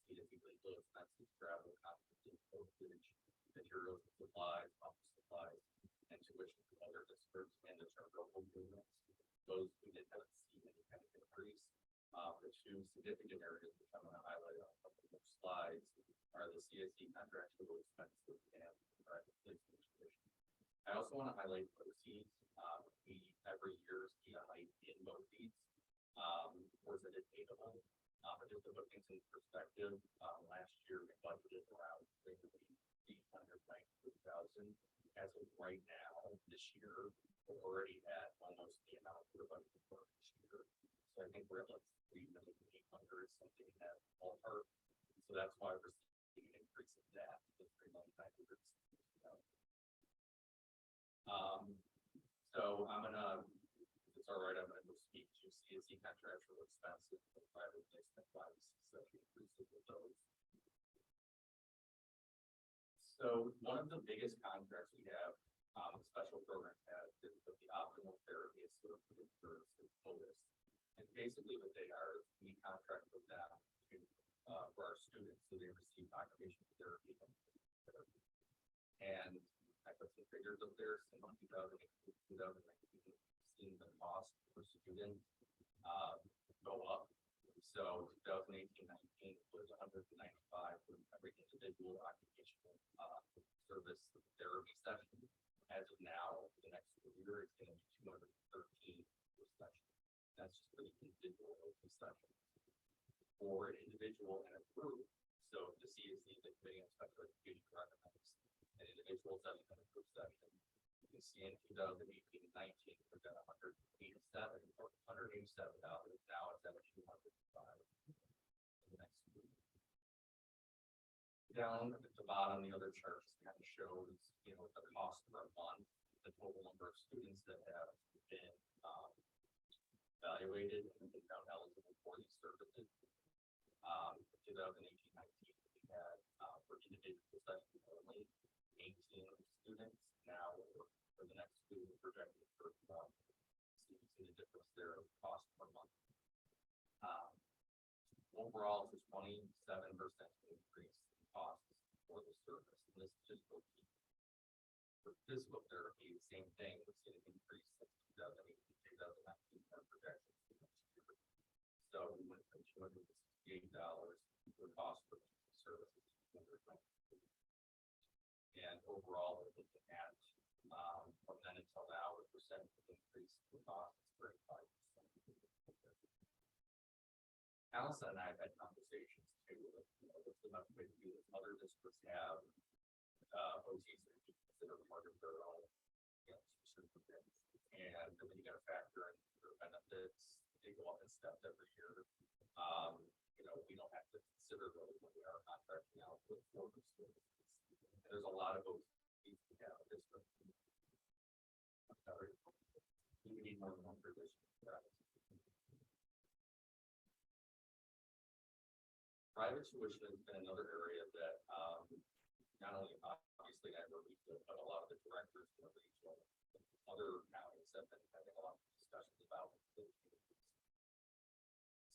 Legal expenses, travel, conferences, postage, materials, and supplies, office supplies, and tuition to other districts and the general improvements. Those we did not see any kind of increase. The two significant areas which I'm going to highlight on a couple of slides are the CSE contractual expenses and private placement tuition. I also want to highlight proceeds. We every year see a hike in BOCES. Was it attainable? But just to put things in perspective, last year we budgeted around 892,000. As of right now, this year, we're already at almost the amount we're budgeted for this year. So I think we're at like 3,800,000, something in that ballpark. So that's why we're seeing an increase in that to 3,960,000. So I'm gonna, if it's all right, I'm gonna speak to CSE contractual expenses and private placement funds, so inclusive of those. So one of the biggest contracts we have, special programs have, is with the optimal therapy associated services POTUS. And basically what they are, is we contract with them to, for our students, so they receive occupational therapy. And I put some figures up there, since 2018, 2019, seen the cost per student go up. So 2018-19 was 195 for every individual occupational service therapy session. As of now, the next school year, it's going to be 213 per session. That's just for the individual session. For an individual and a group, so the CSE, the Committee on Special Education, recommends an individual 700 per session. You can see in 2018-19, we've got 187 or $187. Now it's at 205. The next week. Down at the bottom, the other chart just kind of shows, you know, the cost per month, the total number of students that have been evaluated and been found eligible for these services. 2018-19, we had for individual sessions only 18 students. Now for the next school projected for see the difference there of cost per month. Overall, it's a 27% increase in costs for the service. And this is just for physical therapy, the same thing. We've seen an increase since 2018, 2019 our projections for next year. So we went from $268 for cost for services to $290. And overall, we're looking at from then until now, the percentage increase in cost is 35%. Allison and I have had conversations too, you know, what's the best way to do this? Other districts have OTs that you consider part of their own, you know, certificates. And then you got to factor in their benefits, they go up in steps every year. You know, we don't have to consider those when we are contracting out with former services. And there's a lot of OTs we have in district. We need more than one position. Private tuition has been another area that not only obviously I work with, but a lot of the directors in the regional other counties have been having a lot of discussions about.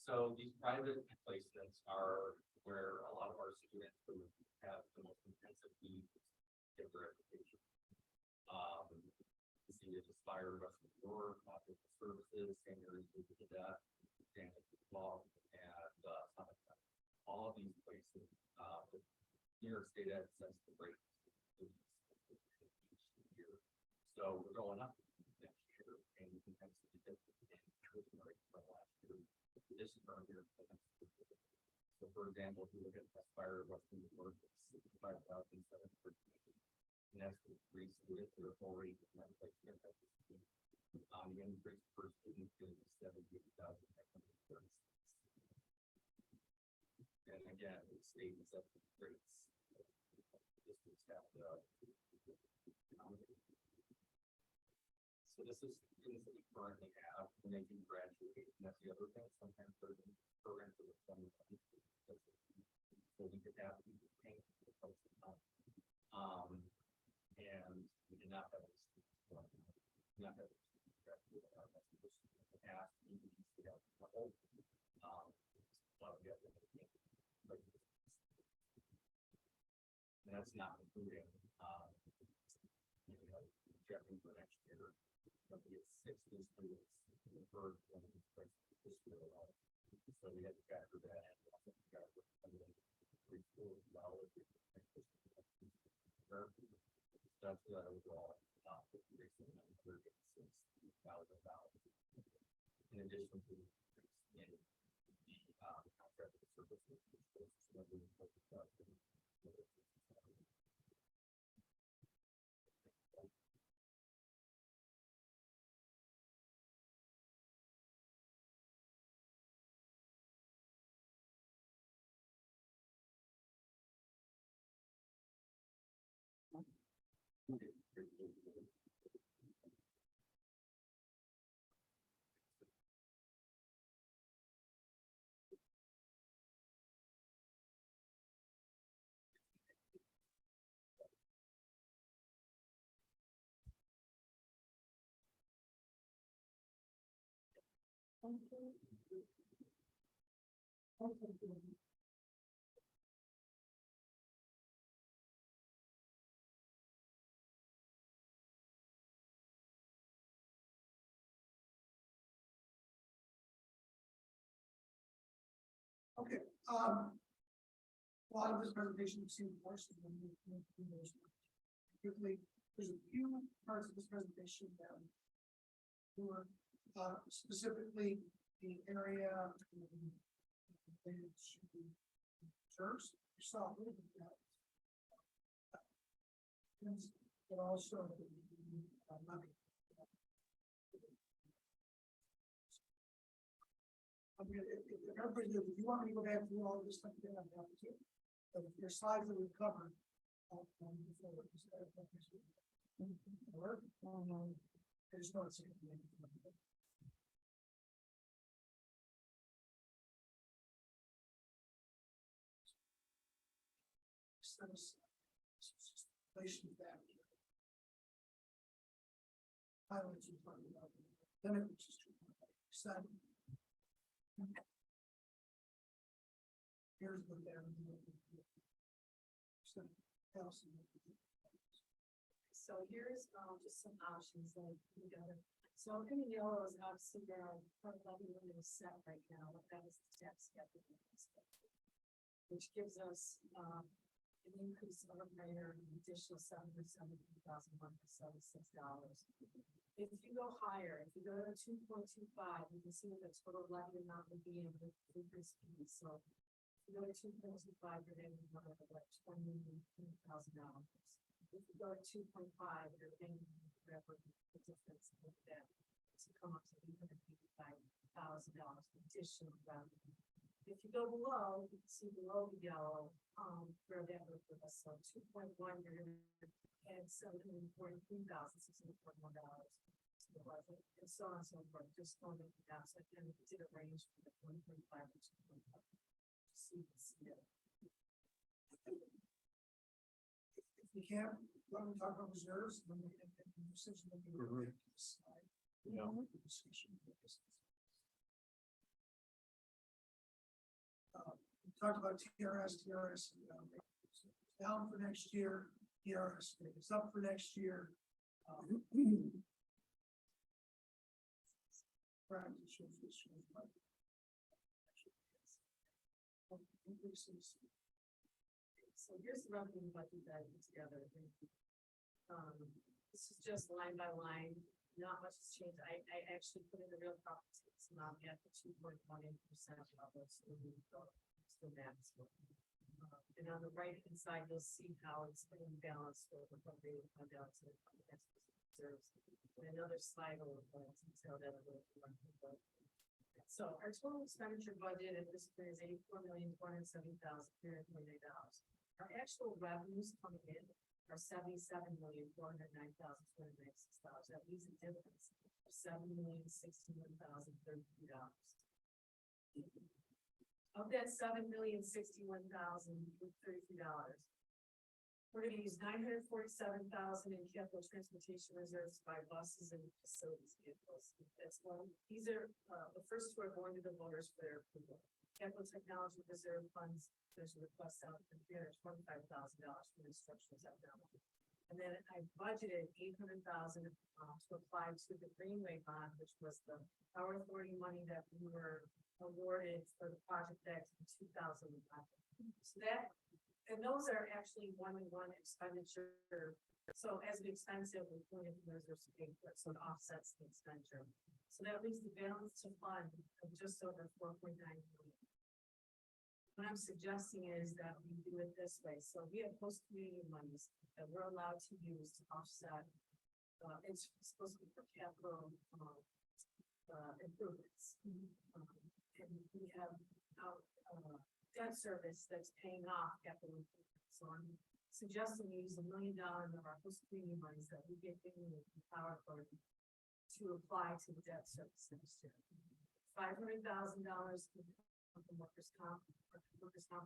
So these private placements are where a lot of our students who have the most intensive needs get their education. You see it Aspire, Western New York, Optical Services, St. Mary's, Cadet, Stanford Law, and Summit. All of these places, New York State has sets the rate each year. So we're going up next year, and you can kind of see the difference in This is right here. So for example, if you look at Aspire Western Work, it's 65,700. And that's for three students, they're already. The increase per student is 78,536. And again, it stays up to rates. Districts have to. So this is things that we currently have when they do graduate, and that's the other thing, sometimes there's programs that are funded. So we could have people paying for the folks that don't. And we did not have. Not have. Ask you to have a whole. And that's not including, projecting for next year. It'll be at 60 students for this year alone. So we had to factor that in. That's the overall. In addition to the contract services. Okay, a lot of this presentation you've seen before, so I'm gonna move through those quickly. There's a few parts of this presentation that were specifically the area related to reserves. You saw a little bit of that. But also money. I'm gonna, if everybody, if you want me to go back through all of this stuff, then I'm happy to. But if there's slides that we've covered. Before, work. I just know it's. Highlights you talking about, then it was just 2.7. Here's what they're. So here's just some options that we got. So in yellow is obviously their levy limit is set right now, but that is the tax cap. Which gives us an increase of a greater additional $772,176. If you go higher, if you go to 2.25, you can see what the total levy amount would be in the increase fee. So if you go to 2.25, you're going to have like $20,000. If you go to 2.5, you're paying whatever the difference with that to come up to $855,000 additional revenue. If you go below, you can see below the yellow, where that would put us. So 2.1, you're going to add $743,641 to the budget, and so on and so forth. Just going to the down. So again, we did a range from the 1.5 to 2.5. So you can see it. If we can't, let me talk about reserves, then we can make a decision. Yeah. We talked about TRS down for next year, TRS is up for next year. Increases. So here's the revenue budget that I put together. This is just line by line, not much has changed. I actually put in the real properties. at the 2.18% level, so the maximum. And on the right hand side, you'll see how it's been balanced with the appropriate fund balance and reserves. And another slide will detail that a little more. So our total expenditure budget at this point is $84,470,328. Our actual revenues coming in are $77,409,296. That leaves a difference of $7,061,033. Of that $7,061,033, we're gonna use $947,000 in capital transportation reserves to buy buses and facilities vehicles. That's one. These are, the first two are going to the voters for their approval. Capital technology reserve funds, there's a request out for $325,000 for instructional technology. And then I budgeted $800,000 to apply to the Greenway bond, which was the Power Authority money that we were awarded for the project X in 2005. So that, and those are actually one-to-one expenditure. So as an expensive, we're putting in reserves to pay for it, so it offsets the expenditure. So that leaves the balance to fund of just over 4.9 million. What I'm suggesting is that we do it this way. So we have post community monies that we're allowed to use to offset. It's supposed to be for capital improvements. And we have debt service that's paying off capital improvements. So I'm suggesting we use $1 million of our post community monies that we get in the Power Authority to apply to the debt service next year. $500,000 from workers' comp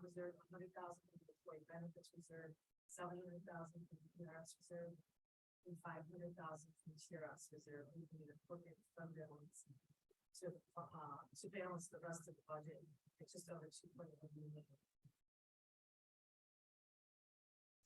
reserve, $100,000 from the employee benefits reserve, $700,000 from the TRS reserve, and $500,000 from the TRS reserve. We need a appropriate fund balance to balance the rest of the budget. It's just over 2.1 million.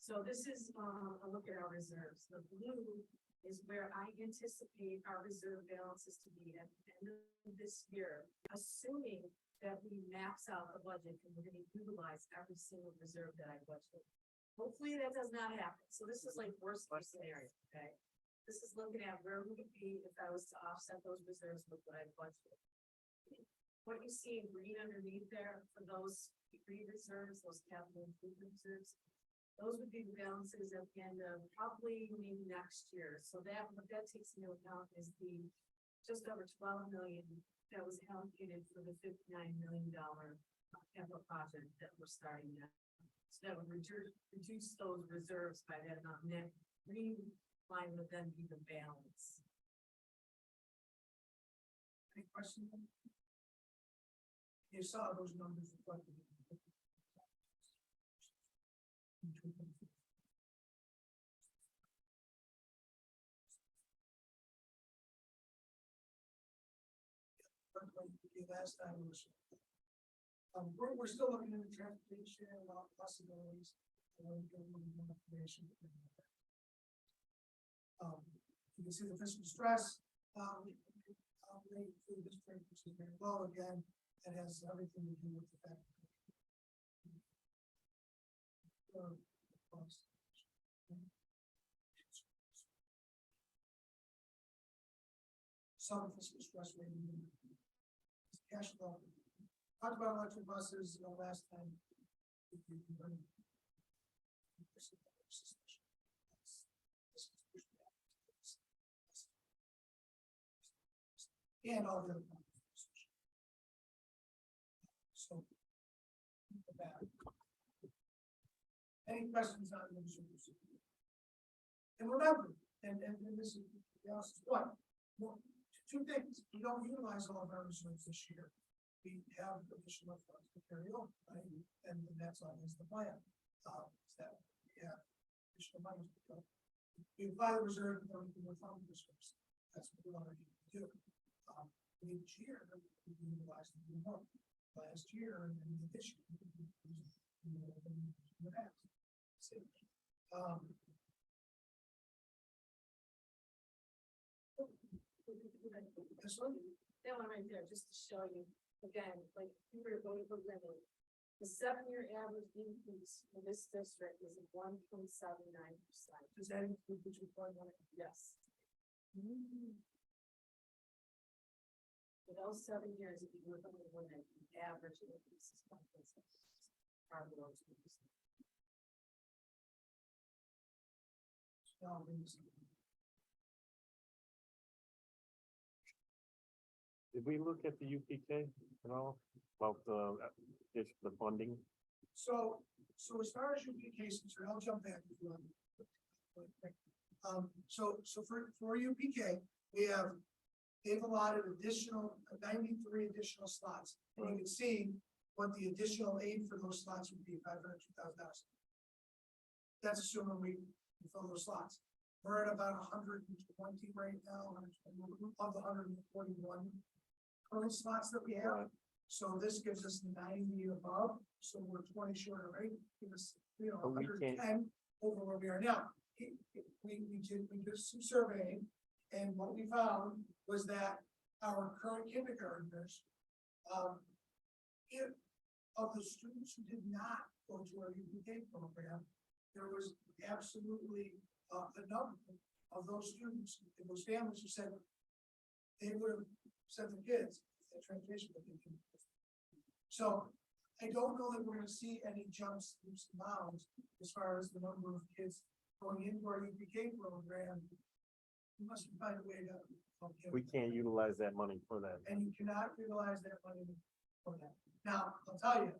So this is a look at our reserves. The blue is where I anticipate our reserve balances to be at the end of this year, assuming that we max out the budget and we're going to utilize every single reserve that I budgeted. Hopefully that does not happen. So this is like worst case scenario, okay? This is looking at where we would be if I was to offset those reserves with what I budgeted. What you see in green underneath there for those green reserves, those capital improvement reserves, those would be the balances at the end of probably maybe next year. So that what that takes into account is the just over 12 million that was allocated for the $59 million capital project that we're starting now. So that would reduce those reserves by that amount. And that green line would then be the balance. Any questions? You saw those numbers reflected. Last time was, we're still looking into transportation and a lot of possibilities. More information. You can see the fiscal stress. Rate for the district, which is very low again. It has everything to do with the fact. Some fiscal stress rating. Cash flow. Talked about electric buses last time. And all the other. So. Any questions on the reserves? And remember, and this is what. Two things, we don't utilize all of our reserves this year. We have additional funds to carry over, right? And that's always the plan. Is that we have additional money to go. We apply the reserve and everything will fund the reserves. That's what we want to do. Each year, we utilize the more. Last year and then this year. In the past. This one? That one right there, just to show you, again, like, you were going for limit. The 7-year average increase in this district is 1.79%. Does that include the 2.1? Yes. For those 7 years, if you look at the women, the average increase is 1%. Are below 2%. Did we look at the UPK at all, about the funding? So as far as your cases, I'll jump back if you want. So for UPK, they've allotted additional 93 additional slots. And you can see what the additional aid for those slots would be, $502,000. That's assuming we fill those slots. We're at about 120 right now, of the 141 current slots that we have. So this gives us 90 above, so we're 20 short of rate, give us, But we can't- 110 over where we are now. We did some surveying, and what we found was that our current kindergartners, if of the students who did not go to our UPK program, there was absolutely a number of those students, and those families who said they would have sent their kids at transition. So I don't know that we're gonna see any jumps, leaps and bounds as far as the number of kids going into our UPK program. We must find a way to. We can't utilize that money for that. And you cannot utilize that money for that. Now, I'll tell you,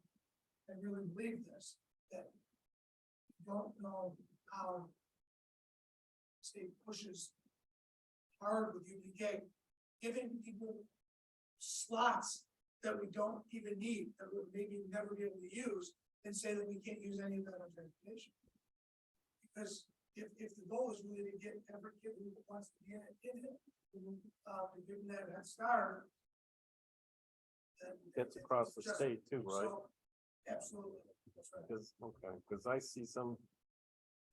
I really believe this, that you don't know how state pushes hard with UPK, giving people slots that we don't even need, that we'll maybe never be able to use, and say that we can't use any of that on transportation. Because if the goal is really to get every kid who wants to be in it, to give them that head start. then That's across the just- state too, right? so, Absolutely, that's right. Because I see some,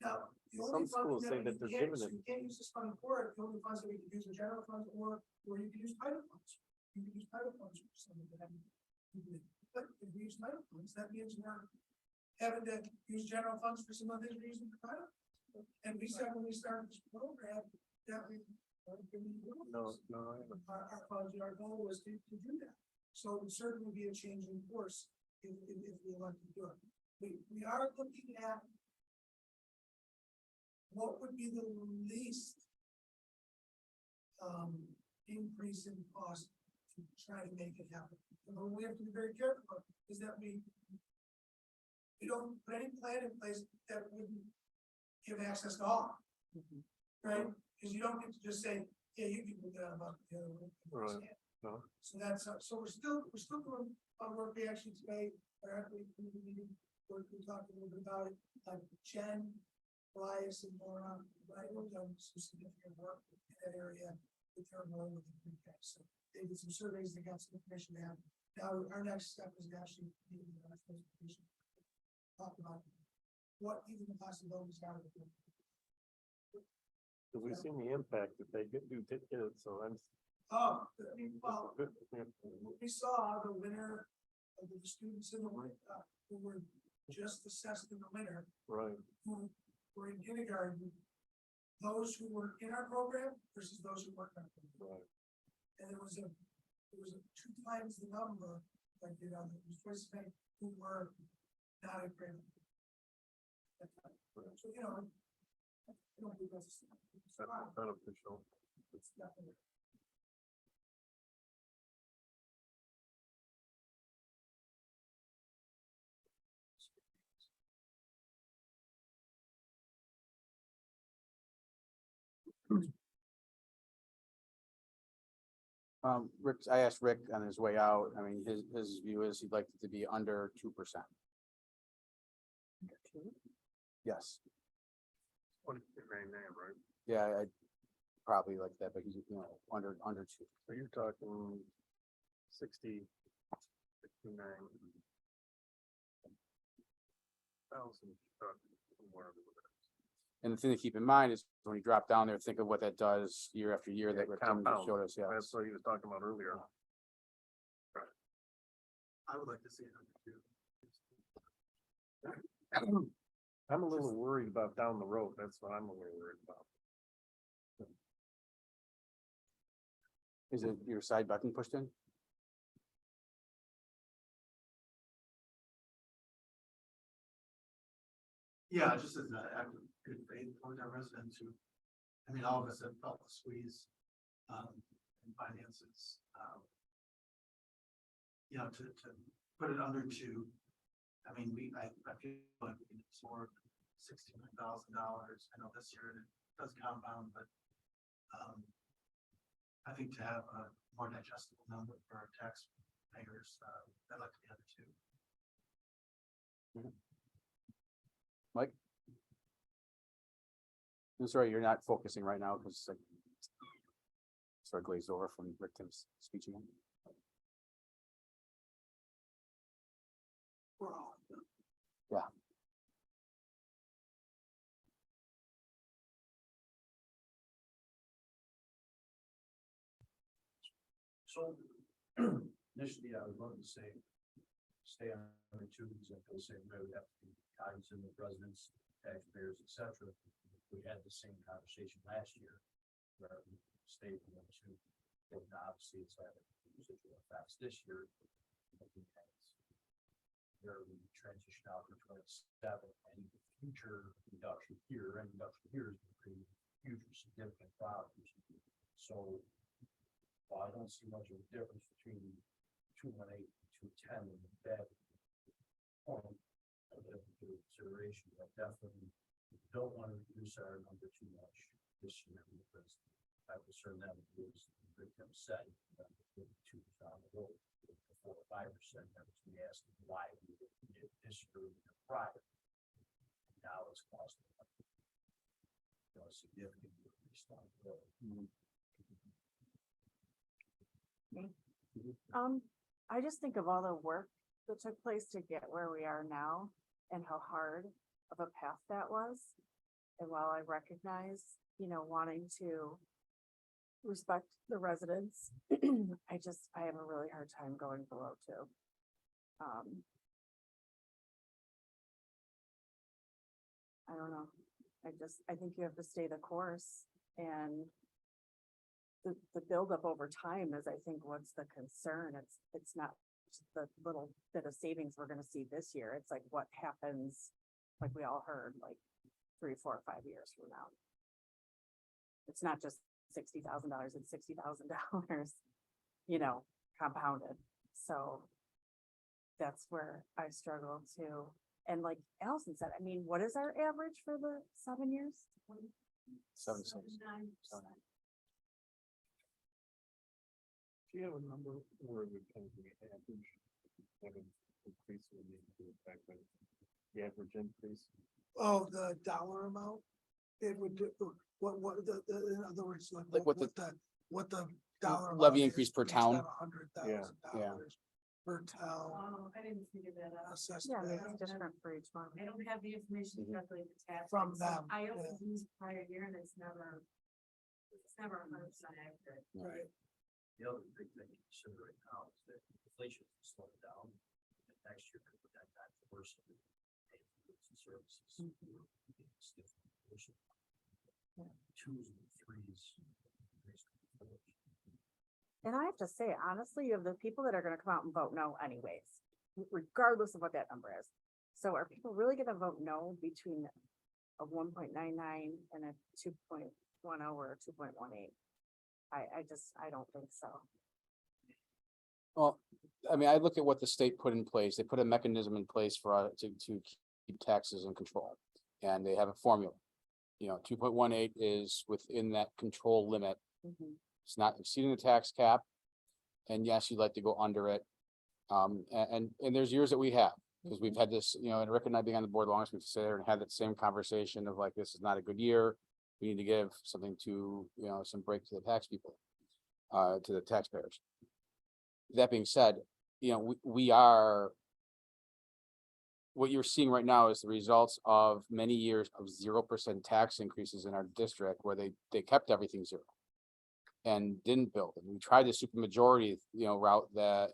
Now, the Some only schools funds say that that we they're can't, giving so it. you can't use this fund for it, the only funds that we could use are general funds, or you could use title funds. You could use title funds for some of that. But if we use title funds, that means we're having to use general funds for some of these reasons for title. And we said when we started this program, that we. no, I haven't. Our funds, our goal was to do that. So it would certainly be a change in course if we elect to do it. We are looking at what would be the least increase in cost to try to make it happen. And what we have to be very careful of is that we don't put any plan in place that wouldn't give access to all. Right? Because you don't get to just say, yeah, you can put that about the other way. Right. No. So that's, so we're still doing work we actually today, our equity committee meeting, where we talked a little bit about it, like Jen, Elias and Laura, right, we've done some significant work in that area with their role with the pre-K. So they did some surveys, they got some information down. Now, our next step is actually meeting the next presentation. Talk about what even the possibilities are. Because we've seen the impact that they do get it, so I'm. Oh, I mean, well, we saw the winner of the students in the who were just assessed in the winter, Right, who were in kindergarten. Those who were in our program versus those who weren't in our program. right. And it was a 2 times the number, like, it was twice as many who were not in grade. So, I don't think that's. That's beneficial. It's definitely. Rick, I asked Rick on his way out, I mean, his view is he'd like it to be under 2%. Yes, What is the grand name, right? yeah, I'd probably like that, but he's, under 2. So you're talking 69. Thousand. Somewhere. And the thing to keep in mind is when you drop down there, think of what that does year after year that Rick Tim just Compound. showed us, yeah. That's what he was talking about earlier. I would like to see it under 2. I'm a little worried about down the road. That's what I'm a little worried about. Is it your side button pushed in? Yeah, just as an act of good faith towards our residents who, I mean, all of us have felt the squeeze, in finances, you know, to put it under two. I mean, I feel like we can absorb $69,000. I know this year it does compound, but, I think to have a more digestible number for our taxpayers, I'd like to be under two. Mike? I'm sorry, you're not focusing right now because like sort of glazed over from Rick Tim's speech again. We're all. Yeah. So initially, I would love to say, stay on the two, because I feel the same way. We have to be cognizant of residents, taxpayers, et cetera. We had the same conversation last year, where we stayed on the two. And obviously, it's had residual effects this year. Looking at where we transition out to 27, and the future reduction here and reduction here is going to create huge significant problems. So while I don't see much of a difference between 218 and 210 in that point of consideration, I definitely don't want to reduce our number too much this year, because I was certain that was the victim said that the 2 down the road, 4 or 5%, that was me asking why we did this year in the prior. Now it's costing a significant increase down the road. I just think of all the work that took place to get where we are now and how hard of a path that was. And while I recognize, you know, wanting to respect the residents, I have a really hard time going below two. I don't know. I think you have to stay the course, and the buildup over time is, I think, what's the concern. It's not just the little bit of savings we're gonna see this year. It's like what happens, like we all heard, like 3, 4, 5 years from now. It's not just $60,000, it's $60,000, you know, compounded. So that's where I struggle to. And like Allison said, I mean, what is our average for the 7 years? 7, 6. Do you have a number where we kind of the average increase would need to affect the average increase? Oh, the dollar amount? It would, what, in other words, Like what the dollar. levy amount increase is per based town? on $100,000 per town. Oh, I didn't figure that out. Assessed Yeah, rate. it's different for each one. I don't have the information directly attached. From so them, I yeah. always use prior year and it's never 100% accurate. Right. The other big thing to consider right now is that inflation is slowing down. And next year could that worsen pay for goods and services. Stiff inflation. Twos and threes. And I have to say, honestly, you have the people that are gonna come out and vote no anyways, regardless of what that number is. So are people really gonna vote no between a 1.99 and a 2.10 or a 2.18? I don't think so. Well, I mean, I look at what the state put in place. They put a mechanism in place for to keep taxes in control. And they have a formula. You know, 2.18 is within that control limit. Mhm. It's not exceeding the tax cap. And yes, you'd like to go under it. And there's years that we have, because we've had this, you know, and Rick and I being on the board longest, we've sat there and had that same conversation of like, this is not a good year. We need to give something to, you know, some break to the tax people, to the taxpayers. That being said, you know, we are, what you're seeing right now is the results of many years of 0% tax increases in our district where they kept everything zero and didn't build. And we tried the supermajority, you know, route that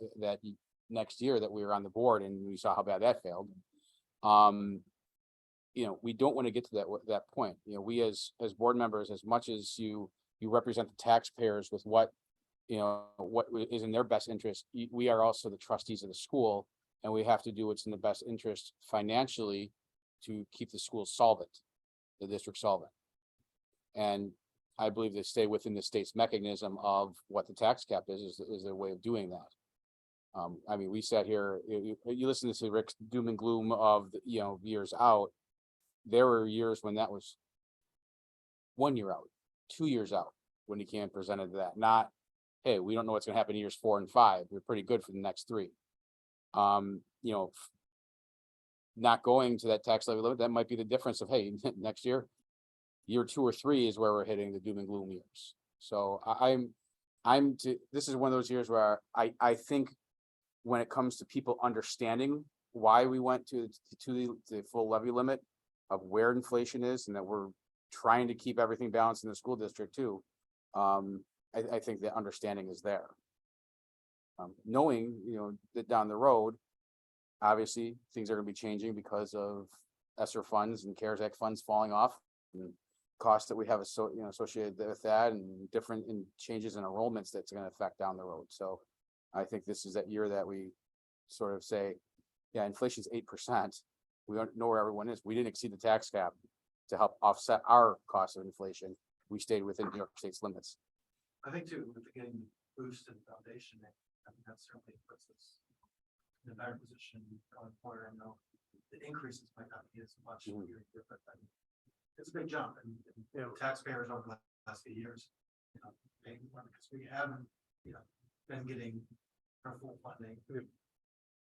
next year that we were on the board, and we saw how bad that failed. You know, we don't want to get to that point. You know, we as board members, as much as you represent the taxpayers with what you know, what is in their best interest. We are also the trustees of the school, and we have to do what's in the best interest financially to keep the school solvent, the district solvent. And I believe they stay within the state's mechanism of what the tax cap is their way of doing that. I mean, we sat here, you listen to Rick's doom and gloom of, years out. There were years when that was 1 year out, 2 years out, when he came and presented that, not, hey, we don't know what's gonna happen in years 4 and 5. We're pretty good for the next 3. Not going to that tax levy limit, that might be the difference of, hey, next year, year 2 or 3 is where we're hitting the doom and gloom years. So this is one of those years where I think when it comes to people understanding why we went to the full levy limit of where inflation is, and that we're trying to keep everything balanced in the school district too. I think the understanding is there. Knowing, that down the road, obviously, things are gonna be changing because of ESSER funds and CARES Act funds falling off, and costs that we have associated with that, and different changes in enrollments that's gonna affect down the road. So I think this is that year that we sort of say, yeah, inflation's 8%. We don't know where everyone is. We didn't exceed the tax cap to help offset our cost of inflation. We stayed within New York State's limits. I think too, with getting boost in foundation, I think that certainly puts us in a better position going forward. I know the increases might not be as much year to year, but it's a big jump, and taxpayers over the last few years, paying more because we haven't, been getting our full funding.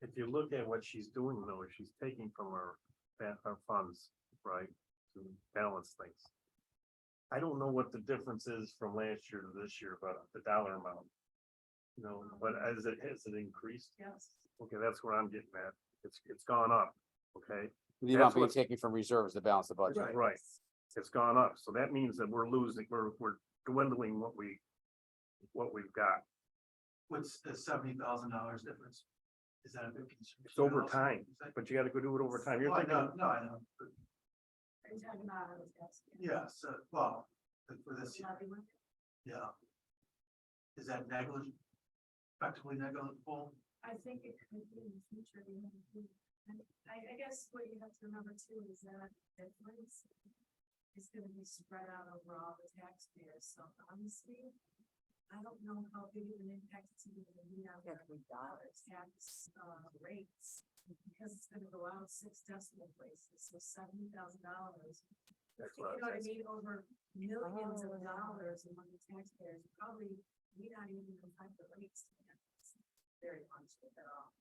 If you look at what she's doing though, she's taking from our funds, right, to balance things. I don't know what the difference is from last year to this year, but the dollar amount. But has it increased? Yes. Okay, that's what I'm getting at. It's gone up, okay? The amount being taken from reserves to balance the budget. Right. It's gone up. So that means that we're losing, we're dwindling what we've got. What's the $70,000 difference? Is that a big concern? It's over time, but you gotta go do it over time. You're thinking, No, I know. Are you talking about it? Yes. Yeah, so, well, for this, Levy limit? yeah. Is that negligible? Effectively negligible? I think it could be in the future. I guess what you have to remember too is that difference is gonna be spread out over all the taxpayers. So honestly, I don't know how big of an impact it's even gonna be on the tax rates, because it's gonna go out 6 decimal places, so $70,000. that's You what know what I mean, over millions of dollars among the taxpayers, probably we not even affect the rates. Very much at all.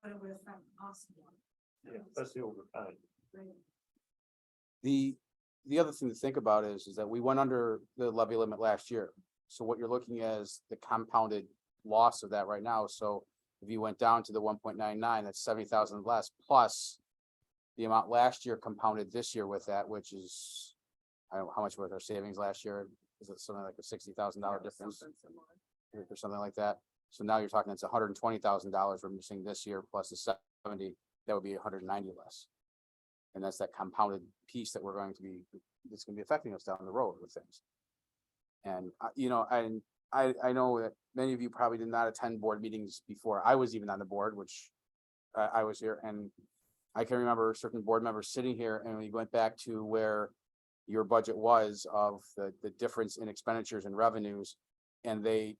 But it would affect us more. especially over time. Right. The other thing to think about is that we went under the levy limit last year. So what you're looking at is the compounded loss of that right now. So if you went down to the 1.99, that's 70,000 less, plus the amount last year compounded this year with that, which is, I don't know how much was our savings last year. Is it something like a $60,000 difference or something like that? So now you're talking, it's $120,000 we're missing this year plus the 70, that would be 190 less. And that's that compounded piece that it's gonna be affecting us down the road with things. And, I know that many of you probably did not attend board meetings before I was even on the board, which I was here, and I can remember certain board members sitting here, and we went back to where your budget was of the difference in expenditures and revenues, and they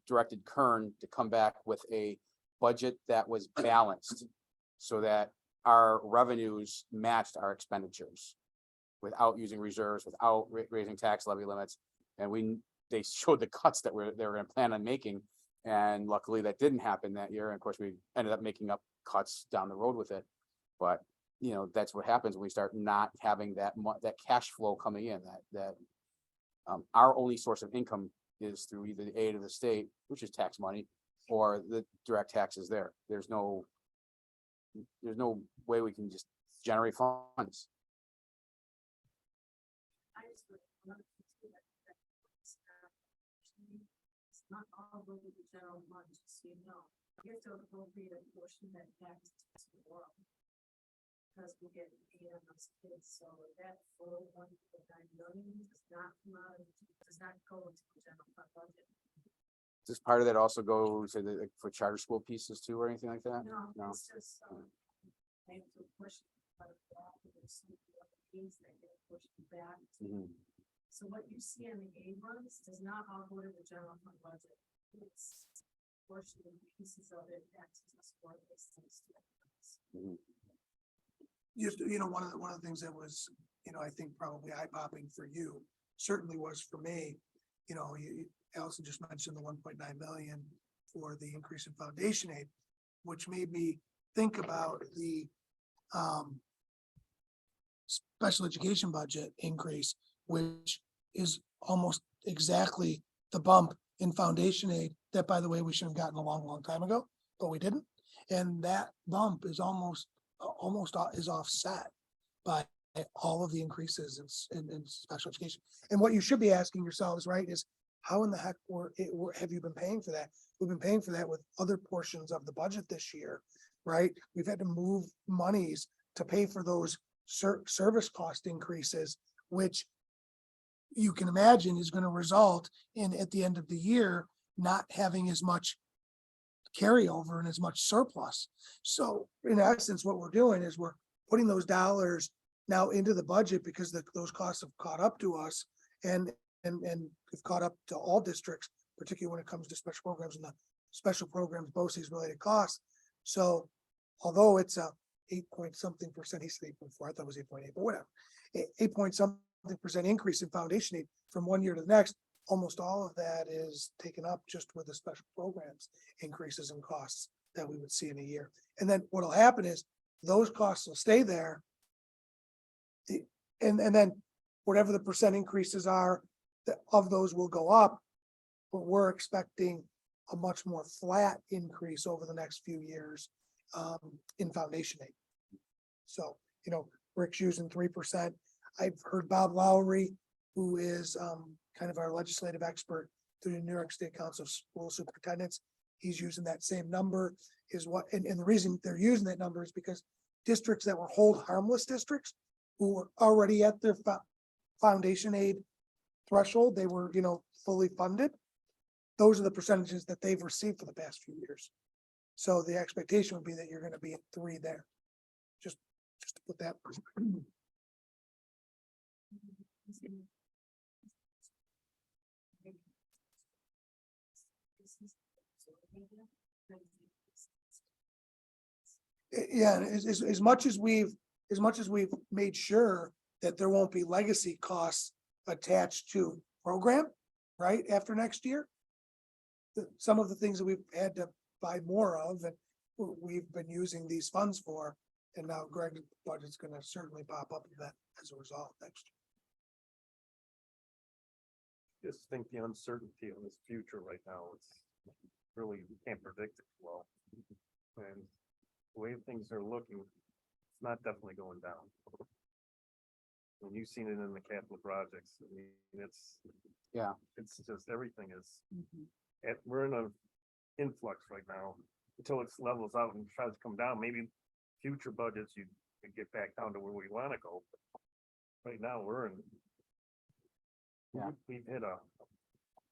directed Kern to come back with a budget that was balanced so that our revenues matched our expenditures without using reserves, without raising tax levy limits. And they showed the cuts that they were gonna plan on making. And luckily that didn't happen that year. And of course, we ended up making up cuts down the road with it. But, that's what happens when we start not having that cash flow coming in, our only source of income is through either the aid of the state, which is tax money, or the direct taxes there. There's no way we can just generate funds. It's not all over the general fund, just so you know. You have to appropriate a portion that tax to the world. because we get paid on those kids, so that full 1.9 million does not come out of, does not go into the general fund budget. Does part of that also go to the, for charter school pieces too, or anything like that? No, it's just, they have to push it, but there's some other things that get pushed back. Mhm. So what you see in the A runs does not all go to the general fund budget. It's portion of pieces of it back to the sport based things. Mhm. One of the things that was, I think probably eye popping for you, certainly was for me. Allison just mentioned the 1.9 million for the increase in foundation aid, which made me think about the special education budget increase, which is almost exactly the bump in foundation aid that, by the way, we should have gotten a long, long time ago, but we didn't. And that bump is almost is offset by all of the increases in special education. And what you should be asking yourselves, right, is how in the heck have you been paying for that? We've been paying for that with other portions of the budget this year, right? We've had to move monies to pay for those service cost increases, which you can imagine is going to result in, at the end of the year, not having as much carryover and as much surplus. So in essence, what we're doing is we're putting those dollars now into the budget because those costs have caught up to us and have caught up to all districts, particularly when it comes to special programs and the special programs, BOCES related costs. So although it's a 8-point-something%, he said 8.4, I thought it was 8.8, but whatever. 8-point-something% increase in foundation aid from one year to the next. Almost all of that is taken up just with the special programs increases in costs that we would see in a year. And then what'll happen is those costs will stay there. And then whatever the percent increases are, of those will go up. But we're expecting a much more flat increase over the next few years in foundation aid. So, Rick's using 3%. I've heard Bob Lowry, who is kind of our legislative expert through the New York State Council of School Superintendents. He's using that same number and the reason they're using that number is because districts that were hold harmless districts who were already at their foundation aid threshold, they were, fully funded. Those are the percentages that they've received for the past few years. So the expectation would be that you're going to be at 3 there. Just to put that. Yeah, as much as we've made sure that there won't be legacy costs attached to program, right, after next year. Some of the things that we've had to buy more of and we've been using these funds for, and now Greg's budget's gonna certainly pop up with that as a result next year. Just think the uncertainty of this future right now, it's really, we can't predict it well. And the way things are looking, it's not definitely going down. When you've seen it in the capital projects, I mean, it's just, everything is, we're in an influx right now until it levels out and tries to come down. Maybe future budgets, you can get back down to where we want to go. Right now, we're in. Yeah. We've hit a.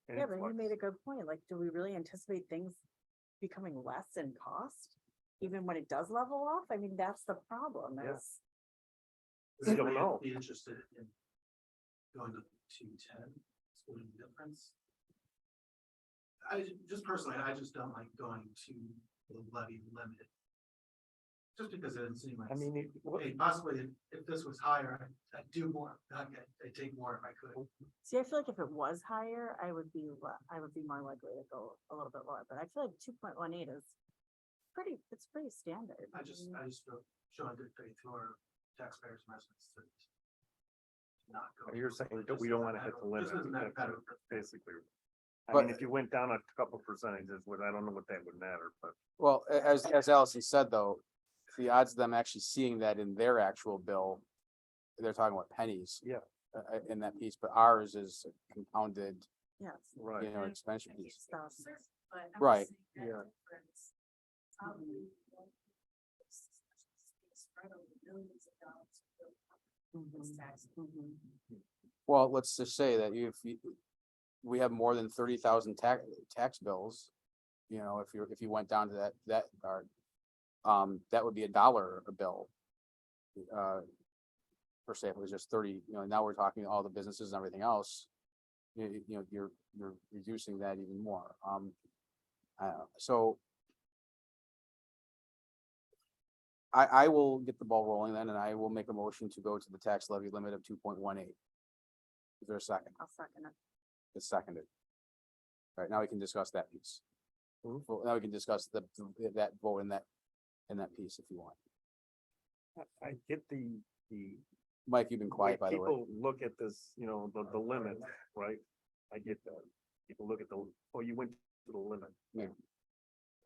an Yeah, but you influx. made a good point. Like, do we really anticipate things becoming less in cost? Even when it does level off? I mean, that's the problem. Yeah. Is We don't know. Be interested in going to 210, splitting the difference. I just don't like going to the levy limit. Just because it doesn't seem like. I mean, Hey, possibly if this was higher, I'd do more. I'd take more if I could. See, I feel like if it was higher, I would be more likely to go a little bit lower, but I feel like 2.18 is it's pretty standard. I just feel showing good faith to our taxpayers and residents to not go. You're saying that we don't want to hit the limit. Just doesn't matter. Basically. I But- mean, if you went down a couple percentages, I don't know what that would matter, but. Well, as Allison said, though, the odds of them actually seeing that in their actual bill, they're talking about pennies. Yeah. In that piece, but ours is compounded, Yes. Right. expense piece. Stuff. But I'm Right. saying that Yeah. difference probably won't- Well, let's just say that we have more than 30,000 tax bills. You know, if you went down to that card, that would be $1 a bill. Per se, if it was just 30, you know, now we're talking all the businesses and everything else. You know, you're reducing that even more. So I will get the ball rolling then, and I will make a motion to go to the tax levy limit of 2.18. Is there a second? I'll second it. It's seconded. All right, now we can discuss that piece. Well, now we can discuss that vote in that piece if you want. I get the. Mike, you've been quiet, by the way. People look at this, you know, the limit, right? I get that. People look at you went to the limit. Yeah.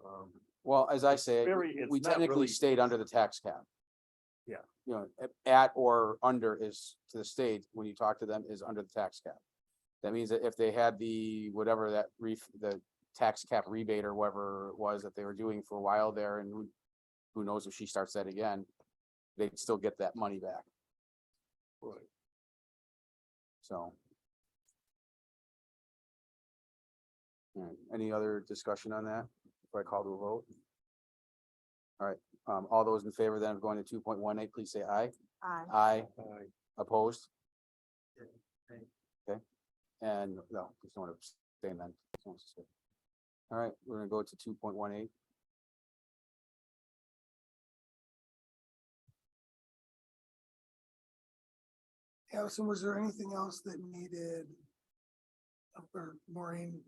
Um, Well, as I say, it's we not technically really- stayed under the tax cap. Yeah. You know, at or under is to the state, when you talk to them, is under the tax cap. That means that if they had the, whatever that the tax cap rebate or whatever it was that they were doing for a while there, and who knows if she starts that again, they'd still get that money back. Right. So. All right, any other discussion on that before I call to a vote? All right, all those in favor then of going to 2.18, please say aye. Aye. Aye. Opposed? Okay, and no, just don't want to abstain then. Just wants to stay. All right, we're gonna go to 2.18. Allison, was there anything else that needed? Or Maureen,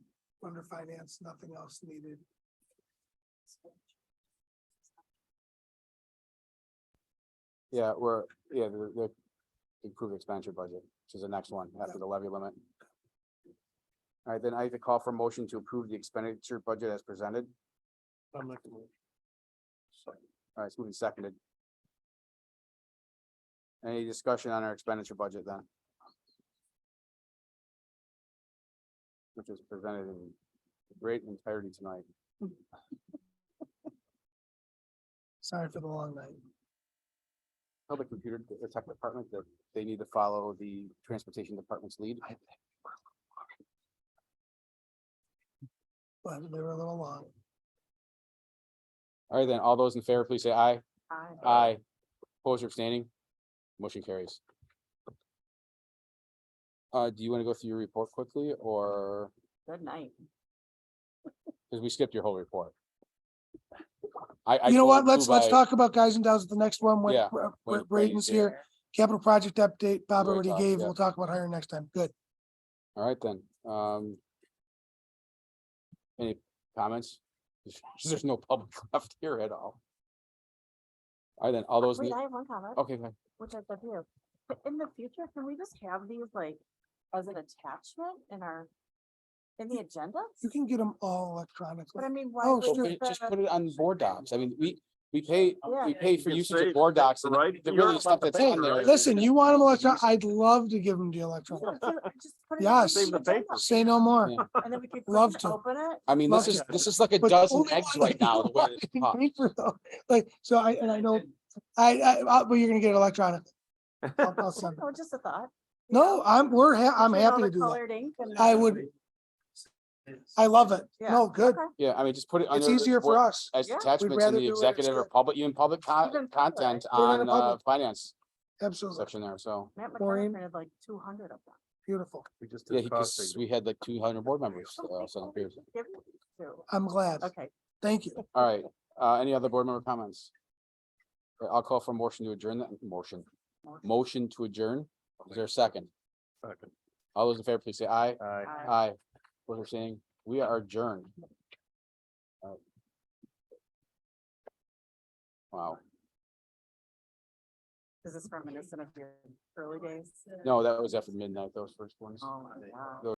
under finance, nothing else needed? Yeah, the improved expenditure budget, which is the next one after the levy limit. All right, then I have to call for motion to approve the expenditure budget as presented. I'm not gonna- All right, it's moving seconded. Any discussion on our expenditure budget then? Which was presented in great entirety tonight. Sorry for the long night. Public computer, the tech department, that they need to follow the transportation department's lead. But they were a little long. All right, then, all those in favor, please say aye. Aye. Aye. Opposed or abstaining? Motion carries. Do you want to go through your report quickly, or, Good night. because we skipped your whole report? I You know what? flew Let's by- talk about guys and dolls at the next one when Yeah, when when Braden's Braden's here. Capital project update, Bob We already already talked, gave. yeah. We'll talk about hiring next time. Good. All right, then, any comments? There's no public left here at all. All right, then, all those, Wait, I have one comment, okay, fine. which I said here. But in the future, can we just have these like as an attachment in the agenda? You can get them all electronically. But I mean, why? Oh, would sure. the- Just put it on board docs. I mean, we pay for You usage say- of board docs, and right, the you're really about stuff the that's on paper, there. right? Listen, you want them electronic? I'd love to give them to you electronic. Just put it Yes. on Save the agenda, paper. Say no more. Yeah. And then we could Love click to. and open it. I mean, Love this is like a But dozen only eggs one right that now. you The way want it's in popped. paper, though. Like, so I know, but you're gonna get it electronic. I'll send it. Oh, just a thought. No, I'm Between all happy the to do that. colored ink and I the- would, I love it. Yeah, No, good. okay. Yeah, I mean, just put it. It's under easier for board us. As Yeah. We'd attachments in rather the do it, it's executive or good. public, even public Even content public. Put it in on the public. finance Absolutely. section there, so. Matt Maureen? McKenna printed like 200 of them. Beautiful. We just Yeah, did cost because savings. we had like 200 board members. So here's- Give me two. I'm glad. Okay. Thank you. All right, any other board member comments? Okay, I'll call for a motion to adjourn that motion to adjourn. Is there a second? Second. All those in favor, please say aye. Aye. Aye. What they're saying, we are adjourned. All right. Wow, Is this reminiscent of your early days? no, that was after midnight, those first ones. Oh, my God.